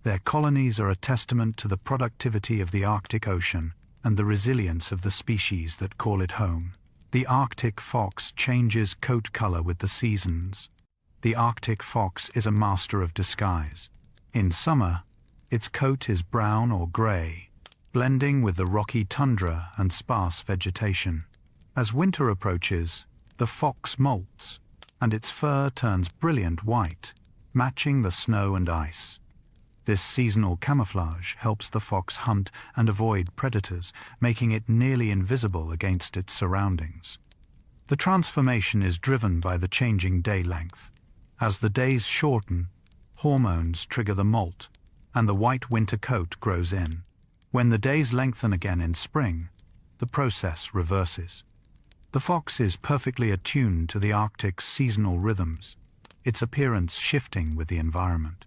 Their colonies are a testament to the productivity of the Arctic Ocean and the resilience of the species that call it home. The Arctic fox changes coat color with the seasons. The Arctic fox is a master of disguise. In summer, its coat is brown or gray, blending with the rocky tundra and sparse vegetation. As winter approaches, the fox molts, and its fur turns brilliant white, matching the snow and ice. This seasonal camouflage helps the fox hunt and avoid predators, making it nearly invisible against its surroundings. The transformation is driven by the changing day length. As the days shorten, hormones trigger the molt, and the white winter coat grows in. When the days lengthen again in spring, the process reverses. The fox is perfectly attuned to the Arctic's seasonal rhythms, its appearance shifting with the environment.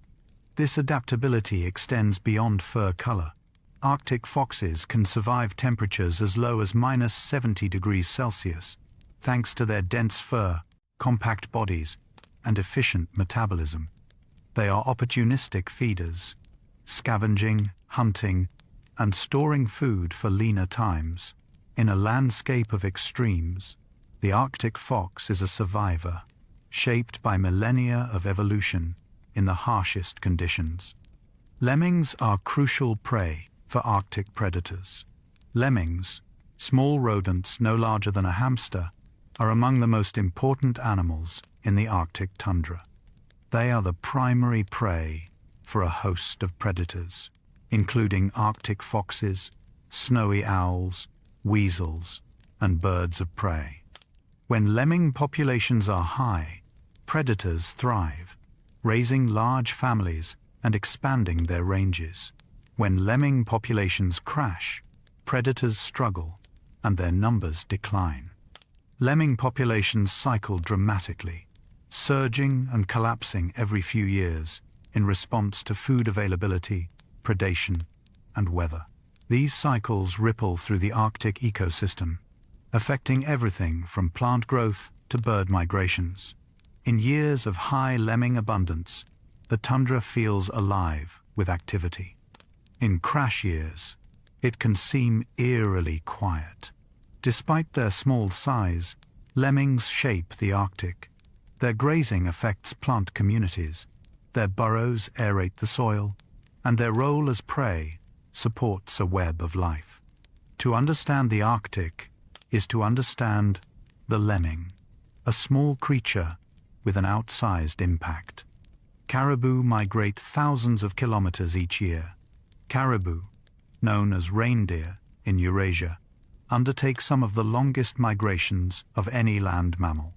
This adaptability extends beyond fur color. Arctic foxes can survive temperatures as low as -70 degrees Celsius, thanks to their dense fur, compact bodies, and efficient metabolism. They are opportunistic feeders, scavenging, hunting, and storing food for leaner times. In a landscape of extremes, the Arctic fox is a survivor, shaped by millennia of evolution in the harshest conditions. Lemmings are crucial prey for Arctic predators. Lemmings, small rodents no larger than a hamster, are among the most important animals in the Arctic tundra. They are the primary prey for a host of predators, including Arctic foxes, snowy owls, weasels, and birds of prey. When lemming populations are high, predators thrive, raising large families and expanding their ranges. When lemming populations crash, predators struggle, and their numbers decline. Lemming populations cycle dramatically, surging and collapsing every few years in response to food availability, predation, and weather. These cycles ripple through the Arctic ecosystem, affecting everything from plant growth to bird migrations. In years of high lemming abundance, the tundra feels alive with activity. In crash years, it can seem eerily quiet. Despite their small size, lemmings shape the Arctic. Their grazing affects plant communities, their burrows aerate the soil, and their role as prey supports a web of life. To understand the Arctic is to understand the lemming, a small creature with an outsized impact. Caribou migrate thousands of kilometers each year. Caribou, known as reindeer in Eurasia, undertake some of the longest migrations of any land mammal.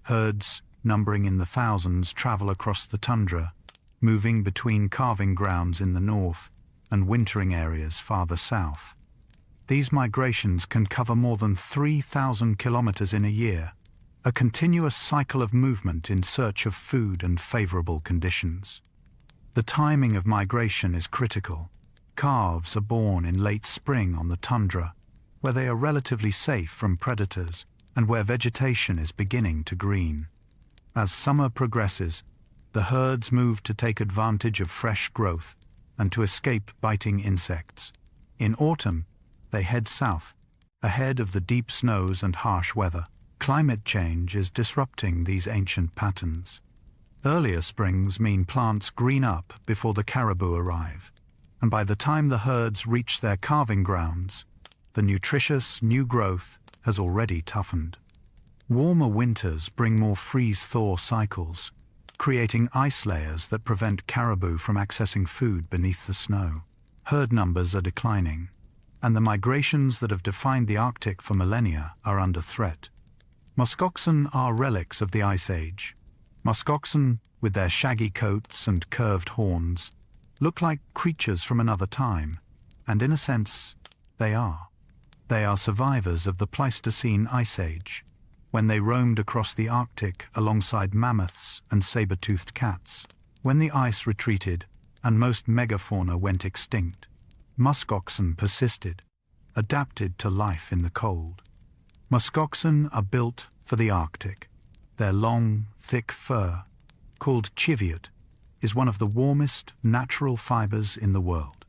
Herds numbering in the thousands travel across the tundra, moving between calving grounds in the north and wintering areas farther south. These migrations can cover more than 3,000 kilometers in a year, a continuous cycle of movement in search of food and favorable conditions. The timing of migration is critical. Calves are born in late spring on the tundra, where they are relatively safe from predators and where vegetation is beginning to green. As summer progresses, the herds move to take advantage of fresh growth and to escape biting insects. In autumn, they head south, ahead of the deep snows and harsh weather. Climate change is disrupting these ancient patterns. Earlier springs mean plants green up before the caribou arrive, and by the time the herds reach their calving grounds, the nutritious new growth has already toughened. Warmer winters bring more freeze-thaw cycles, creating ice layers that prevent caribou from accessing food beneath the snow. Herd numbers are declining, and the migrations that have defined the Arctic for millennia are under threat. Muskoxen are relics of the Ice Age. Muskoxen, with their shaggy coats and curved horns, look like creatures from another time, and in a sense, they are. They are survivors of the Pleistocene Ice Age, when they roamed across the Arctic alongside mammoths and saber-toothed cats. When the ice retreated and most megafauna went extinct, muskoxen persisted, adapted to life in the cold. Muskoxen are built for the Arctic. Their long, thick fur, called chiviot, is one of the warmest natural fibers in the world.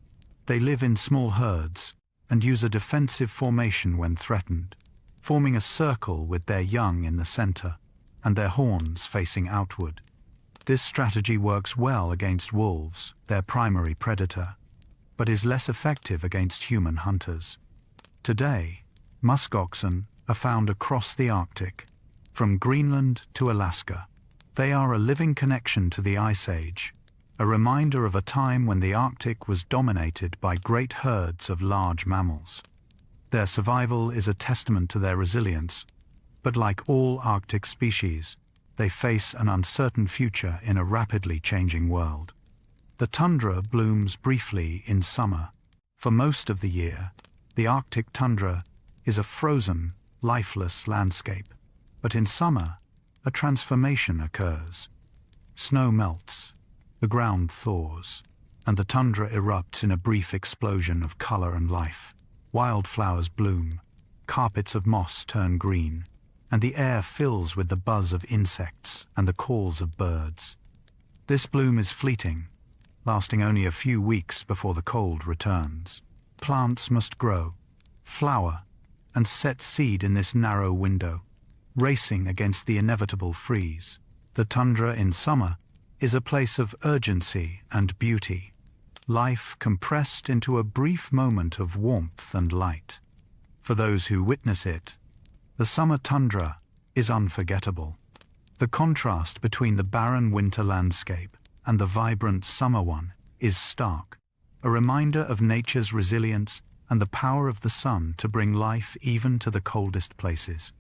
They live in small herds and use a defensive formation when threatened, forming a circle with their young in the center and their horns facing outward. This strategy works well against wolves, their primary predator, but is less effective against human hunters. Today, muskoxen are found across the Arctic, from Greenland to Alaska. They are a living connection to the Ice Age, a reminder of a time when the Arctic was dominated by great herds of large mammals. Their survival is a testament to their resilience, but like all Arctic species, they face an uncertain future in a rapidly changing world. The tundra blooms briefly in summer. For most of the year, the Arctic tundra is a frozen, lifeless landscape. But in summer, a transformation occurs. Snow melts, the ground thaws, and the tundra erupts in a brief explosion of color and life. Wildflowers bloom, carpets of moss turn green, and the air fills with the buzz of insects and the calls of birds. This bloom is fleeting, lasting only a few weeks before the cold returns. Plants must grow, flower, and set seed in this narrow window, racing against the inevitable freeze. The tundra in summer is a place of urgency and beauty, life compressed into a brief moment of warmth and light. For those who witness it, the summer tundra is unforgettable. The contrast between the barren winter landscape and the vibrant summer one is stark, a reminder of nature's resilience and the power of the sun to bring life even to the coldest places.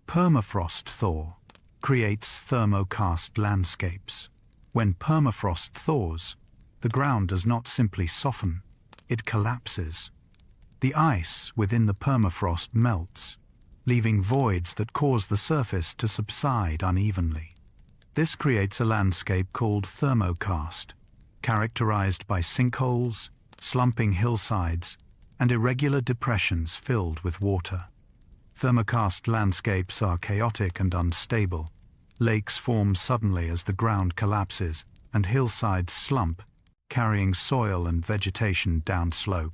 Permafrost thaw creates thermokarst landscapes. When permafrost thaws, the ground does not simply soften, it collapses. The ice within the permafrost melts, leaving voids that cause the surface to subside unevenly. This creates a landscape called thermokarst, characterized by sinkholes, slumping hillsides, and irregular depressions filled with water. Thermokarst landscapes are chaotic and unstable. Lakes form suddenly as the ground collapses, and hillsides slump, carrying soil and vegetation downslope.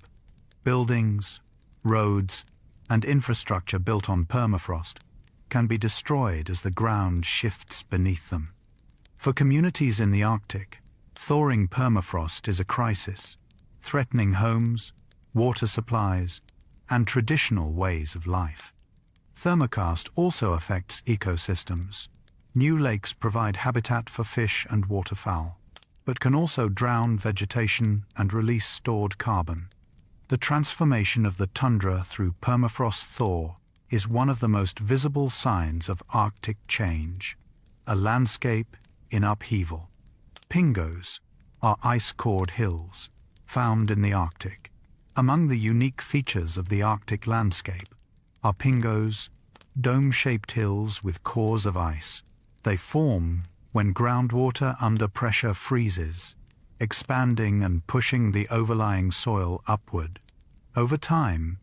Buildings, roads, and infrastructure built on permafrost can be destroyed as the ground shifts beneath them. For communities in the Arctic, thawing permafrost is a crisis, threatening homes, water supplies, and traditional ways of life. Thermokarst also affects ecosystems. New lakes provide habitat for fish and waterfowl, but can also drown vegetation and release stored carbon. The transformation of the tundra through permafrost thaw is one of the most visible signs of Arctic change, a landscape in upheaval. Pingos are ice-cored hills found in the Arctic. Among the unique features of the Arctic landscape are pingos, dome-shaped hills with cores of ice. They form when groundwater under pressure freezes, expanding and pushing the overlying soil upward. Over time,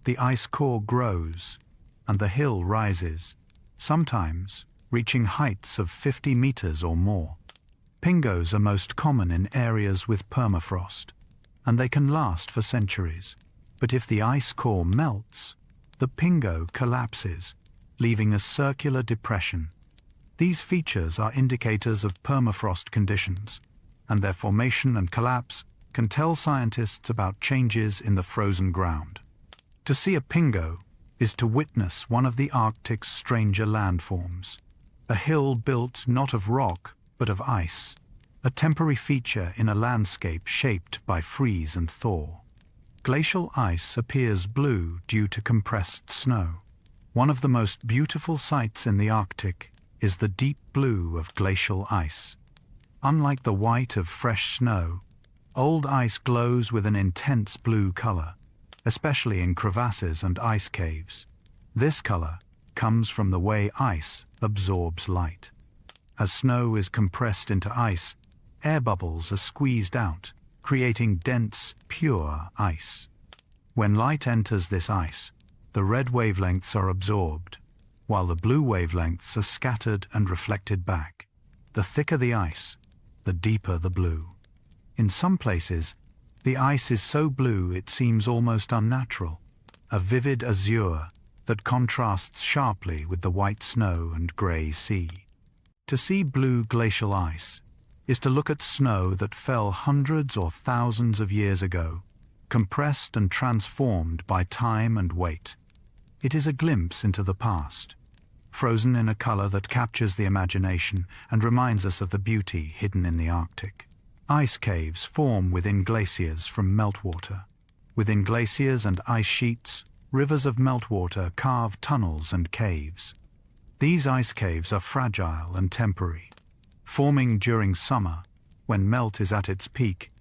the ice core grows and the hill rises, sometimes reaching heights of 50 meters or more. Pingos are most common in areas with permafrost, and they can last for centuries. But if the ice core melts, the pingo collapses, leaving a circular depression. These features are indicators of permafrost conditions, and their formation and collapse can tell scientists about changes in the frozen ground. To see a pingo is to witness one of the Arctic's stranger landforms, a hill built not of rock but of ice, a temporary feature in a landscape shaped by freeze and thaw. Glacial ice appears blue due to compressed snow. One of the most beautiful sights in the Arctic is the deep blue of glacial ice. Unlike the white of fresh snow, old ice glows with an intense blue color, especially in crevasses and ice caves. This color comes from the way ice absorbs light. As snow is compressed into ice, air bubbles are squeezed out, creating dense, pure ice. When light enters this ice, the red wavelengths are absorbed, while the blue wavelengths are scattered and reflected back. The thicker the ice, the deeper the blue. In some places, the ice is so blue it seems almost unnatural, a vivid azure that contrasts sharply with the white snow and gray sea. To see blue glacial ice is to look at snow that fell hundreds or thousands of years ago, compressed and transformed by time and weight. It is a glimpse into the past, frozen in a color that captures the imagination and reminds us of the beauty hidden in the Arctic. Ice caves form within glaciers from meltwater. Within glaciers and ice sheets, rivers of meltwater carve tunnels and caves. These ice caves are fragile and temporary, forming during summer when melt is at its peak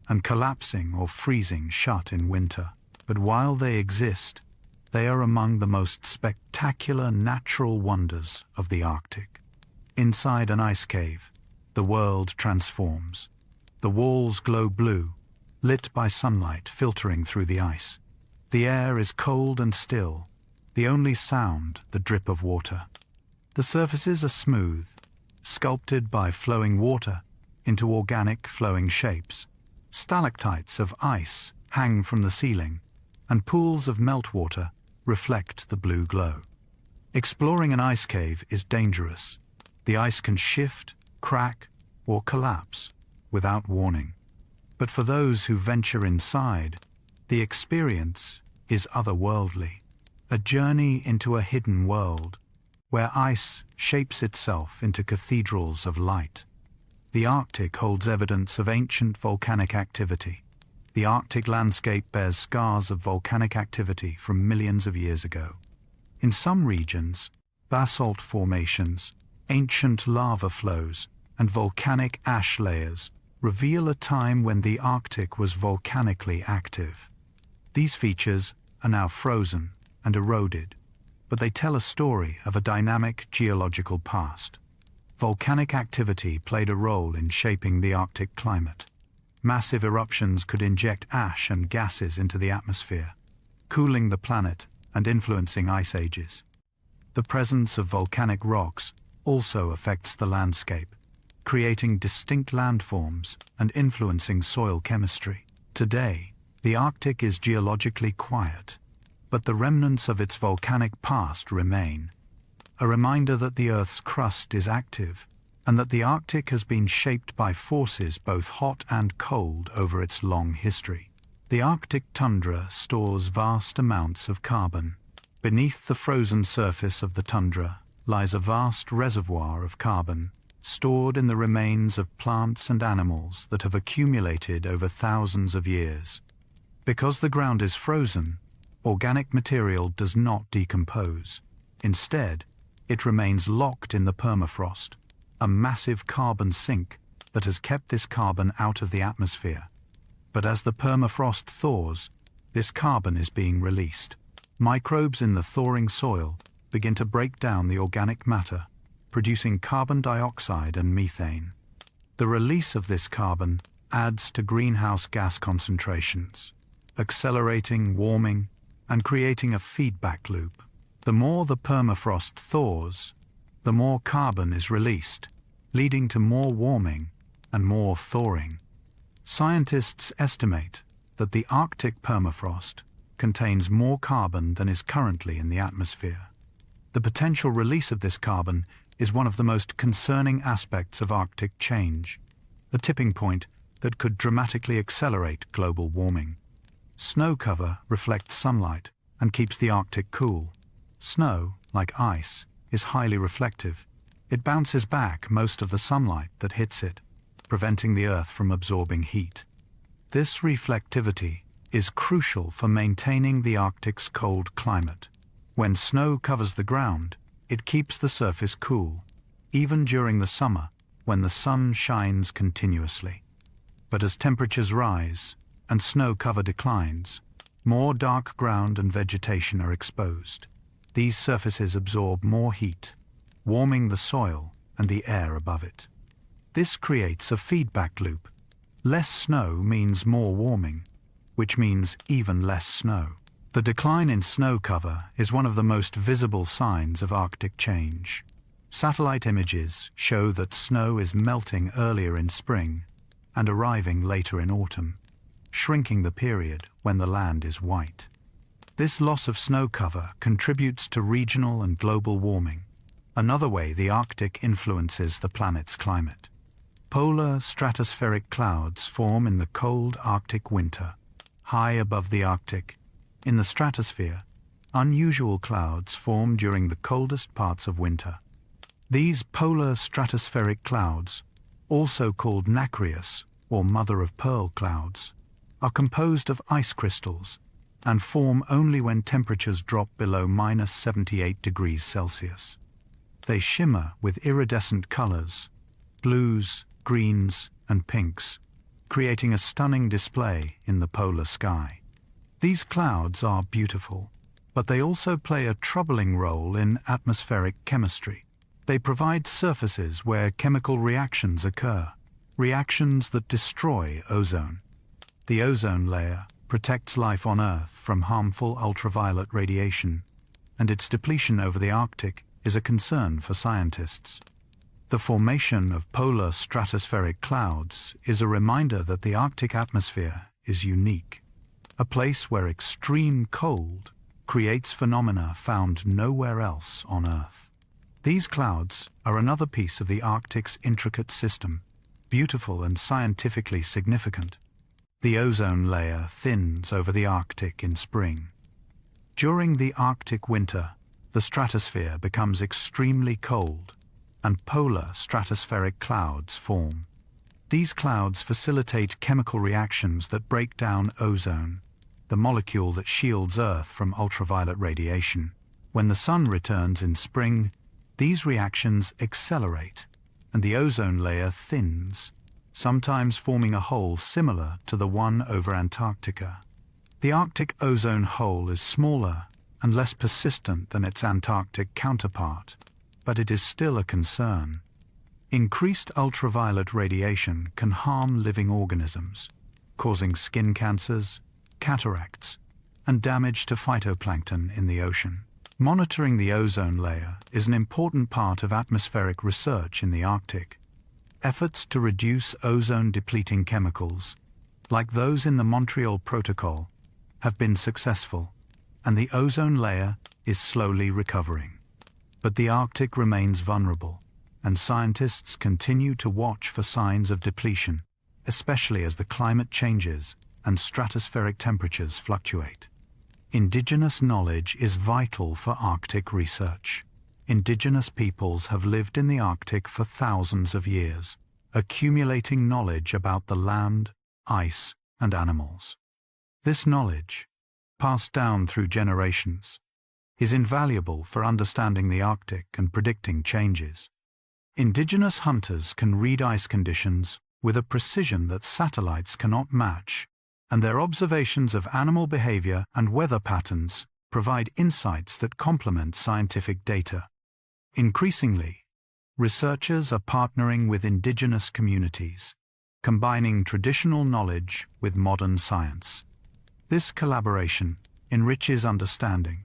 and collapsing or freezing shut in winter. But while they exist, they are among the most spectacular natural wonders of the Arctic. Inside an ice cave, the world transforms. The walls glow blue, lit by sunlight filtering through the ice. The air is cold and still, the only sound the drip of water. The surfaces are smooth, sculpted by flowing water into organic flowing shapes. Stalactites of ice hang from the ceiling, and pools of meltwater reflect the blue glow. Exploring an ice cave is dangerous. The ice can shift, crack, or collapse without warning. But for those who venture inside, the experience is otherworldly, a journey into a hidden world, where ice shapes itself into cathedrals of light. The Arctic holds evidence of ancient volcanic activity. The Arctic landscape bears scars of volcanic activity from millions of years ago. In some regions, basalt formations, ancient lava flows, and volcanic ash layers reveal a time when the Arctic was volcanically active. These features are now frozen and eroded, but they tell a story of a dynamic geological past. Volcanic activity played a role in shaping the Arctic climate. Massive eruptions could inject ash and gases into the atmosphere, cooling the planet and influencing ice ages. The presence of volcanic rocks also affects the landscape, creating distinct landforms and influencing soil chemistry. Today, the Arctic is geologically quiet, but the remnants of its volcanic past remain, a reminder that the Earth's crust is active and that the Arctic has been shaped by forces both hot and cold over its long history. The Arctic tundra stores vast amounts of carbon. Beneath the frozen surface of the tundra lies a vast reservoir of carbon, stored in the remains of plants and animals that have accumulated over thousands of years. Because the ground is frozen, organic material does not decompose. Instead, it remains locked in the permafrost, a massive carbon sink that has kept this carbon out of the atmosphere. But as the permafrost thaws, this carbon is being released. Microbes in the thawing soil begin to break down the organic matter, producing carbon dioxide and methane. The release of this carbon adds to greenhouse gas concentrations, accelerating warming and creating a feedback loop. The more the permafrost thaws, the more carbon is released, leading to more warming and more thawing. Scientists estimate that the Arctic permafrost contains more carbon than is currently in the atmosphere. The potential release of this carbon is one of the most concerning aspects of Arctic change, a tipping point that could dramatically accelerate global warming. Snow cover reflects sunlight and keeps the Arctic cool. Snow, like ice, is highly reflective. It bounces back most of the sunlight that hits it, preventing the Earth from absorbing heat. This reflectivity is crucial for maintaining the Arctic's cold climate. When snow covers the ground, it keeps the surface cool, even during the summer when the sun shines continuously. But as temperatures rise and snow cover declines, more dark ground and vegetation are exposed. These surfaces absorb more heat, warming the soil and the air above it. This creates a feedback loop. Less snow means more warming, which means even less snow. The decline in snow cover is one of the most visible signs of Arctic change. Satellite images show that snow is melting earlier in spring and arriving later in autumn, shrinking the period when the land is white. This loss of snow cover contributes to regional and global warming, another way the Arctic influences the planet's climate. Polar stratospheric clouds form in the cold Arctic winter. High above the Arctic, in the stratosphere, unusual clouds form during the coldest parts of winter. These polar stratospheric clouds, also called nacreous or mother-of-pearl clouds, are composed of ice crystals and form only when temperatures drop below -78 degrees Celsius. They shimmer with iridescent colors, blues, greens, and pinks, creating a stunning display in the polar sky. These clouds are beautiful, but they also play a troubling role in atmospheric chemistry. They provide surfaces where chemical reactions occur, reactions that destroy ozone. The ozone layer protects life on Earth from harmful ultraviolet radiation, and its depletion over the Arctic is a concern for scientists. The formation of polar stratospheric clouds is a reminder that the Arctic atmosphere is unique, a place where extreme cold creates phenomena found nowhere else on Earth. These clouds are another piece of the Arctic's intricate system, beautiful and scientifically significant. The ozone layer thins over the Arctic in spring. During the Arctic winter, the stratosphere becomes extremely cold, and polar stratospheric clouds form. These clouds facilitate chemical reactions that break down ozone, the molecule that shields Earth from ultraviolet radiation. When the sun returns in spring, these reactions accelerate, and the ozone layer thins, sometimes forming a hole similar to the one over Antarctica. The Arctic ozone hole is smaller and less persistent than its Antarctic counterpart, but it is still a concern. Increased ultraviolet radiation can harm living organisms, causing skin cancers, cataracts, and damage to phytoplankton in the ocean. Monitoring the ozone layer is an important part of atmospheric research in the Arctic. Efforts to reduce ozone-depleting chemicals, like those in the Montreal Protocol, have been successful, and the ozone layer is slowly recovering. But the Arctic remains vulnerable, and scientists continue to watch for signs of depletion, especially as the climate changes and stratospheric temperatures fluctuate. Indigenous knowledge is vital for Arctic research. Indigenous peoples have lived in the Arctic for thousands of years, accumulating knowledge about the land, ice, and animals. This knowledge, passed down through generations, is invaluable for understanding the Arctic and predicting changes. Indigenous hunters can read ice conditions with a precision that satellites cannot match, and their observations of animal behavior and weather patterns provide insights that complement scientific data. Increasingly, researchers are partnering with indigenous communities, combining traditional knowledge with modern science. This collaboration enriches understanding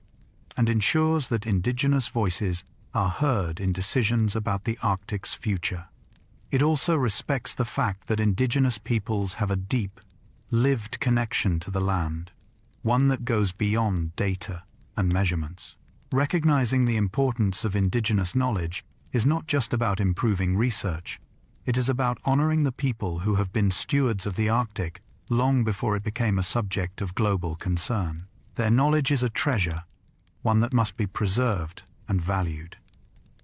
and ensures that indigenous voices are heard in decisions about the Arctic's future. It also respects the fact that indigenous peoples have a deep, lived connection to the land, one that goes beyond data and measurements. Recognizing the importance of indigenous knowledge is not just about improving research, it is about honoring the people who have been stewards of the Arctic long before it became a subject of global concern. Their knowledge is a treasure, one that must be preserved and valued.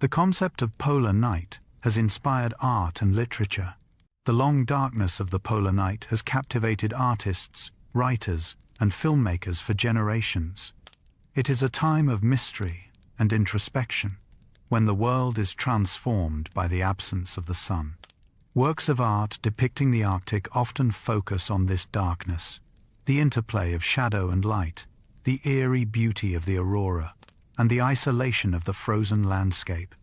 The concept of polar night has inspired art and literature. The long darkness of the polar night has captivated artists, writers, and filmmakers for generations. It is a time of mystery and introspection, when the world is transformed by the absence of the sun. Works of art depicting the Arctic often focus on this darkness, the interplay of shadow and light, the eerie beauty of the aurora, and the isolation of the frozen landscape.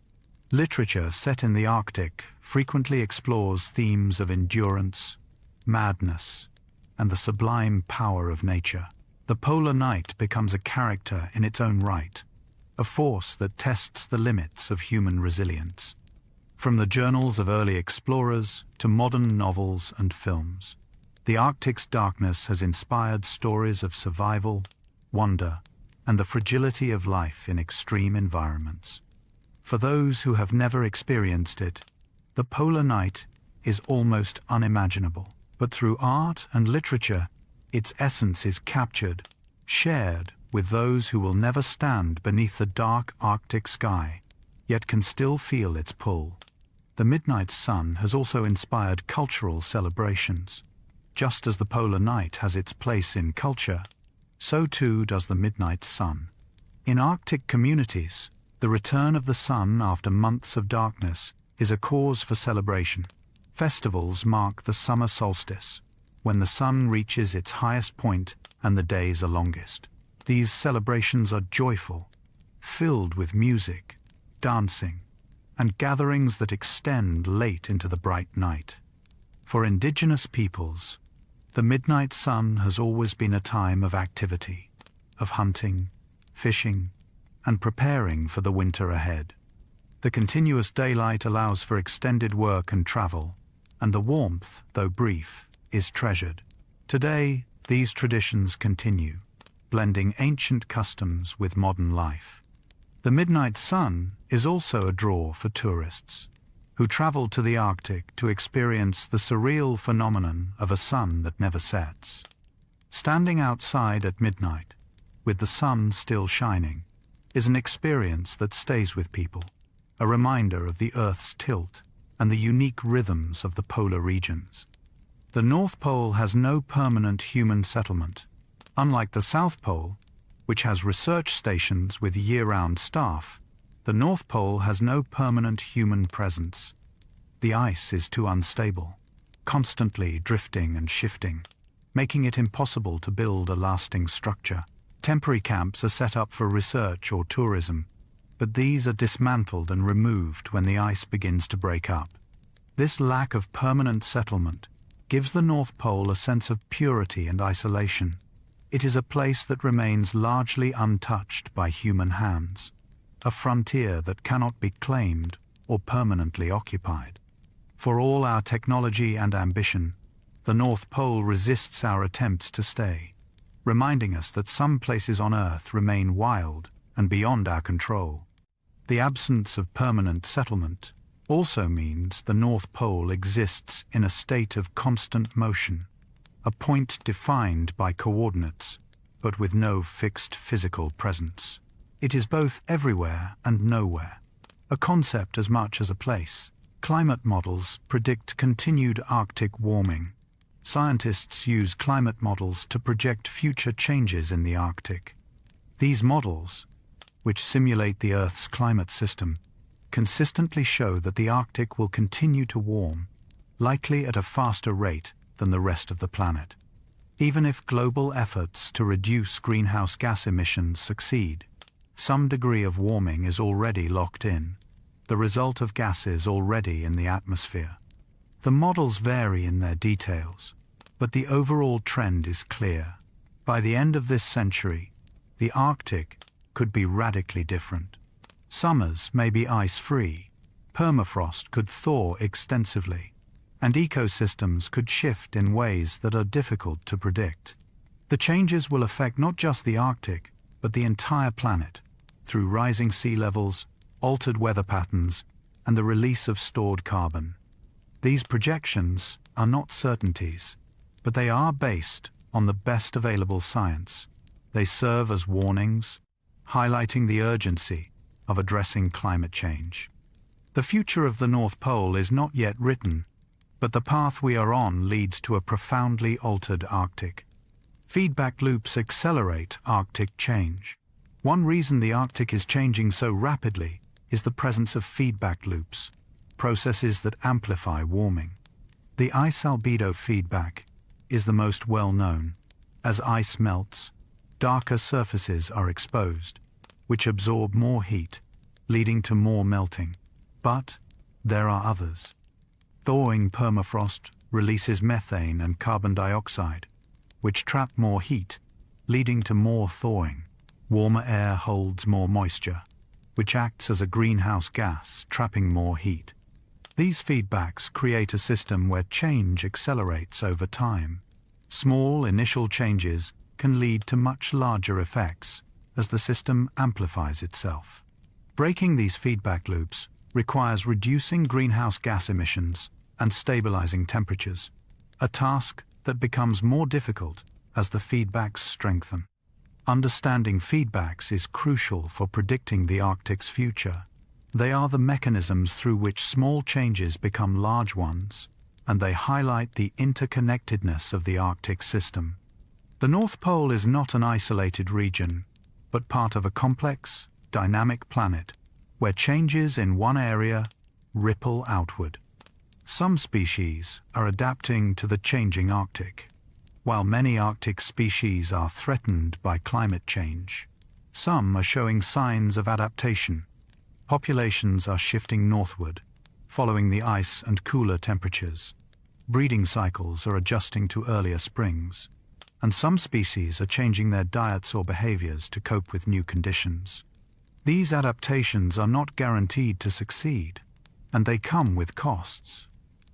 Literature set in the Arctic frequently explores themes of endurance, madness, and the sublime power of nature. The polar night becomes a character in its own right, a force that tests the limits of human resilience. From the journals of early explorers to modern novels and films, the Arctic's darkness has inspired stories of survival, wonder, and the fragility of life in extreme environments. For those who have never experienced it, the polar night is almost unimaginable. But through art and literature, its essence is captured, shared with those who will never stand beneath the dark Arctic sky, yet can still feel its pull. The midnight sun has also inspired cultural celebrations. Just as the polar night has its place in culture, so too does the midnight sun. In Arctic communities, the return of the sun after months of darkness is a cause for celebration. Festivals mark the summer solstice, when the sun reaches its highest point and the days are longest. These celebrations are joyful, filled with music, dancing, and gatherings that extend late into the bright night. For indigenous peoples, the midnight sun has always been a time of activity, of hunting, fishing, and preparing for the winter ahead. The continuous daylight allows for extended work and travel, and the warmth, though brief, is treasured. Today, these traditions continue, blending ancient customs with modern life. The midnight sun is also a draw for tourists, who travel to the Arctic to experience the surreal phenomenon of a sun that never sets. Standing outside at midnight, with the sun still shining, is an experience that stays with people, a reminder of the Earth's tilt and the unique rhythms of the polar regions. The North Pole has no permanent human settlement, unlike the South Pole, which has research stations with year-round staff. The North Pole has no permanent human presence. The ice is too unstable, constantly drifting and shifting. making it impossible to build a lasting structure. Temporary camps are set up for research or tourism, but these are dismantled and removed when the ice begins to break up. This lack of permanent settlement gives the North Pole a sense of purity and isolation. It is a place that remains largely untouched by human hands, a frontier that cannot be claimed or permanently occupied. For all our technology and ambition, the North Pole resists our attempts to stay, reminding us that some places on Earth remain wild and beyond our control. The absence of permanent settlement also means the North Pole exists in a state of constant motion, a point defined by coordinates, but with no fixed physical presence. It is both everywhere and nowhere, a concept as much as a place. Climate models predict continued Arctic warming. Scientists use climate models to project future changes in the Arctic. These models, which simulate the Earth's climate system, consistently show that the Arctic will continue to warm, likely at a faster rate than the rest of the planet. Even if global efforts to reduce greenhouse gas emissions succeed, some degree of warming is already locked in, the result of gases already in the atmosphere. The models vary in their details, but the overall trend is clear. By the end of this century, the Arctic could be radically different. Summers may be ice-free, permafrost could thaw extensively, and ecosystems could shift in ways that are difficult to predict. The changes will affect not just the Arctic, but the entire planet, through rising sea levels, altered weather patterns, and the release of stored carbon. These projections are not certainties, but they are based on the best available science. They serve as warnings, highlighting the urgency of addressing climate change. The future of the North Pole is not yet written, but the path we are on leads to a profoundly altered Arctic. Feedback loops accelerate Arctic change. One reason the Arctic is changing so rapidly is the presence of feedback loops, processes that amplify warming. The ice albedo feedback is the most well-known. As ice melts, darker surfaces are exposed, which absorb more heat, leading to more melting. But there are others. Thawing permafrost releases methane and carbon dioxide, which trap more heat, leading to more thawing. Warmer air holds more moisture, which acts as a greenhouse gas, trapping more heat. These feedbacks create a system where change accelerates over time. Small initial changes can lead to much larger effects as the system amplifies itself. Breaking these feedback loops requires reducing greenhouse gas emissions and stabilizing temperatures, a task that becomes more difficult as the feedbacks strengthen. Understanding feedbacks is crucial for predicting the Arctic's future. They are the mechanisms through which small changes become large ones, and they highlight the interconnectedness of the Arctic system. The North Pole is not an isolated region, but part of a complex, dynamic planet where changes in one area ripple outward. Some species are adapting to the changing Arctic, while many Arctic species are threatened by climate change. Some are showing signs of adaptation. Populations are shifting northward, following the ice and cooler temperatures. Breeding cycles are adjusting to earlier springs, and some species are changing their diets or behaviors to cope with new conditions. These adaptations are not guaranteed to succeed, and they come with costs.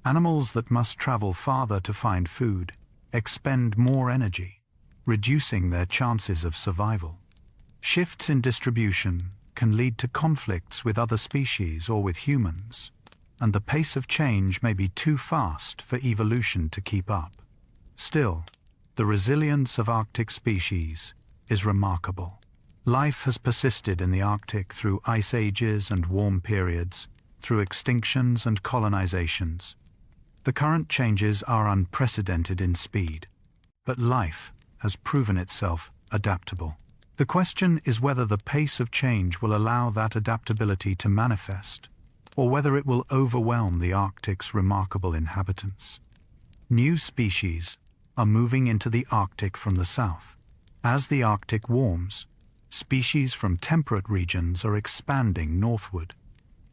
Animals that must travel farther to find food expend more energy, reducing their chances of survival. Shifts in distribution can lead to conflicts with other species or with humans, and the pace of change may be too fast for evolution to keep up. Still, the resilience of Arctic species is remarkable. Life has persisted in the Arctic through ice ages and warm periods, through extinctions and colonizations. The current changes are unprecedented in speed, but life has proven itself adaptable. The question is whether the pace of change will allow that adaptability to manifest, or whether it will overwhelm the Arctic's remarkable inhabitants. New species are moving into the Arctic from the south. As the Arctic warms, species from temperate regions are expanding northward.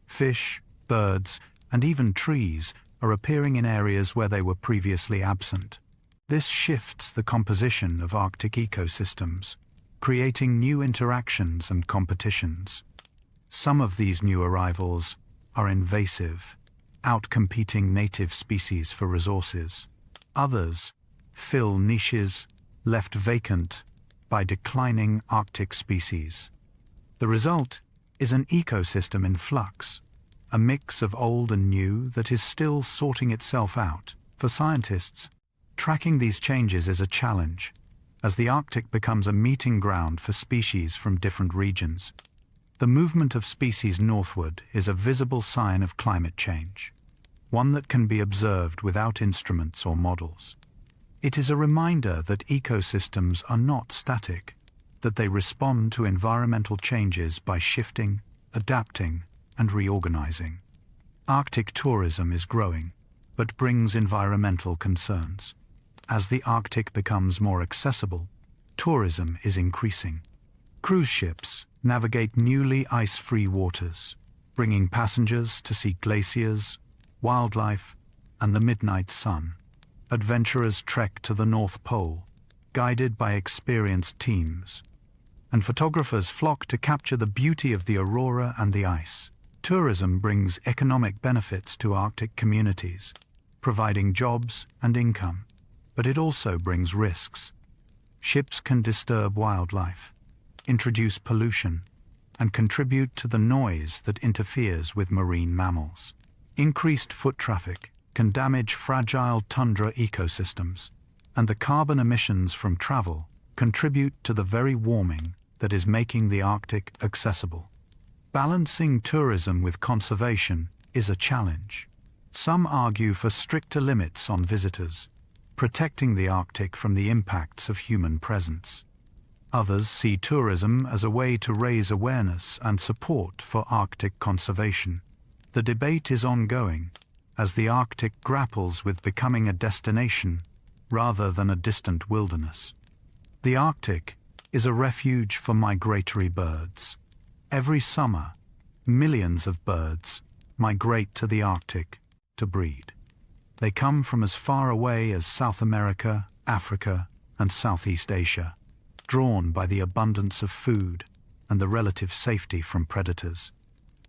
Fish, birds, and even trees are appearing in areas where they were previously absent. This shifts the composition of Arctic ecosystems, creating new interactions and competitions. Some of these new arrivals are invasive, outcompeting native species for resources. Others fill niches left vacant by declining Arctic species. The result is an ecosystem in flux, a mix of old and new that is still sorting itself out. For scientists, tracking these changes is a challenge, as the Arctic becomes a meeting ground for species from different regions. The movement of species northward is a visible sign of climate change, one that can be observed without instruments or models. It is a reminder that ecosystems are not static, that they respond to environmental changes by shifting, adapting, and reorganizing. Arctic tourism is growing, but brings environmental concerns. As the Arctic becomes more accessible, tourism is increasing. Cruise ships navigate newly ice-free waters, bringing passengers to see glaciers, wildlife, and the midnight sun. Adventurers trek to the North Pole, guided by experienced teams, and photographers flock to capture the beauty of the aurora and the ice. Tourism brings economic benefits to Arctic communities, providing jobs and income, but it also brings risks. Ships can disturb wildlife, introduce pollution, and contribute to the noise that interferes with marine mammals. Increased foot traffic can damage fragile tundra ecosystems, and the carbon emissions from travel contribute to the very warming that is making the Arctic accessible. Balancing tourism with conservation is a challenge. Some argue for stricter limits on visitors, protecting the Arctic from the impacts of human presence. Others see tourism as a way to raise awareness and support for Arctic conservation. The debate is ongoing, as the Arctic grapples with becoming a destination rather than a distant wilderness. The Arctic is a refuge for migratory birds. Every summer, millions of birds migrate to the Arctic to breed. They come from as far away as South America, Africa, and Southeast Asia, drawn by the abundance of food and the relative safety from predators.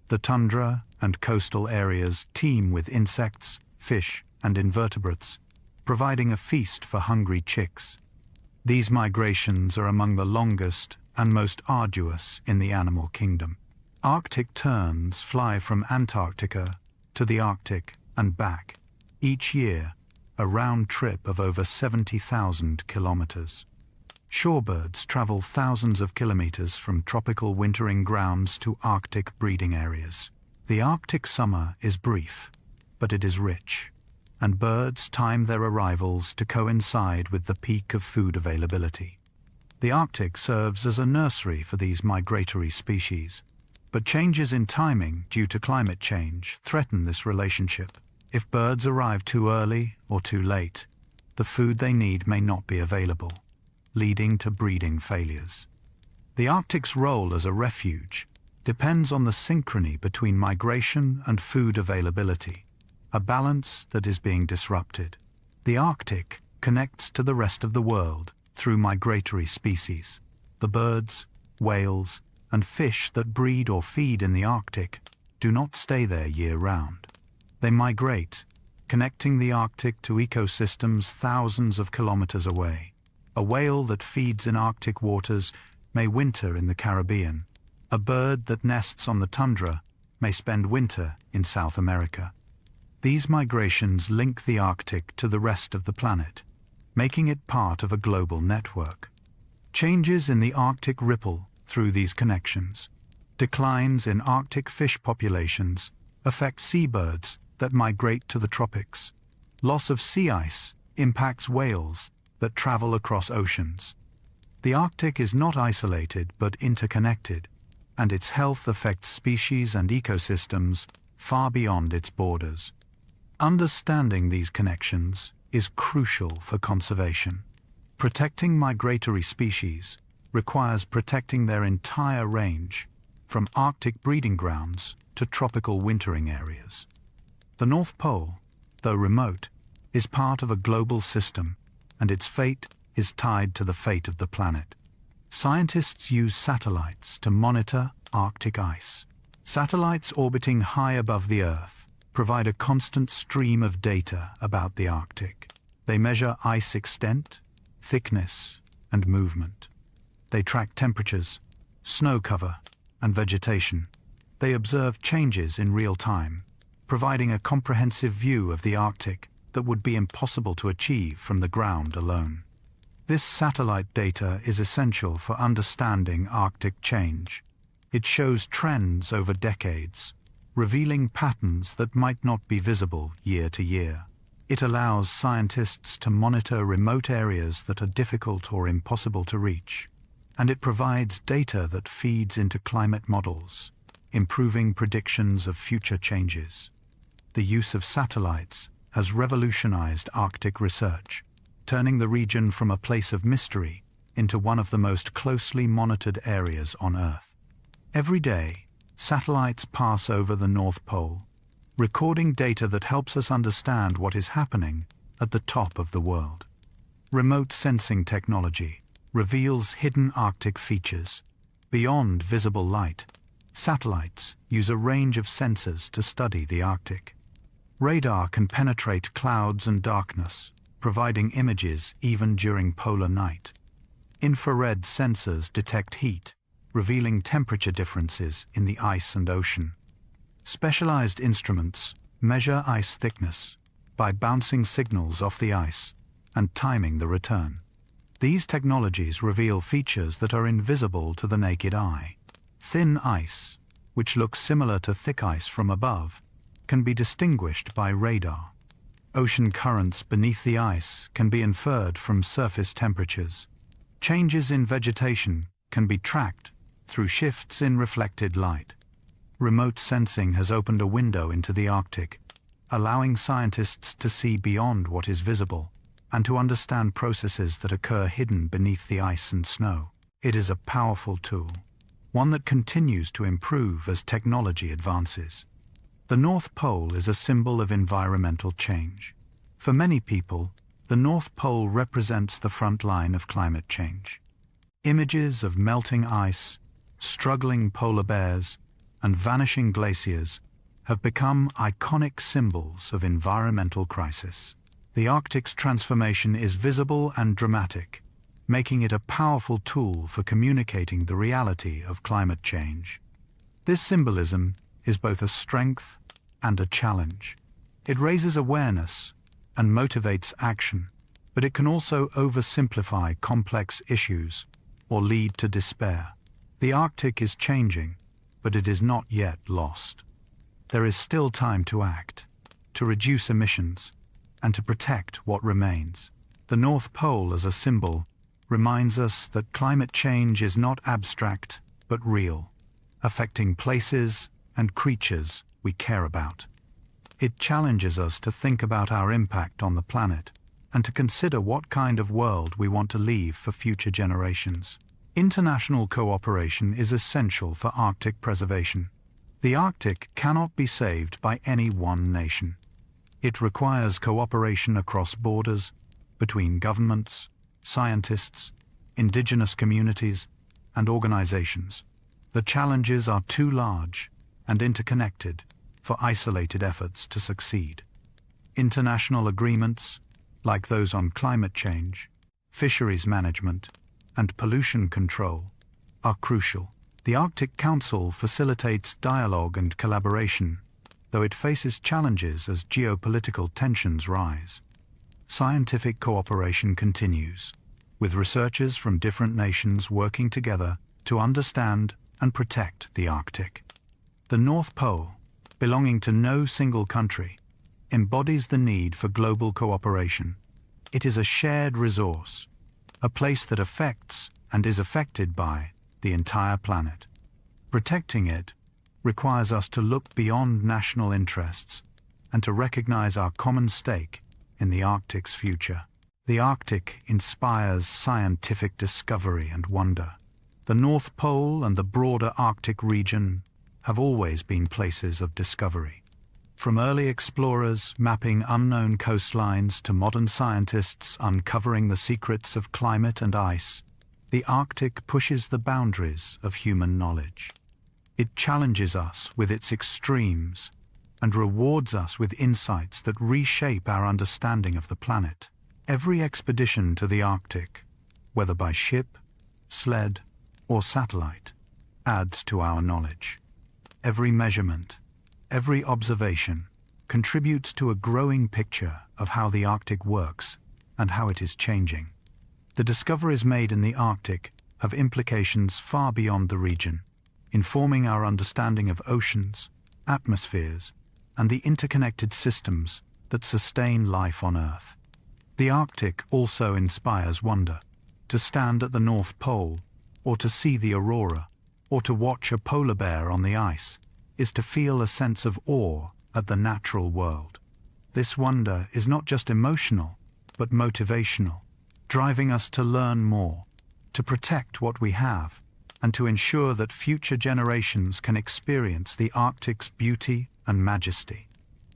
The tundra and coastal areas teem with insects, fish, and invertebrates, providing a feast for hungry chicks. These migrations are among the longest and most arduous in the animal kingdom. Arctic terns fly from Antarctica to the Arctic and back, each year a round trip of over 70,000 kilometers. Shorebirds travel thousands of kilometers from tropical wintering grounds to Arctic breeding areas. The Arctic summer is brief, but it is rich, and birds time their arrivals to coincide with the peak of food availability. The Arctic serves as a nursery for these migratory species, but changes in timing due to climate change threaten this relationship. If birds arrive too early or too late, the food they need may not be available, leading to breeding failures. The Arctic's role as a refuge depends on the synchrony between migration and food availability, a balance that is being disrupted. The Arctic connects to the rest of the world through migratory species. The birds, whales, and fish that breed or feed in the Arctic do not stay there year-round. They migrate, connecting the Arctic to ecosystems thousands of kilometers away. A whale that feeds in Arctic waters may winter in the Caribbean. A bird that nests on the tundra may spend winter in South America. These migrations link the Arctic to the rest of the planet, making it part of a global network. Changes in the Arctic ripple through these connections. Declines in Arctic fish populations affect seabirds that migrate to the tropics. Loss of sea ice impacts whales that travel across oceans. The Arctic is not isolated but interconnected, and its health affects species and ecosystems far beyond its borders. Understanding these connections is crucial for conservation. Protecting migratory species requires protecting their entire range, from Arctic breeding grounds to tropical wintering areas. The North Pole, though remote, is part of a global system, and its fate is tied to the fate of the planet. Scientists use satellites to monitor Arctic ice. Satellites orbiting high above the Earth provide a constant stream of data about the Arctic. They measure ice extent, thickness, and movement. They track temperatures, snow cover, and vegetation. They observe changes in real time, providing a comprehensive view of the Arctic that would be impossible to achieve from the ground alone. This satellite data is essential for understanding Arctic change. It shows trends over decades, revealing patterns that might not be visible year to year. It allows scientists to monitor remote areas that are difficult or impossible to reach, and it provides data that feeds into climate models, improving predictions of future changes. The use of satellites has revolutionized Arctic research, turning the region from a place of mystery into one of the most closely monitored areas on Earth. Every day, satellites pass over the North Pole, recording data that helps us understand what is happening at the top of the world. Remote sensing technology reveals hidden Arctic features. Beyond visible light, satellites use a range of sensors to study the Arctic. Radar can penetrate clouds and darkness, providing images even during polar night. Infrared sensors detect heat, revealing temperature differences in the ice and ocean. Specialized instruments measure ice thickness by bouncing signals off the ice and timing the return. These technologies reveal features that are invisible to the naked eye. Thin ice, which looks similar to thick ice from above, can be distinguished by radar. Ocean currents beneath the ice can be inferred from surface temperatures. Changes in vegetation can be tracked through shifts in reflected light. Remote sensing has opened a window into the Arctic, allowing scientists to see beyond what is visible and to understand processes that occur hidden beneath the ice and snow. It is a powerful tool, one that continues to improve as technology advances. The North Pole is a symbol of environmental change. For many people, the North Pole represents the front line of climate change. Images of melting ice, struggling polar bears, and vanishing glaciers have become iconic symbols of environmental crisis. The Arctic's transformation is visible and dramatic, making it a powerful tool for communicating the reality of climate change. This symbolism is both a strength and a challenge. It raises awareness and motivates action, but it can also oversimplify complex issues or lead to despair. The Arctic is changing, but it is not yet lost. There is still time to act, to reduce emissions, and to protect what remains. The North Pole as a symbol reminds us that climate change is not abstract, but real, affecting places and creatures we care about. It challenges us to think about our impact on the planet and to consider what kind of world we want to leave for future generations. International cooperation is essential for Arctic preservation. The Arctic cannot be saved by any one nation. It requires cooperation across borders, between governments, scientists, indigenous communities, and organizations. The challenges are too large and interconnected for isolated efforts to succeed. International agreements, like those on climate change, fisheries management, and pollution control, are crucial. The Arctic Council facilitates dialogue and collaboration, though it faces challenges as geopolitical tensions rise. Scientific cooperation continues, with researchers from different nations working together to understand and protect the Arctic. The North Pole, belonging to no single country, embodies the need for global cooperation. It is a shared resource, a place that affects and is affected by the entire planet. Protecting it requires us to look beyond national interests and to recognize our common stake in the Arctic's future. The Arctic inspires scientific discovery and wonder. The North Pole and the broader Arctic region have always been places of discovery. From early explorers mapping unknown coastlines to modern scientists uncovering the secrets of climate and ice, the Arctic pushes the boundaries of human knowledge. It challenges us with its extremes and rewards us with insights that reshape our understanding of the planet. Every expedition to the Arctic, whether by ship, sled, or satellite, adds to our knowledge. Every measurement, every observation contributes to a growing picture of how the Arctic works and how it is changing. The discoveries made in the Arctic have implications far beyond the region, informing our understanding of oceans, atmospheres, and the interconnected systems that sustain life on Earth. The Arctic also inspires wonder. To stand at the North Pole, or to see the aurora, or to watch a polar bear on the ice, is to feel a sense of awe at the natural world. This wonder is not just emotional, but motivational, driving us to learn more, to protect what we have, and to ensure that future generations can experience the Arctic's beauty and majesty.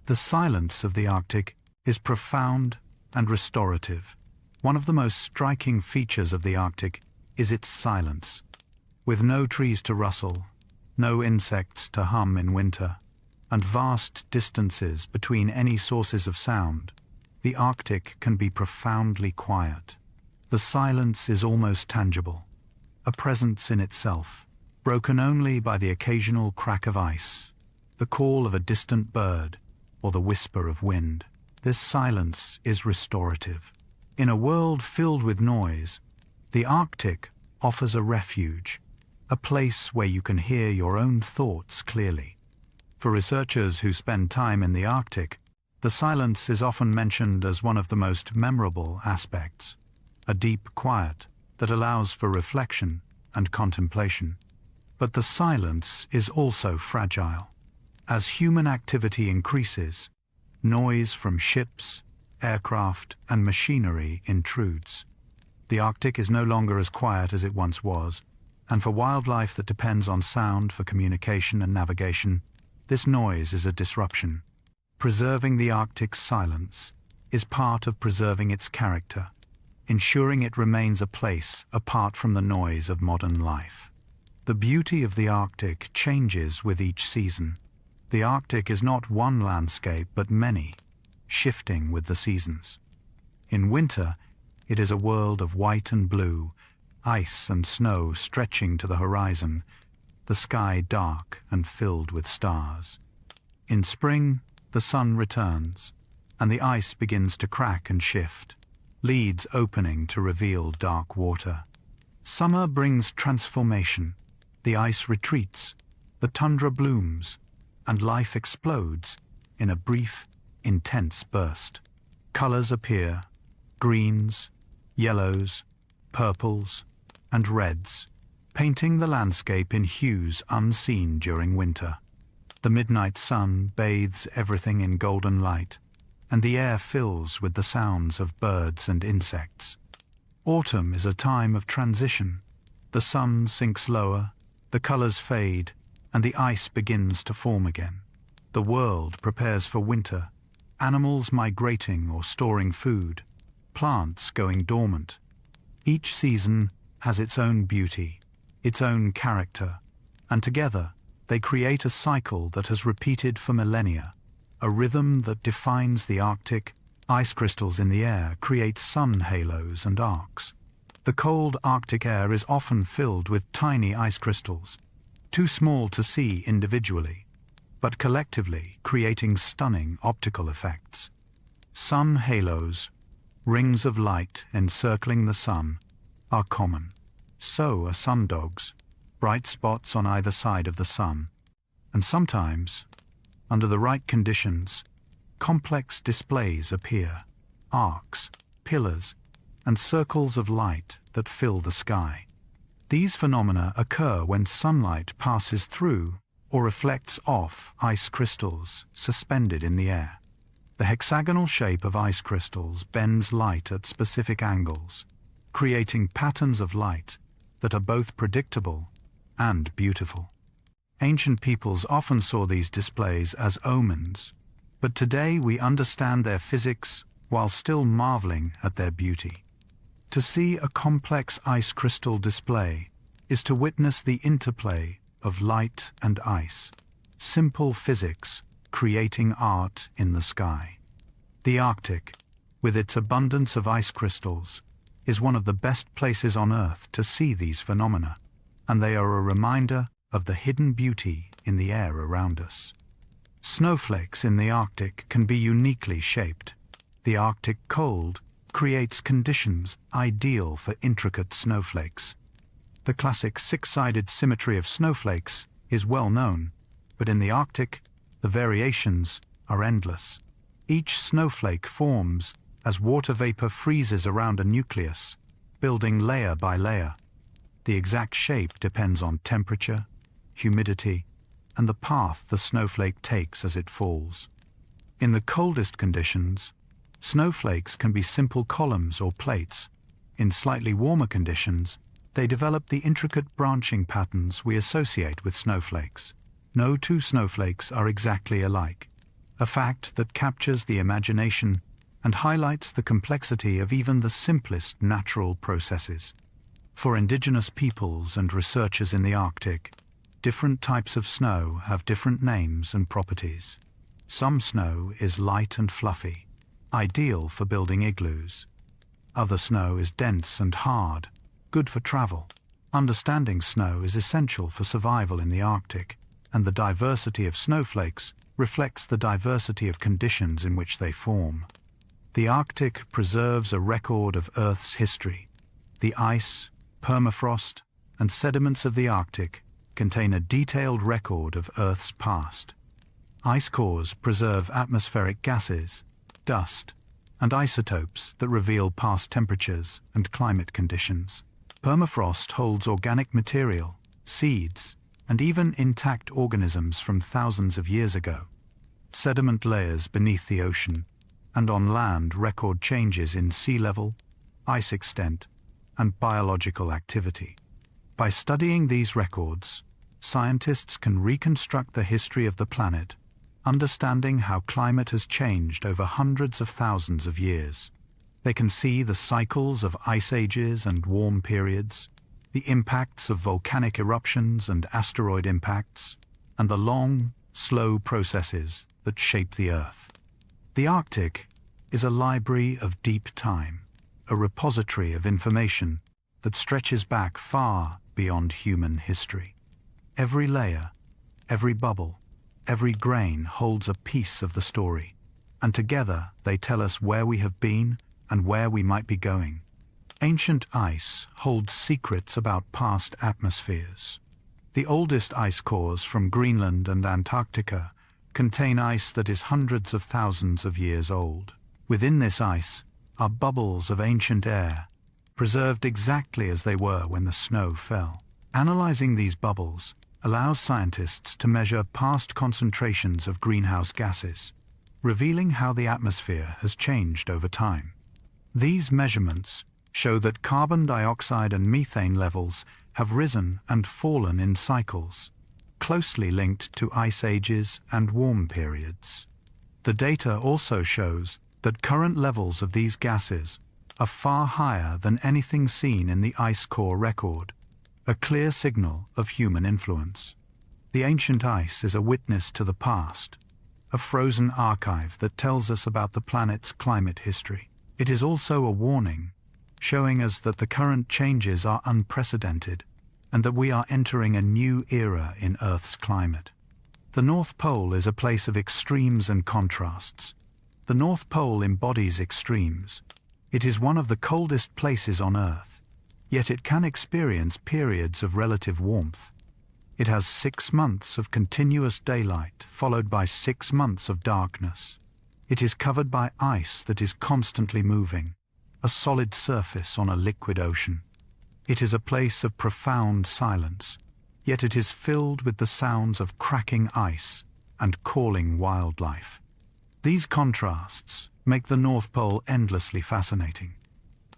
The silence of the Arctic is profound and restorative. One of the most striking features of the Arctic is its silence. With no trees to rustle, no insects to hum in winter, and vast distances between any sources of sound, the Arctic can be profoundly quiet. The silence is almost tangible, a presence in itself, broken only by the occasional crack of ice, the call of a distant bird, or the whisper of wind. This silence is restorative. In a world filled with noise, the Arctic offers a refuge, a place where you can hear your own thoughts clearly. For researchers who spend time in the Arctic, the silence is often mentioned as one of the most memorable aspects, a deep quiet that allows for reflection and contemplation. But the silence is also fragile. As human activity increases, noise from ships, aircraft, and machinery intrudes. The Arctic is no longer as quiet as it once was, and for wildlife that depends on sound for communication and navigation, this noise is a disruption. Preserving the Arctic's silence is part of preserving its character, ensuring it remains a place apart from the noise of modern life. The beauty of the Arctic changes with each season. The Arctic is not one landscape but many, shifting with the seasons. In winter, it is a world of white and blue, ice and snow stretching to the horizon, the sky dark and filled with stars. In spring, the sun returns, and the ice begins to crack and shift, leads opening to reveal dark water. Summer brings transformation. The ice retreats, the tundra blooms, and life explodes in a brief, intense burst. Colors appear, greens, yellows, purples, and reds, painting the landscape in hues unseen during winter. The midnight sun bathes everything in golden light, and the air fills with the sounds of birds and insects. Autumn is a time of transition. The sun sinks lower, the colors fade, and the ice begins to form again. The world prepares for winter, animals migrating or storing food, plants going dormant. Each season has its own beauty, its own character, and together they create a cycle that has repeated for millennia, a rhythm that defines the Arctic. Ice crystals in the air create sun halos and arcs. The cold Arctic air is often filled with tiny ice crystals, too small to see individually, but collectively creating stunning optical effects. Sun halos, rings of light encircling the sun, are common. So are sundogs, bright spots on either side of the sun. And sometimes, under the right conditions, complex displays appear, arcs, pillars, and circles of light that fill the sky. These phenomena occur when sunlight passes through or reflects off ice crystals suspended in the air. The hexagonal shape of ice crystals bends light at specific angles, creating patterns of light that are both predictable and beautiful. Ancient peoples often saw these displays as omens, but today we understand their physics while still marveling at their beauty. To see a complex ice crystal display is to witness the interplay of light and ice, simple physics creating art in the sky. The Arctic, with its abundance of ice crystals, is one of the best places on Earth to see these phenomena, and they are a reminder of the hidden beauty in the air around us. Snowflakes in the Arctic can be uniquely shaped. The Arctic cold creates conditions ideal for intricate snowflakes. The classic six-sided symmetry of snowflakes is well known, but in the Arctic, the variations are endless. Each snowflake forms as water vapor freezes around a nucleus, building layer by layer. The exact shape depends on temperature, humidity, and the path the snowflake takes as it falls. In the coldest conditions, snowflakes can be simple columns or plates. In slightly warmer conditions, they develop the intricate branching patterns we associate with snowflakes. No two snowflakes are exactly alike, a fact that captures the imagination and highlights the complexity of even the simplest natural processes. For indigenous peoples and researchers in the Arctic, different types of snow have different names and properties. Some snow is light and fluffy, ideal for building igloos. Other snow is dense and hard, good for travel. Understanding snow is essential for survival in the Arctic, and the diversity of snowflakes reflects the diversity of conditions in which they form. The Arctic preserves a record of Earth's history. The ice, permafrost, and sediments of the Arctic contain a detailed record of Earth's past. Ice cores preserve atmospheric gases, dust, and isotopes that reveal past temperatures and climate conditions. Permafrost holds organic material, seeds, and even intact organisms from thousands of years ago. Sediment layers beneath the ocean and on land record changes in sea level, ice extent, and biological activity. By studying these records, scientists can reconstruct the history of the planet, understanding how climate has changed over hundreds of thousands of years. They can see the cycles of ice ages and warm periods, the impacts of volcanic eruptions and asteroid impacts, and the long, slow processes that shape the Earth. The Arctic is a library of deep time, a repository of information that stretches back far beyond human history. Every layer, every bubble, every grain holds a piece of the story, and together they tell us where we have been and where we might be going. Ancient ice holds secrets about past atmospheres. The oldest ice cores from Greenland and Antarctica contain ice that is hundreds of thousands of years old. Within this ice are bubbles of ancient air, preserved exactly as they were when the snow fell. Analyzing these bubbles allows scientists to measure past concentrations of greenhouse gases, revealing how the atmosphere has changed over time. These measurements show that carbon dioxide and methane levels have risen and fallen in cycles, closely linked to ice ages and warm periods. The data also shows that current levels of these gases are far higher than anything seen in the ice core record, a clear signal of human influence. The ancient ice is a witness to the past, a frozen archive that tells us about the planet's climate history. It is also a warning, showing us that the current changes are unprecedented and that we are entering a new era in Earth's climate. The North Pole is a place of extremes and contrasts. The North Pole embodies extremes. It is one of the coldest places on Earth, yet it can experience periods of relative warmth. It has 6 months of continuous daylight, followed by 6 months of darkness. It is covered by ice that is constantly moving, a solid surface on a liquid ocean. It is a place of profound silence, yet it is filled with the sounds of cracking ice and calling wildlife. These contrasts make the North Pole endlessly fascinating.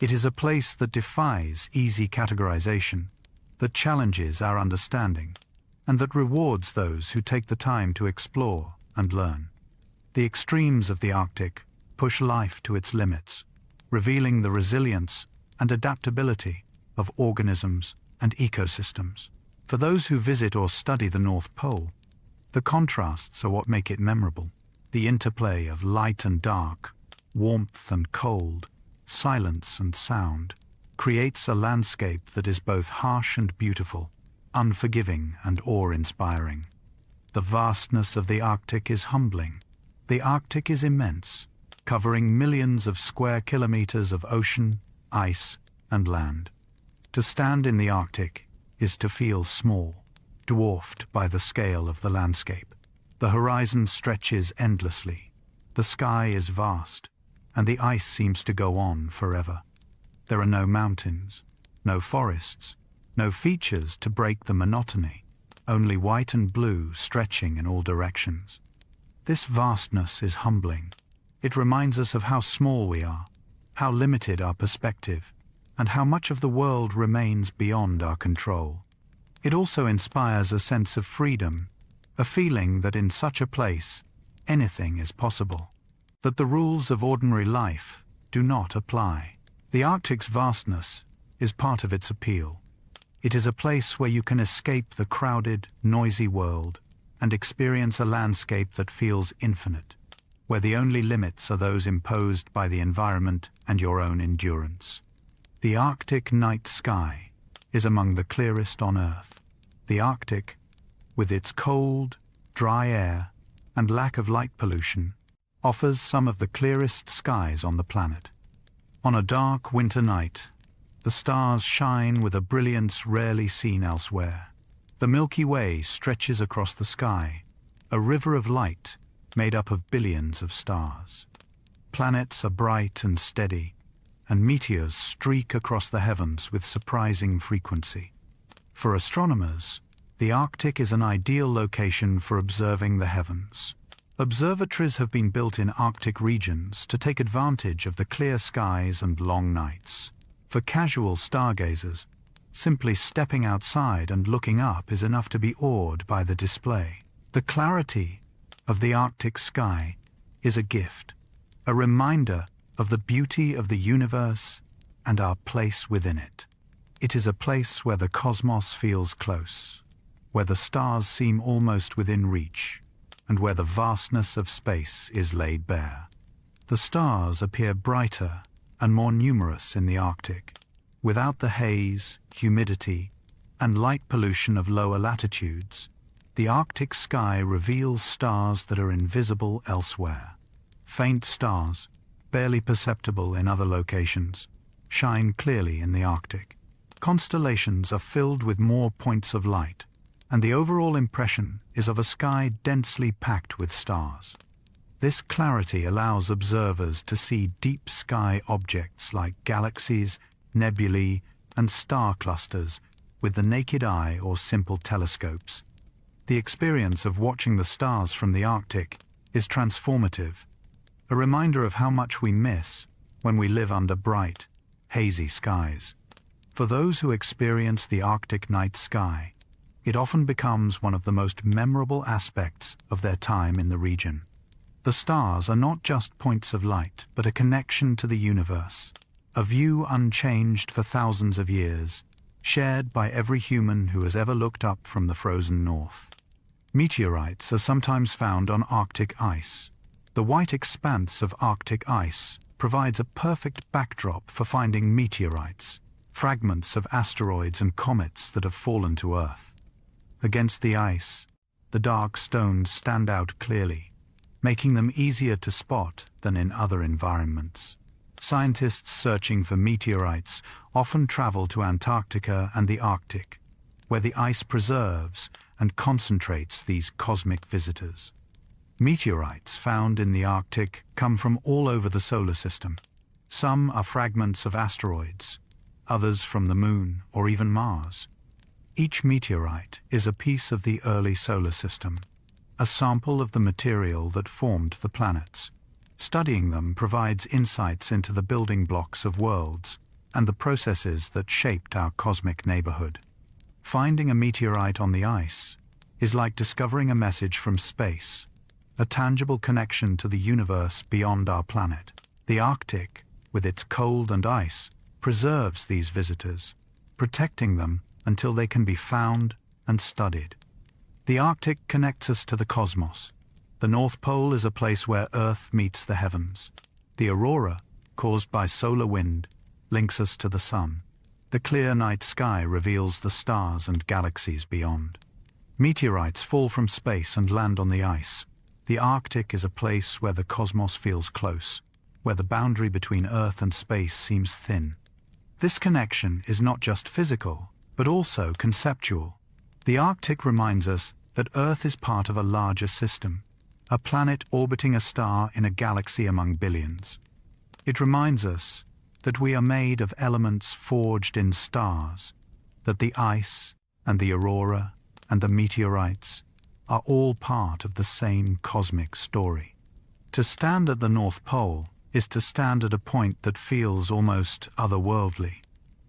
It is a place that defies easy categorization, that challenges our understanding, and that rewards those who take the time to explore and learn. The extremes of the Arctic push life to its limits, revealing the resilience and adaptability of organisms and ecosystems. For those who visit or study the North Pole, the contrasts are what make it memorable. The interplay of light and dark, warmth and cold, silence and sound, creates a landscape that is both harsh and beautiful, unforgiving and awe-inspiring. The vastness of the Arctic is humbling. The Arctic is immense, covering millions of square kilometers of ocean, ice, and land. To stand in the Arctic is to feel small, dwarfed by the scale of the landscape. The horizon stretches endlessly, the sky is vast, and the ice seems to go on forever. There are no mountains, no forests, no features to break the monotony, only white and blue stretching in all directions. This vastness is humbling. It reminds us of how small we are, how limited our perspective, and how much of the world remains beyond our control. It also inspires a sense of freedom, a feeling that in such a place, anything is possible, that the rules of ordinary life do not apply. The Arctic's vastness is part of its appeal. It is a place where you can escape the crowded, noisy world and experience a landscape that feels infinite, where the only limits are those imposed by the environment and your own endurance. The Arctic night sky is among the clearest on Earth. The Arctic, with its cold, dry air and lack of light pollution, offers some of the clearest skies on the planet. On a dark winter night, the stars shine with a brilliance rarely seen elsewhere. The Milky Way stretches across the sky, a river of light made up of billions of stars. Planets are bright and steady, and meteors streak across the heavens with surprising frequency. For astronomers, the Arctic is an ideal location for observing the heavens. Observatories have been built in Arctic regions to take advantage of the clear skies and long nights. For casual stargazers, simply stepping outside and looking up is enough to be awed by the display. The clarity of the Arctic sky is a gift, a reminder of the beauty of the universe and our place within it. It is a place where the cosmos feels close, where the stars seem almost within reach, and where the vastness of space is laid bare. The stars appear brighter and more numerous in the Arctic. Without the haze, humidity, and light pollution of lower latitudes, the Arctic sky reveals stars that are invisible elsewhere. Faint stars, barely perceptible in other locations, shine clearly in the Arctic. Constellations are filled with more points of light, and the overall impression is of a sky densely packed with stars. This clarity allows observers to see deep sky objects like galaxies, nebulae, and star clusters with the naked eye or simple telescopes. The experience of watching the stars from the Arctic is transformative, a reminder of how much we miss when we live under bright, hazy skies. For those who experience the Arctic night sky, it often becomes one of the most memorable aspects of their time in the region. The stars are not just points of light, but a connection to the universe, a view unchanged for thousands of years, shared by every human who has ever looked up from the frozen north. Meteorites are sometimes found on Arctic ice. The white expanse of Arctic ice provides a perfect backdrop for finding meteorites, fragments of asteroids and comets that have fallen to Earth. Against the ice, the dark stones stand out clearly, making them easier to spot than in other environments. Scientists searching for meteorites often travel to Antarctica and the Arctic, where the ice preserves and concentrates these cosmic visitors. Meteorites found in the Arctic come from all over the solar system. Some are fragments of asteroids, others from the Moon or even Mars. Each meteorite is a piece of the early solar system, a sample of the material that formed the planets. Studying them provides insights into the building blocks of worlds and the processes that shaped our cosmic neighborhood. Finding a meteorite on the ice is like discovering a message from space, a tangible connection to the universe beyond our planet. The Arctic, with its cold and ice, preserves these visitors, protecting them until they can be found and studied. The Arctic connects us to the cosmos. The North Pole is a place where Earth meets the heavens. The aurora, caused by solar wind, links us to the sun. The clear night sky reveals the stars and galaxies beyond. Meteorites fall from space and land on the ice. The Arctic is a place where the cosmos feels close, where the boundary between Earth and space seems thin. This connection is not just physical, but also conceptual. The Arctic reminds us that Earth is part of a larger system, a planet orbiting a star in a galaxy among billions. It reminds us that we are made of elements forged in stars, that the ice and the aurora and the meteorites are all part of the same cosmic story. To stand at the North Pole is to stand at a point that feels almost otherworldly,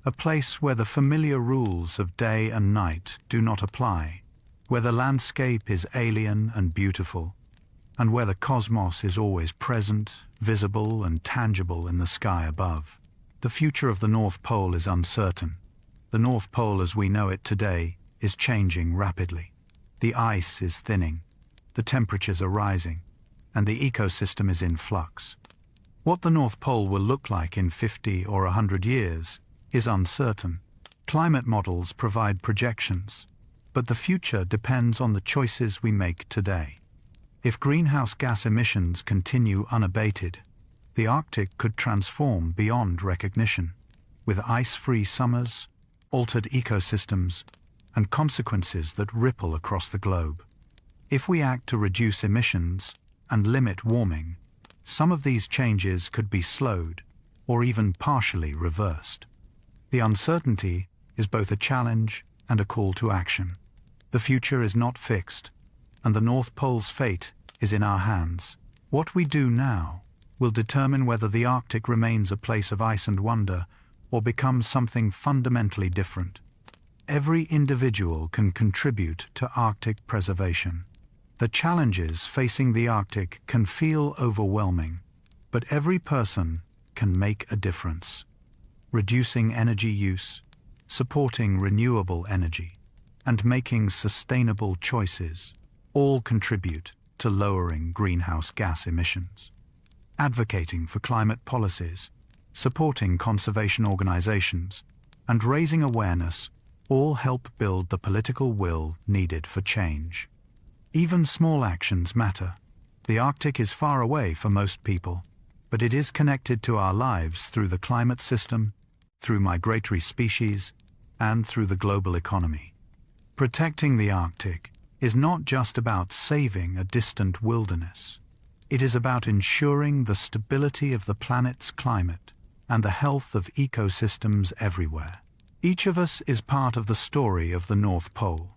a place where the familiar rules of day and night do not apply, where the landscape is alien and beautiful, and where the cosmos is always present, visible and tangible in the sky above. The future of the North Pole is uncertain. The North Pole as we know it today is changing rapidly. The ice is thinning, the temperatures are rising, and the ecosystem is in flux. What the North Pole will look like in 50 or 100 years is uncertain. Climate models provide projections, but the future depends on the choices we make today. If greenhouse gas emissions continue unabated, the Arctic could transform beyond recognition, with ice-free summers, altered ecosystems, and consequences that ripple across the globe. If we act to reduce emissions and limit warming, some of these changes could be slowed or even partially reversed. The uncertainty is both a challenge and a call to action. The future is not fixed, and the North Pole's fate is in our hands. What we do now will determine whether the Arctic remains a place of ice and wonder or becomes something fundamentally different. Every individual can contribute to Arctic preservation. The challenges facing the Arctic can feel overwhelming, but every person can make a difference. Reducing energy use, supporting renewable energy, and making sustainable choices all contribute to lowering greenhouse gas emissions. Advocating for climate policies, supporting conservation organizations, and raising awareness all help build the political will needed for change. Even small actions matter. The Arctic is far away for most people, but it is connected to our lives through the climate system, through migratory species, and through the global economy. Protecting the Arctic is not just about saving a distant wilderness. It is about ensuring the stability of the planet's climate and the health of ecosystems everywhere. Each of us is part of the story of the North Pole.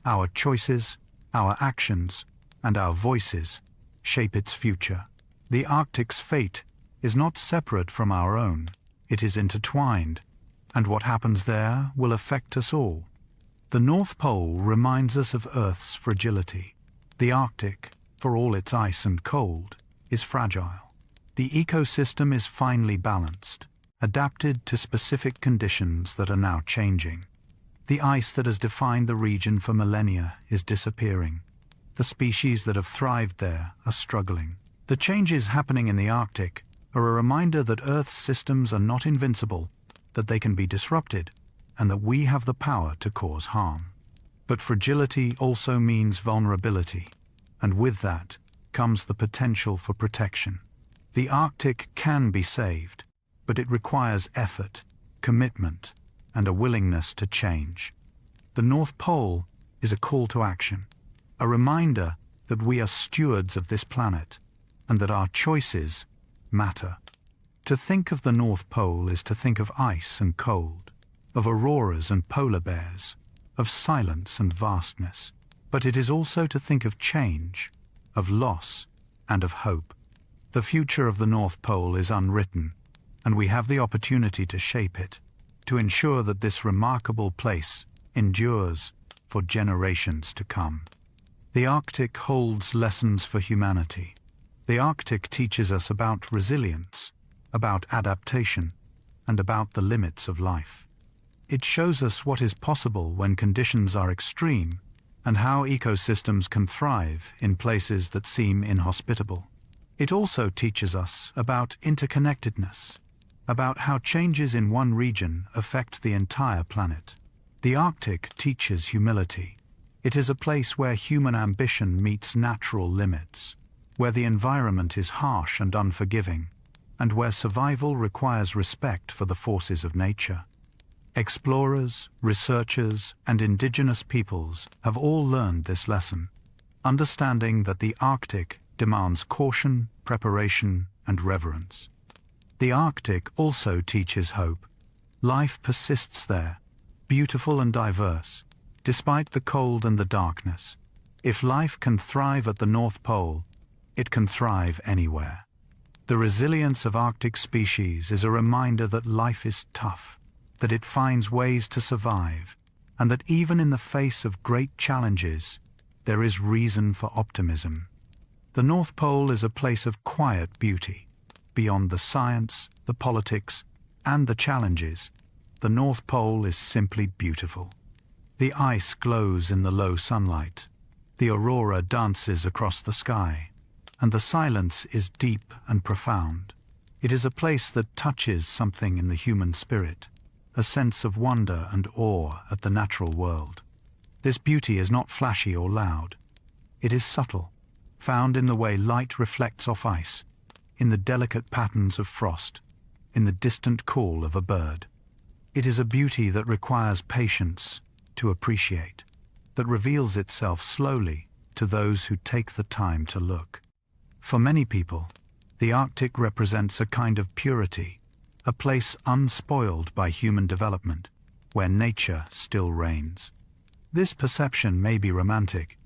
Our choices, our actions, and our voices shape its future. The Arctic's fate is not separate from our own. It is intertwined, and what happens there will affect us all. The North Pole reminds us of Earth's fragility. The Arctic, for all its ice and cold, is fragile. The ecosystem is finely balanced, adapted to specific conditions that are now changing. The ice that has defined the region for millennia is disappearing. The species that have thrived there are struggling. The changes happening in the Arctic are a reminder that Earth's systems are not invincible, that they can be disrupted, and that we have the power to cause harm. But fragility also means vulnerability, and with that comes the potential for protection. The Arctic can be saved, but it requires effort, commitment, and a willingness to change. The North Pole is a call to action, a reminder that we are stewards of this planet and that our choices matter. To think of the North Pole is to think of ice and cold, of auroras and polar bears, of silence and vastness. but it is also to think of change, of loss, and of hope. The future of the North Pole is unwritten, and we have the opportunity to shape it, to ensure that this remarkable place endures for generations to come. The Arctic holds lessons for humanity. The Arctic teaches us about resilience, about adaptation, and about the limits of life. It shows us what is possible when conditions are extreme, and how ecosystems can thrive in places that seem inhospitable. It also teaches us about interconnectedness, about how changes in one region affect the entire planet. The Arctic teaches humility. It is a place where human ambition meets natural limits, where the environment is harsh and unforgiving, and where survival requires respect for the forces of nature. Explorers, researchers, and indigenous peoples have all learned this lesson, understanding that the Arctic demands caution, preparation, and reverence. The Arctic also teaches hope. Life persists there, beautiful and diverse, despite the cold and the darkness. If life can thrive at the North Pole, it can thrive anywhere. The resilience of Arctic species is a reminder that life is tough, that it finds ways to survive, and that even in the face of great challenges, there is reason for optimism. The North Pole is a place of quiet beauty. Beyond the science, the politics, and the challenges, the North Pole is simply beautiful. The ice glows in the low sunlight, the aurora dances across the sky, and the silence is deep and profound. It is a place that touches something in the human spirit, a sense of wonder and awe at the natural world. This beauty is not flashy or loud. It is subtle, found in the way light reflects off ice, in the delicate patterns of frost, in the distant call of a bird. It is a beauty that requires patience to appreciate, that reveals itself slowly to those who take the time to look. For many people, the Arctic represents a kind of purity, a place unspoiled by human development, where nature still reigns. This perception may be romantic,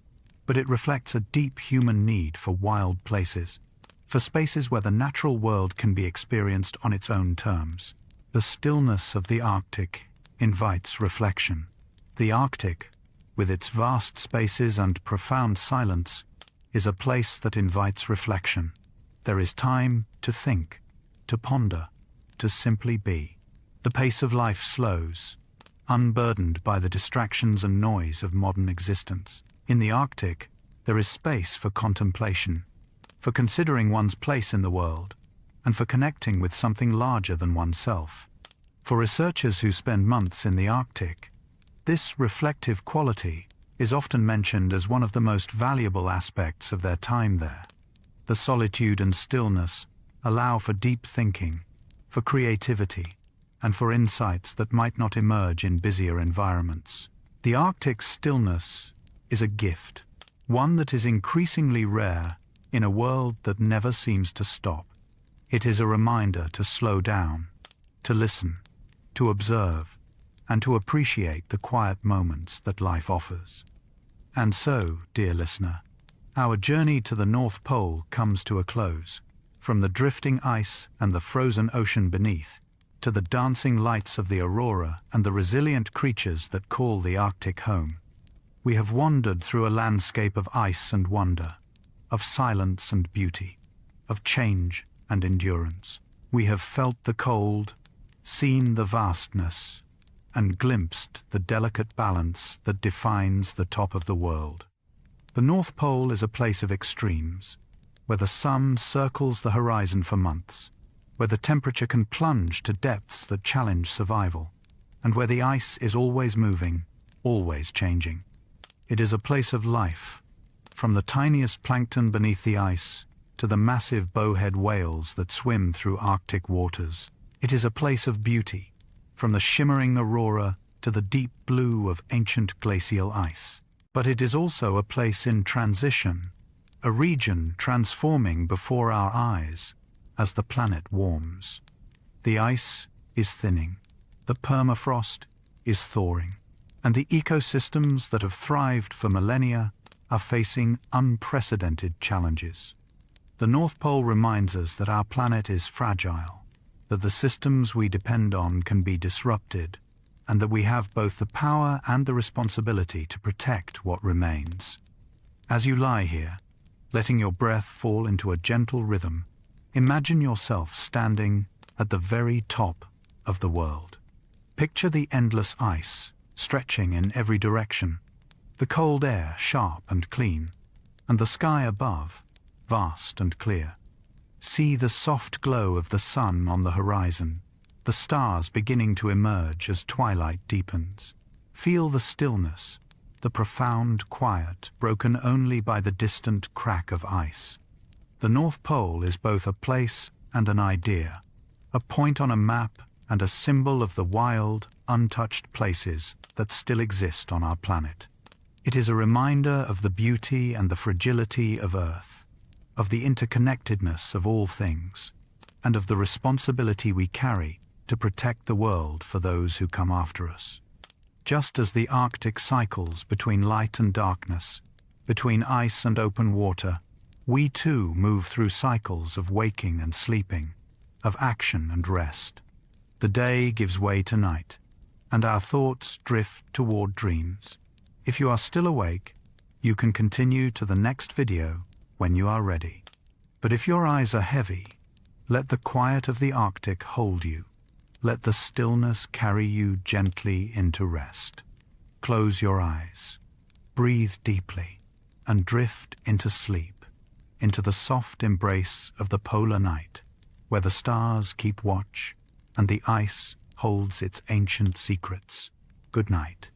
but it reflects a deep human need for wild places, for spaces where the natural world can be experienced on its own terms. The stillness of the Arctic invites reflection. The Arctic, with its vast spaces and profound silence, is a place that invites reflection. There is time to think, to ponder, to simply be. The pace of life slows, unburdened by the distractions and noise of modern existence. In the Arctic, there is space for contemplation, for considering one's place in the world, and for connecting with something larger than oneself. For researchers who spend months in the Arctic, this reflective quality is often mentioned as one of the most valuable aspects of their time there. The solitude and stillness allow for deep thinking, for creativity, and for insights that might not emerge in busier environments. The Arctic's stillness is a gift, one that is increasingly rare in a world that never seems to stop. It is a reminder to slow down, to listen, to observe, and to appreciate the quiet moments that life offers. And so, dear listener, our journey to the North Pole comes to a close. From the drifting ice and the frozen ocean beneath, to the dancing lights of the aurora and the resilient creatures that call the Arctic home, we have wandered through a landscape of ice and wonder, of silence and beauty, of change and endurance. We have felt the cold, seen the vastness, and glimpsed the delicate balance that defines the top of the world. The North Pole is a place of extremes, where the sun circles the horizon for months, where the temperature can plunge to depths that challenge survival, and where the ice is always moving, always changing. It is a place of life, from the tiniest plankton beneath the ice to the massive bowhead whales that swim through Arctic waters. It is a place of beauty, from the shimmering aurora to the deep blue of ancient glacial ice. But it is also a place in transition, a region transforming before our eyes as the planet warms. The ice is thinning, the permafrost is thawing, and the ecosystems that have thrived for millennia are facing unprecedented challenges. The North Pole reminds us that our planet is fragile, that the systems we depend on can be disrupted, and that we have both the power and the responsibility to protect what remains. As you lie here, letting your breath fall into a gentle rhythm, imagine yourself standing at the very top of the world. Picture the endless ice stretching in every direction, the cold air sharp and clean, and the sky above vast and clear. See the soft glow of the sun on the horizon, the stars beginning to emerge as twilight deepens. Feel the stillness, the profound quiet broken only by the distant crack of ice. The North Pole is both a place and an idea, a point on a map and a symbol of the wild, untouched places that still exist on our planet. It is a reminder of the beauty and the fragility of Earth, of the interconnectedness of all things, and of the responsibility we carry to protect the world for those who come after us. Just as the Arctic cycles between light and darkness, between ice and open water, we too move through cycles of waking and sleeping, of action and rest. The day gives way to night, and our thoughts drift toward dreams. If you are still awake, you can continue to the next video when you are ready. But if your eyes are heavy, let the quiet of the Arctic hold you. Let the stillness carry you gently into rest. Close your eyes, breathe deeply, and drift into sleep, into the soft embrace of the polar night, where the stars keep watch and the ice holds its ancient secrets. Good night.